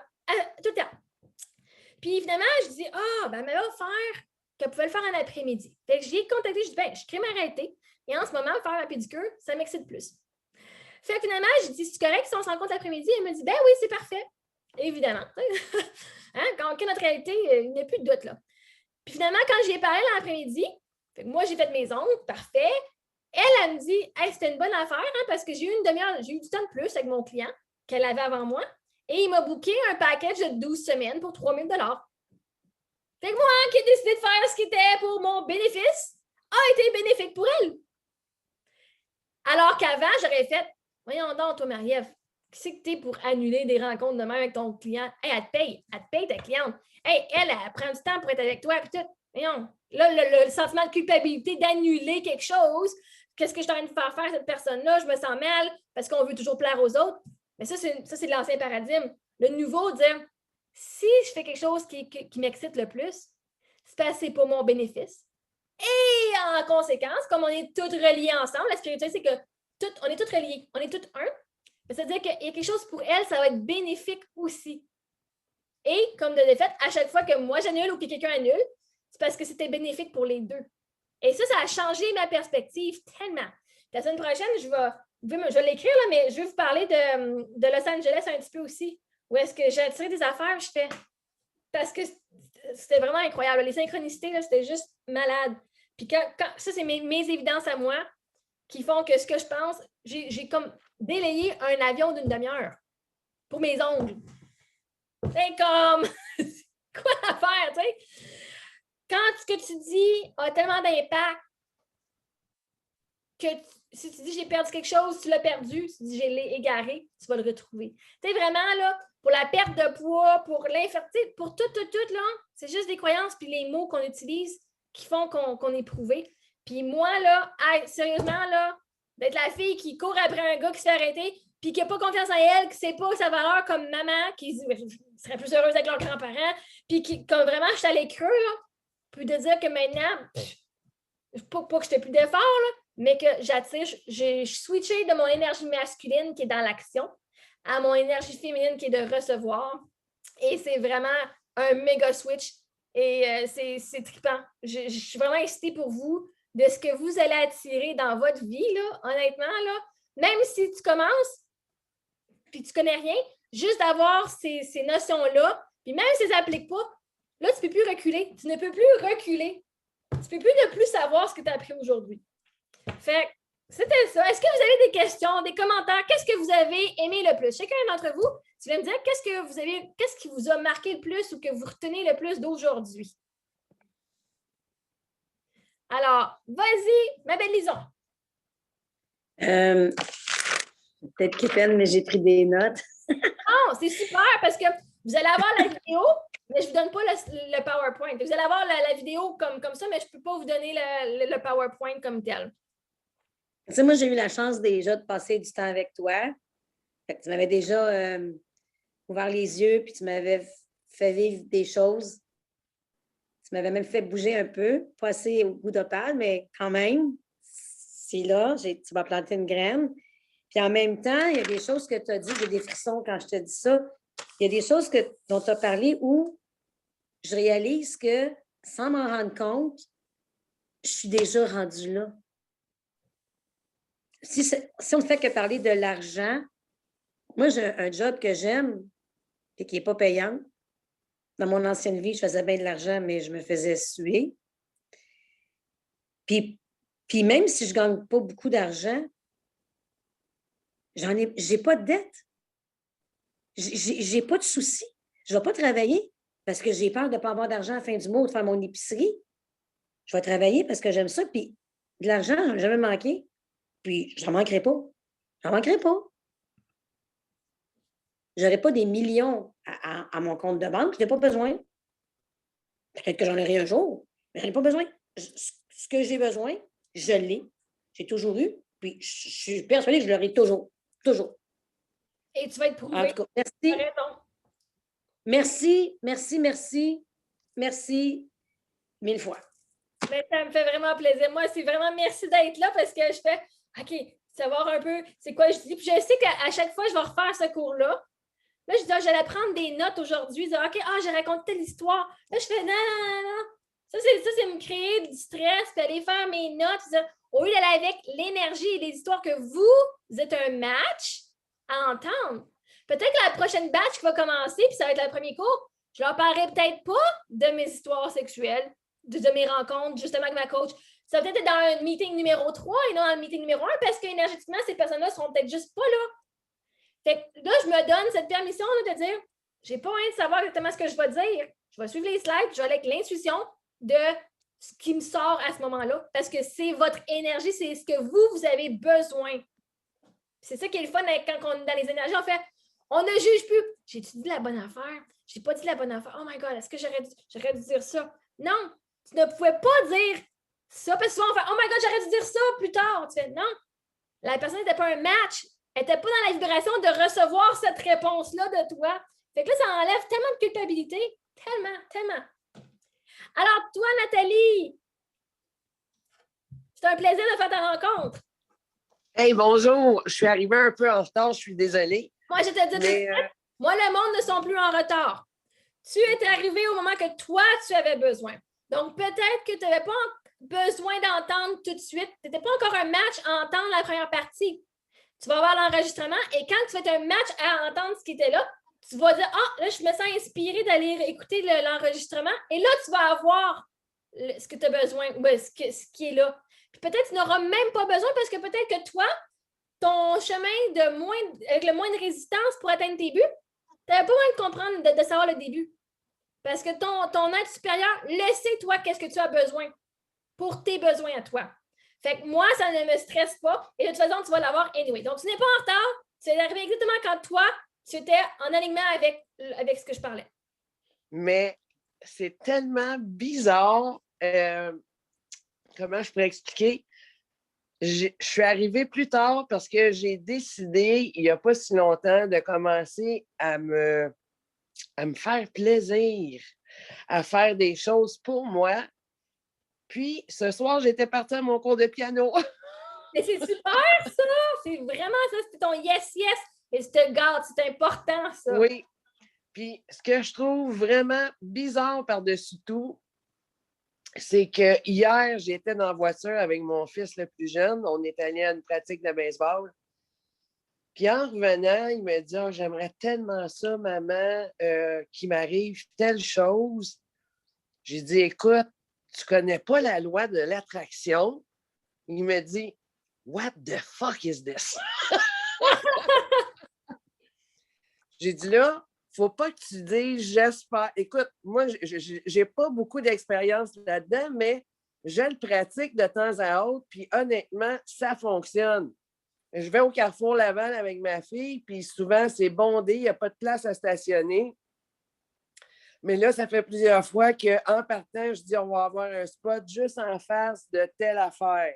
Tout le temps. Puis, finalement, je dis, ben, elle va faire qu'elle pouvait le faire en après-midi. Fait que je l'ai contacté, je dis, je crée m'arrêter. Et en ce moment, faire la pédicure, ça m'excite plus. Fait que finalement, je dis, c'est correct si on se rencontre l'après-midi? Elle me dit, ben oui, c'est parfait. Évidemment. Hein? Quand on crée notre réalité, il n'y a plus de doute là. Puis finalement, quand j'y ai parlé l'après-midi, moi, j'ai fait mes ongles, parfait. Elle me dit, hey, c'était une bonne affaire, hein, parce que j'ai eu une demi-heure, j'ai eu du temps de plus avec mon client qu'elle avait avant moi. Et il m'a booké un package de 12 semaines pour 3 000 $. Fait que moi, qui ai décidé de faire ce qui était pour mon bénéfice, a été bénéfique pour elle. Alors qu'avant, j'aurais fait, voyons donc, toi, Marie-Ève, qui c'est que t'es pour annuler des rencontres de même avec ton client? Hey, elle te paye ta cliente. Hey, elle prend du temps pour être avec toi. Puis tout. Voyons, là, le sentiment de culpabilité d'annuler quelque chose, qu'est-ce que je suis en train de faire à cette personne-là? Je me sens mal parce qu'on veut toujours plaire aux autres. Mais ça, c'est de l'ancien paradigme. Le nouveau, dire, si je fais quelque chose qui m'excite le plus, c'est parce que c'est pour mon bénéfice. Et en conséquence, comme on est tous reliés ensemble, la spiritualité, c'est que on est tous reliés, on est tous un. C'est-à-dire qu'il y a quelque chose pour elle, ça va être bénéfique aussi. Et comme de fait, à chaque fois que moi j'annule ou que quelqu'un annule, c'est parce que c'était bénéfique pour les deux. Et ça a changé ma perspective tellement. La semaine prochaine, je vais l'écrire, là, mais je vais vous parler de Los Angeles un petit peu aussi. Où est-ce que j'ai attiré des affaires, je fais. Parce que c'était vraiment incroyable. Les synchronicités, là, c'était juste malade. Puis ça, c'est mes évidences à moi qui font que ce que je pense, j'ai comme délayé un avion d'une demi-heure pour mes ongles. C'est comme, quoi à faire, tu sais? Quand ce que tu dis a tellement d'impact que si tu dis j'ai perdu quelque chose, tu l'as perdu, tu dis je l'ai égaré, tu vas le retrouver. Tu sais, vraiment, là, pour la perte de poids, pour l'infertilité, pour tout, là, c'est juste des croyances puis les mots qu'on utilise qui font qu'on est prouvé. Puis moi, là, sérieusement, là, d'être la fille qui court après un gars qui se fait arrêter puis qui n'a pas confiance en elle, qui ne sait pas sa valeur comme maman, qui serait plus heureuse avec leurs grands-parents, puis qui, comme vraiment, je suis allée creux, là, puis de dire que maintenant, pas que je n'étais plus d'effort, là, mais que j'attire, j'ai switché de mon énergie masculine qui est dans l'action à mon énergie féminine qui est de recevoir. Et c'est vraiment un méga switch. Et c'est trippant. Je suis vraiment excitée pour vous de ce que vous allez attirer dans votre vie, là, honnêtement, là. Même si tu commences puis tu ne connais rien, juste d'avoir ces notions-là, puis même si ça n'applique pas, là, tu ne peux plus reculer. Tu ne peux plus reculer. Tu ne peux plus ne plus savoir ce que tu as appris aujourd'hui. Fait que c'était ça. Est-ce que vous avez des questions, des commentaires? Qu'est-ce que vous avez aimé le plus? Chacun d'entre vous, tu vas me dire qu'est-ce qui vous a marqué le plus ou que vous retenez le plus d'aujourd'hui? Alors, vas-y, ma belle Lison. Peut-être qu'épine, mais j'ai pris des notes. Oh, c'est super parce que vous allez avoir la vidéo, mais je ne vous donne pas le PowerPoint. Vous allez avoir la vidéo comme ça, mais je ne peux pas vous donner le PowerPoint comme tel. Tu sais, moi, j'ai eu la chance déjà de passer du temps avec toi. Fait que tu m'avais déjà ouvert les yeux, puis tu m'avais fait vivre des choses. Tu m'avais même fait bouger un peu, pas assez au goût d'opale, mais quand même, c'est là, tu vas planter une graine. Puis en même temps, il y a des choses que tu as dit, il y a des frissons quand je te dis ça. Il y a des choses dont tu as parlé où je réalise que, sans m'en rendre compte, je suis déjà rendue là. Si on ne fait que parler de l'argent, moi, j'ai un job que j'aime et qui n'est pas payant. Dans mon ancienne vie, je faisais bien de l'argent, mais je me faisais suer. Puis même si je ne gagne pas beaucoup d'argent, J'ai pas de dette. J'ai pas de soucis. Je vais pas travailler parce que j'ai peur de ne pas avoir d'argent à la fin du mois ou de faire mon épicerie. Je vais travailler parce que j'aime ça. Puis de l'argent, j'en ai jamais manqué. Puis j'en manquerai pas. J'en manquerai pas. Je n'aurai pas des millions à mon compte de banque. Je n'ai pas besoin. Peut-être que j'en aurai un jour, mais je n'en ai pas besoin. Ce que j'ai besoin, je l'ai. J'ai toujours eu. Puis je suis persuadée que je l'aurai toujours. Toujours. Et tu vas être prouvé. En tout cas, merci. T'as raison. Merci, merci, merci. Merci 1000 fois. Ben, ça me fait vraiment plaisir. Moi, c'est vraiment merci d'être là parce que je fais OK, savoir un peu c'est quoi je dis. Puis je sais qu'à chaque fois, je vais refaire ce cours-là. Là, je dis, j'allais prendre des notes aujourd'hui. Je dis, OK, j'ai raconté telle histoire. Là, je fais non. Ça, c'est me créer du stress, puis aller faire mes notes. Au lieu d'aller avec l'énergie et les histoires que vous êtes un match à entendre. Peut-être que la prochaine batch qui va commencer, puis ça va être le premier cours, je leur parlerai peut-être pas de mes histoires sexuelles, de mes rencontres, justement, avec ma coach. Ça va peut-être être dans un meeting numéro 3 et non dans le meeting numéro 1 parce qu'énergétiquement, ces personnes-là ne seront peut-être juste pas là. Fait que là, je me donne cette permission là, de dire, j'ai pas envie de savoir exactement ce que je vais dire. Je vais suivre les slides, je vais aller avec l'intuition de ce qui me sort à ce moment-là. Parce que c'est votre énergie, c'est ce que vous avez besoin. C'est ça qui est le fun quand on est dans les énergies. On ne juge plus. J'ai-tu dit la bonne affaire? J'ai pas dit la bonne affaire. Oh my God, est-ce que j'aurais dû dire ça? Non, tu ne pouvais pas dire ça. Parce que souvent, on fait, oh my God, j'aurais dû dire ça plus tard. Tu fais, non, la personne n'était pas un match. Elle n'était pas dans la vibration de recevoir cette réponse-là de toi. Fait que là, ça enlève tellement de culpabilité. Tellement, tellement. Alors, toi, Nathalie, c'est un plaisir de faire ta rencontre. Hey, bonjour. Je suis arrivée un peu en retard, je suis désolée. Moi, je te dis, moi, le monde ne sont plus en retard. Tu es arrivé au moment que toi, tu avais besoin. Donc, peut-être que tu n'avais pas besoin d'entendre tout de suite. Tu n'étais pas encore un match à entendre la première partie. Tu vas avoir l'enregistrement et quand tu fais un match à entendre ce qui était là, tu vas dire, là, je me sens inspirée d'aller écouter l'enregistrement et là, tu vas avoir ce que tu as besoin, ce qui est là. Puis peut-être que tu n'auras même pas besoin parce que peut-être que toi, ton chemin avec le moins de résistance pour atteindre tes buts, tu n'avais pas besoin de comprendre, de savoir le début. Parce que ton être supérieur le sait, toi, qu'est-ce que tu as besoin pour tes besoins à toi. Fait que moi, ça ne me stresse pas. Et de toute façon, tu vas l'avoir anyway. Donc, tu n'es pas en retard. Tu es arrivé exactement quand toi, tu étais en alignement avec ce que je parlais. Mais c'est tellement bizarre. Comment je pourrais expliquer? Je suis arrivée plus tard parce que j'ai décidé, il n'y a pas si longtemps, de commencer à me faire plaisir, à faire des choses pour moi. Puis, ce soir, j'étais partie à mon cours de piano. Mais c'est super, ça! C'est vraiment ça, c'est ton yes. Et je te garde, c'est important, ça. Oui. Puis, ce que je trouve vraiment bizarre par-dessus tout, c'est que hier, j'étais dans la voiture avec mon fils le plus jeune. On est allé à une pratique de baseball. Puis, en revenant, il me dit, j'aimerais tellement ça, maman, qu'il m'arrive telle chose. J'ai dit, écoute, tu connais pas la loi de l'attraction? Il me dit, what the fuck is this? J'ai dit là, faut pas que tu dises j'espère. Écoute, moi, j'ai pas beaucoup d'expérience là-dedans, mais je le pratique de temps à autre, puis honnêtement, ça fonctionne. Je vais au Carrefour Laval avec ma fille, puis souvent, c'est bondé, il n'y a pas de place à stationner. Mais là, ça fait plusieurs fois qu'en partant, je dis on va avoir un spot juste en face de telle affaire.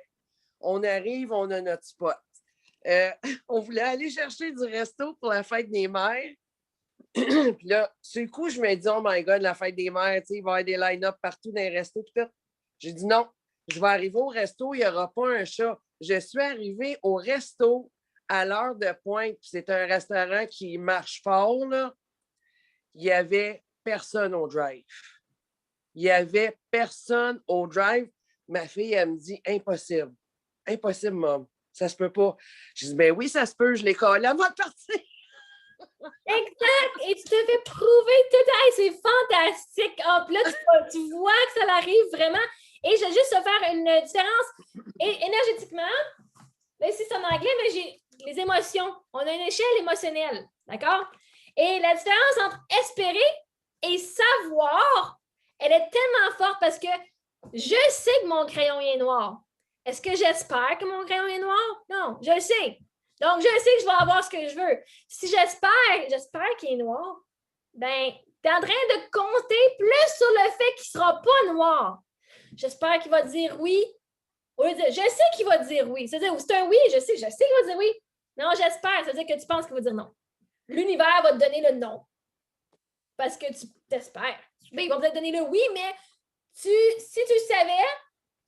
On arrive, on a notre spot. On voulait aller chercher du resto pour la fête des mères. Puis là, sur le coup, je me dis, oh my God, la fête des mères, il va y avoir des line-up partout dans les restos. J'ai dit non, je vais arriver au resto, il n'y aura pas un chat. Je suis arrivée au resto à l'heure de pointe. C'est un restaurant qui marche fort, là. Il n'y avait personne au drive. Il n'y avait personne au drive. Ma fille, elle me dit, impossible. Impossible, maman. Ça se peut pas. Je dis, ben oui, ça se peut. Je l'ai collé avant de partir. Exact! Et tu te fais prouver tout. Hey, c'est fantastique! Puis là, tu vois que ça arrive vraiment. Et je vais juste te faire une différence. Et énergétiquement, là, ici, c'est en anglais, mais les émotions. On a une échelle émotionnelle, d'accord? Et la différence entre espérer et savoir, elle est tellement forte parce que je sais que mon crayon est noir. Est-ce que j'espère que mon crayon est noir? Non, je le sais. Donc, je sais que je vais avoir ce que je veux. Si j'espère qu'il est noir, ben, tu es en train de compter plus sur le fait qu'il ne sera pas noir. J'espère qu'il va dire oui. Je sais qu'il va dire oui. C'est-à-dire, c'est un oui, je sais qu'il va dire oui. Non, j'espère. Ça veut dire que tu penses qu'il va dire non. L'univers va te donner le non. Parce que tu t'espères. Ben, il va peut-être donner le oui, mais si tu le savais,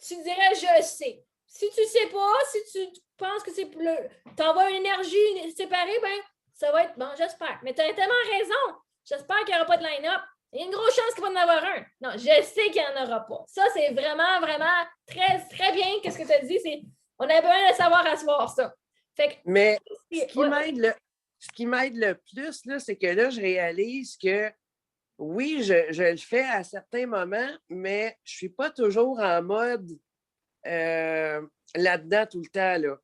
tu dirais je sais. Si tu ne sais pas, si tu penses que c'est tu envoies une énergie séparée, ben, ça va être bon, j'espère. Mais tu as tellement raison. J'espère qu'il n'y aura pas de line-up. Il y a une grosse chance qu'il va y en avoir un. Non, je sais qu'il n'y en aura pas. Ça, c'est vraiment, vraiment très, très bien. Qu'est-ce que tu as dit? On a besoin de savoir asseoir ça. Fait que, mais ce qui m'aide le plus, là, c'est que là, je réalise que oui, je le fais à certains moments, mais je ne suis pas toujours en mode là-dedans tout le temps. Là.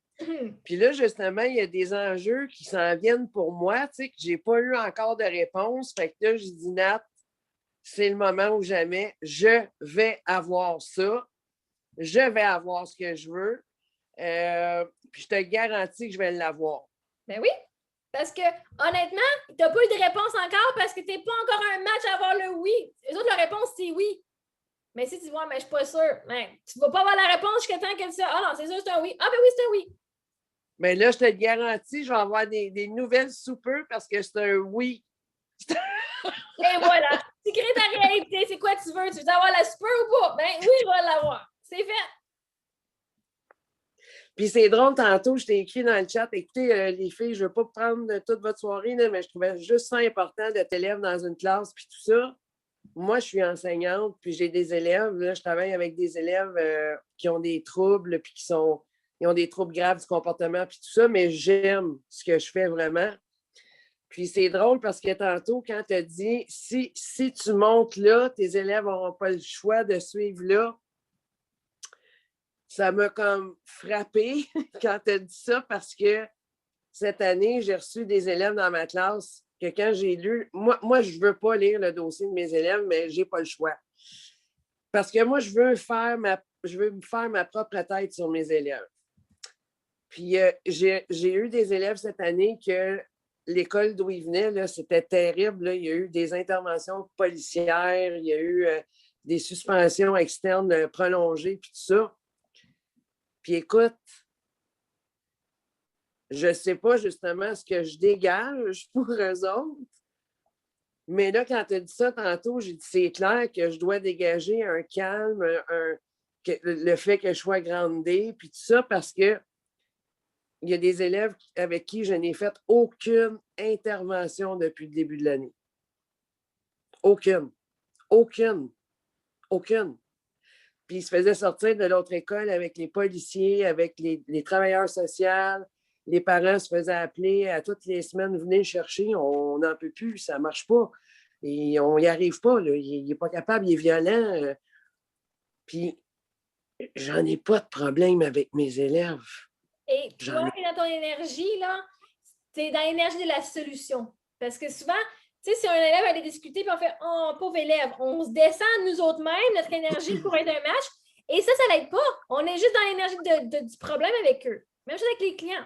Puis là, justement, il y a des enjeux qui s'en viennent pour moi, tu sais, que je n'ai pas eu encore de réponse. Fait que là, je dis, Nat, c'est le moment ou jamais, je vais avoir ça. Je vais avoir ce que je veux. Puis je te garantis que je vais l'avoir. Ben oui. Parce que, honnêtement, tu n'as pas eu de réponse encore parce que tu n'es pas encore un match à avoir le oui. Les autres, la réponse, c'est oui. Mais si tu vois, mais je ne suis pas sûre, ben, tu ne vas pas avoir la réponse jusqu'à temps que tu dis ah non, c'est sûr, c'est un oui. Ah, ben oui, c'est un oui. Mais là, je te le garantis, je vais avoir des nouvelles sous peu parce que c'est un oui. Et voilà. Tu crées ta réalité. C'est quoi tu veux? Tu veux avoir la super ou pas? Ben oui, je vais l'avoir. C'est fait. Puis c'est drôle, tantôt, je t'ai écrit dans le chat, écoutez, les filles, je ne veux pas prendre toute votre soirée, là, mais je trouvais juste ça important d'être élève dans une classe, puis tout ça. Moi, je suis enseignante, puis j'ai des élèves. Là, je travaille avec des élèves qui ont des troubles, puis ils ont des troubles graves du comportement, puis tout ça, mais j'aime ce que je fais vraiment. Puis c'est drôle parce que tantôt, quand tu as dit, si tu montes là, tes élèves n'auront pas le choix de suivre là, ça m'a comme frappé quand tu as dit ça parce que cette année, j'ai reçu des élèves dans ma classe que quand j'ai lu, moi je ne veux pas lire le dossier de mes élèves, mais je n'ai pas le choix. Parce que moi, je veux me faire ma propre tête sur mes élèves. Puis j'ai eu des élèves cette année que l'école d'où ils venaient, là, c'était terrible. Là. Il y a eu des interventions policières, il y a eu des suspensions externes prolongées, puis tout ça. Puis écoute, je ne sais pas justement ce que je dégage pour eux autres, mais là, quand tu as dit ça tantôt, j'ai dit c'est clair que je dois dégager un calme, le fait que je sois grandée, puis tout ça, parce que il y a des élèves avec qui je n'ai fait aucune intervention depuis le début de l'année. Aucune. Aucune. Aucune. Puis ils se faisaient sortir de l'autre école avec les policiers, avec les travailleurs sociaux. Les parents se faisaient appeler à toutes les semaines, venez le chercher, on n'en peut plus, ça ne marche pas. Et on n'y arrive pas, là. Il n'est pas capable, il est violent. Puis j'en ai pas de problème avec mes élèves. Et toi, qui es dans ton énergie, là, tu es dans l'énergie de la solution. Parce que souvent, tu sais, si un élève allait discuter, puis on fait oh, pauvre élève, on se descend nous autres mêmes, notre énergie pour être un match. Et ça l'aide pas. On est juste dans l'énergie du problème avec eux. Même chose avec les clients.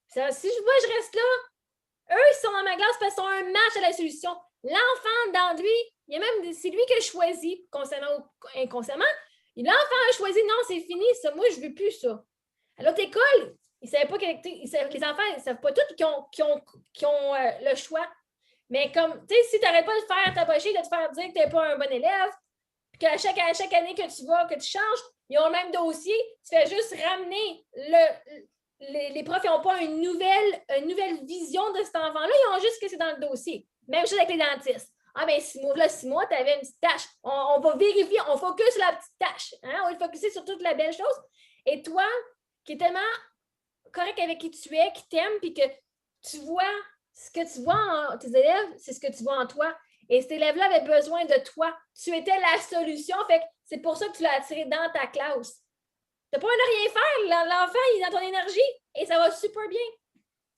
Ça, si je reste là, eux, ils sont dans ma glace parce qu'ils ont un match à la solution. L'enfant, dans lui, c'est lui qui a choisi, consciemment ou inconsciemment. L'enfant a choisi, non, c'est fini, ça, moi, je ne veux plus ça. À l'autre école, ils ne savaient pas les enfants, ils ne savent pas tous qui ont le choix. Mais comme, tu sais, si tu n'arrêtes pas de faire tabocher, de te faire dire que tu n'es pas un bon élève, puis qu'à chaque année que tu vas, que tu changes, ils ont le même dossier, tu fais juste ramener les profs n'ont pas une nouvelle vision de cet enfant-là, ils ont juste ce que c'est dans le dossier. Même chose avec les dentistes. Ah bien, 6 mois, tu avais une petite tâche. On va vérifier, on focus sur la petite tâche. Hein? On va focuser sur toute la belle chose. Et toi, qui es tellement correct avec qui tu es, qui t'aime, puis que tu vois ce que tu vois en tes élèves, c'est ce que tu vois en toi. Et cet élève-là avait besoin de toi. Tu étais la solution. Fait que c'est pour ça que tu l'as attiré dans ta classe. Tu n'as pas besoin de rien faire. L'enfant, il est dans ton énergie et ça va super bien.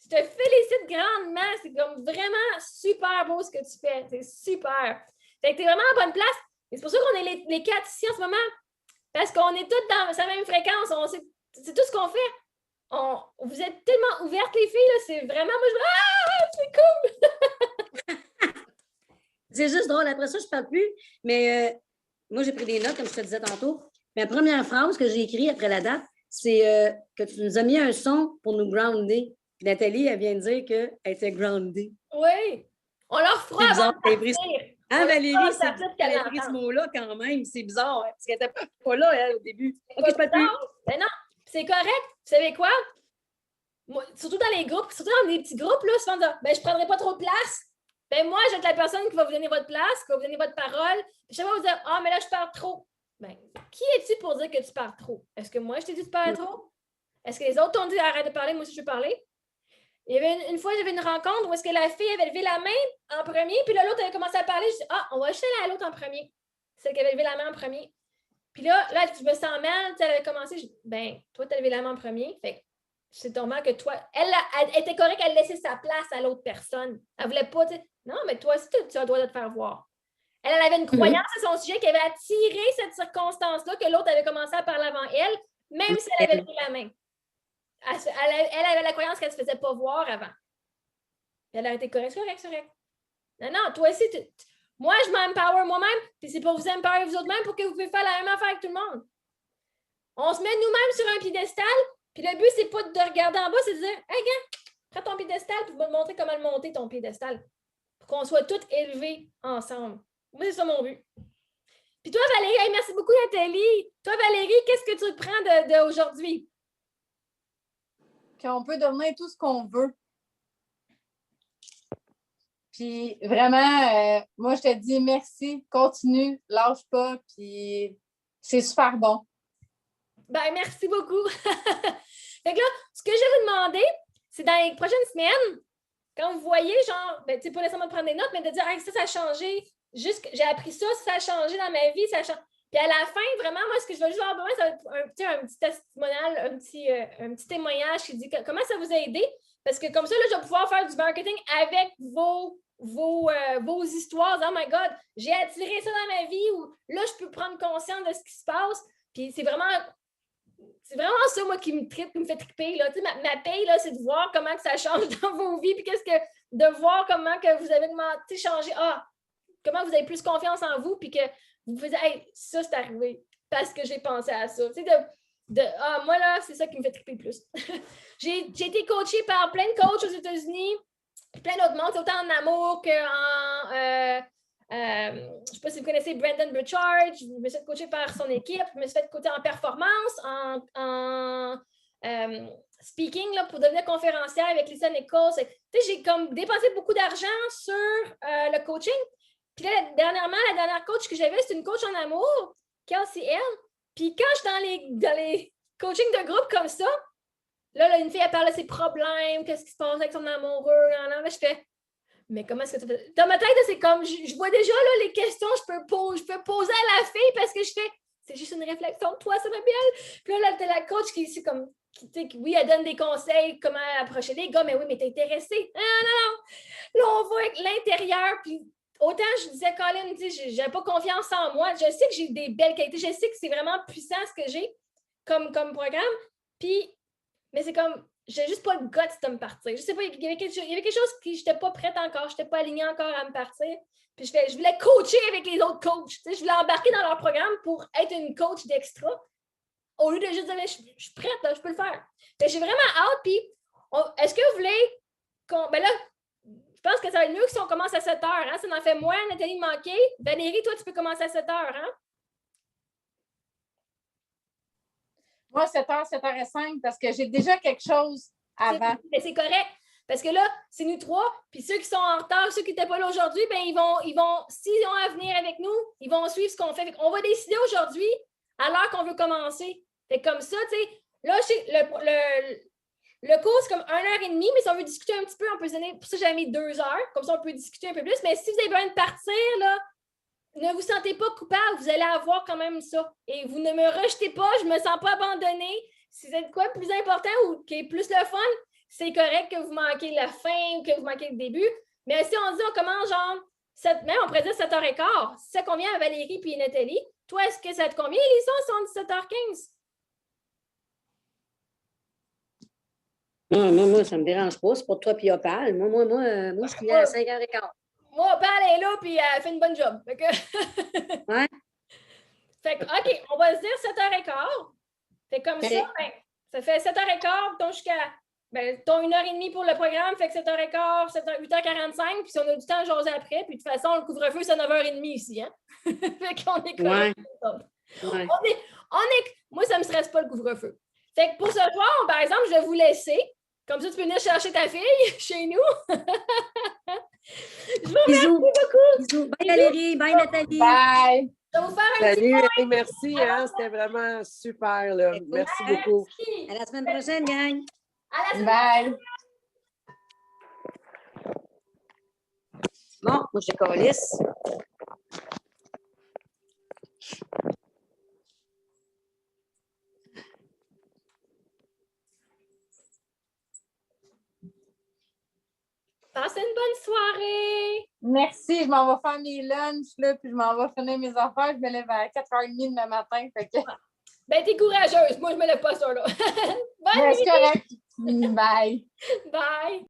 Je te félicite grandement. C'est comme vraiment super beau ce que tu fais. C'est super. Fait que t'es vraiment en bonne place. Et c'est pour ça qu'on est les 4 ici en ce moment. Parce qu'on est toutes dans la même fréquence. C'est tout ce qu'on fait. Vous êtes tellement ouvertes, les filles. Là, c'est vraiment... Moi, c'est cool! C'est juste drôle. Après ça, je ne parle plus. Mais moi, j'ai pris des notes, comme je te disais tantôt. Ma première phrase que j'ai écrite après la date, c'est que tu nous as mis un son pour nous grounder. Puis Nathalie, elle vient de dire qu'elle était groundée. Oui. On leur fera avant de partir. Hein, Valérie, elle a pris ce mot-là quand même. C'est bizarre, hein, parce qu'elle n'était pas là, elle, au début. OK, je peux plus. Ben non, c'est correct. Vous savez quoi? Moi, surtout dans les groupes, surtout dans des petits groupes, là, souvent, ben, je ne prendrai pas trop de place. Ben moi, je vais être la personne qui va vous donner votre place, qui va vous donner votre parole. Je vais vous dire, ah, mais là, je parle trop. Ben, qui es-tu pour dire que tu parles trop? Est-ce que moi, je t'ai dit de parler trop? Est-ce que les autres t'ont dit arrête de parler, moi aussi, je veux parler? Il y avait une fois, j'avais une rencontre où est-ce que la fille avait levé la main en premier, puis là, l'autre avait commencé à parler. Je dis, ah, on va juste aller à l'autre en premier. Celle qui avait levé la main en premier. Puis là, je me sens mal, elle avait commencé. Je dis, ben, toi, tu as levé la main en premier. Fait que c'est normal que toi, elle était correcte, elle laissait sa place à l'autre personne. Elle voulait pas, tu sais, non, mais toi aussi, tu as le droit de te faire voir. Elle avait une croyance à son sujet qui avait attiré cette circonstance-là que l'autre avait commencé à parler avant elle, même si elle avait levé la main. Elle avait la croyance qu'elle ne se faisait pas voir avant. Elle a été correcte. C'est correct. Non, toi aussi, moi, je m'empower moi-même, puis c'est pour vous empower vous autres-mêmes pour que vous puissiez faire la même affaire avec tout le monde. On se met nous-mêmes sur un piédestal, puis le but, c'est pas de regarder en bas, c'est de dire, hey, gars, prends ton piédestal, puis va te montrer comment le monter, ton piédestal, pour qu'on soit tous élevés ensemble. Moi, c'est ça mon but. Puis toi, Valérie, hey, merci beaucoup, Nathalie. Toi, Valérie, qu'est-ce que tu prends d'aujourd'hui? Qu'on peut devenir tout ce qu'on veut. Puis vraiment, moi, je te dis merci, continue, lâche pas, puis c'est super bon. Ben, merci beaucoup. Fait que là, ce que je vais vous demander, c'est dans les prochaines semaines, quand vous voyez, genre, ben, tu sais, pas nécessairement de prendre des notes, mais de dire, hey, ça a changé, juste j'ai appris ça a changé dans ma vie, ça a changé. Puis à la fin, vraiment, moi, ce que je vais juste avoir besoin, ça va être un petit testimonial, un petit témoignage qui dit comment ça vous a aidé. Parce que comme ça, là, je vais pouvoir faire du marketing avec vos histoires. Oh my God, j'ai attiré ça dans ma vie ou là, je peux prendre conscience de ce qui se passe. Puis c'est vraiment ça, moi, qui me tripe, qui me fait triper. Là. Ma paye, là, c'est de voir comment que ça change dans vos vies. Puis de voir comment que vous avez changé. Comment vous avez plus confiance en vous. Puis que vous vous dites, hey, ça, c'est arrivé parce que j'ai pensé à ça. Tu sais, moi, là, c'est ça qui me fait triper le plus. J'ai été coachée par plein de coachs aux États-Unis, plein d'autres mondes, autant en amour qu'en. Je ne sais pas si vous connaissez Brandon Burchard, je me suis fait coacher par son équipe, je me suis fait coacher en performance, en speaking là, pour devenir conférencière avec Lisa Nichols. J'ai comme dépensé beaucoup d'argent sur le coaching. Puis là, dernièrement, la dernière coach que j'avais, c'est une coach en amour, Kelsey L. Puis quand je suis dans les coachings de groupe comme ça, là, une fille, elle parle de ses problèmes, qu'est-ce qui se passe avec son amoureux, là, je fais, mais comment est-ce que tu fais? Dans ma tête, c'est comme, je vois déjà là, les questions que je peux poser à la fille parce que je fais, c'est juste une réflexion de toi, ça va bien. Puis là, t'as la coach qui est comme, oui, elle donne des conseils, comment approcher les gars, mais oui, mais t'es intéressée. Non. Là, on va avec l'intérieur, puis autant je disais, Colin, j'ai pas confiance en moi. Je sais que j'ai des belles qualités. Je sais que c'est vraiment puissant ce que j'ai comme programme. Puis, mais c'est comme, j'ai juste pas le guts de me partir. Je sais pas, il y avait quelque chose que je n'étais pas prête encore. Je n'étais pas alignée encore à me partir. Puis je voulais coacher avec les autres coachs. Je voulais embarquer dans leur programme pour être une coach d'extra. Au lieu de juste dire, je suis prête, là, je peux le faire. J'ai vraiment hâte. Puis, est-ce que vous voulez ben là, je pense que ça va être mieux que si on commence à 7 heures. Hein? Ça en fait moins, Nathalie manquée. Valérie, toi, tu peux commencer à 7 heures. Hein? Moi, 7 heures, 7h05, parce que j'ai déjà quelque chose avant. C'est correct. Parce que là, c'est nous trois. Puis ceux qui sont en retard, ceux qui n'étaient pas là aujourd'hui, ben ils vont, s'ils ont à venir avec nous, ils vont suivre ce qu'on fait. On va décider aujourd'hui à l'heure qu'on veut commencer. Fait comme ça, tu sais, là, le cours, c'est comme 1h30, mais si on veut discuter un petit peu, on peut se donner. Pour ça, j'ai mis 2 heures. Comme ça, on peut discuter un peu plus. Mais si vous avez besoin de partir, là, ne vous sentez pas coupable. Vous allez avoir quand même ça. Et vous ne me rejetez pas. Je ne me sens pas abandonnée. Si c'est quoi de plus important ou qui est plus le fun, c'est correct que vous manquez la fin ou que vous manquez le début. Mais si on dit on commence genre, même on pourrait dire 7h15, ça convient à Valérie et Nathalie. Toi, est-ce que ça te convient, Lisa, si on dit 7h15? Non, moi, ça ne me dérange pas. C'est pour toi puis Opal. Moi, je suis à 5h15. Moi, Opal est là puis elle fait une bonne job. Fait que... Ouais. Fait que, OK, on va se dire 7h15. Fait comme ça, ben, ça fait 7h15, donc jusqu'à ton 1h30 pour le programme, fait que 7h15, 8h45, puis si on a du temps à jaser après, puis de toute façon, le couvre-feu, c'est 9h30 ici, hein? Fait qu'on est correct. Ouais. Moi, ça ne me stresse pas le couvre-feu. Fait que pour ce soir, par exemple, je vais vous laisser. Comme ça, tu peux venir chercher ta fille chez nous. Je vous remercie beaucoup. Bisous. Bye Valérie, bye Nathalie. Bye. Je vais vous faire un Salut, petit et merci, hein, c'était vraiment super, là. Merci beaucoup. À la semaine prochaine, gang. À la semaine Bye. Bon, moi, je calisse. Passez une bonne soirée. Merci, je m'en vais faire mes lunchs, là, puis je m'en vais finir mes affaires. Je me lève à 4h30 demain matin. Fait que... Ben, t'es courageuse. Moi, je me lève pas ça, là. Bonne Ouais, nuit. c'est correct. Bye. Bye.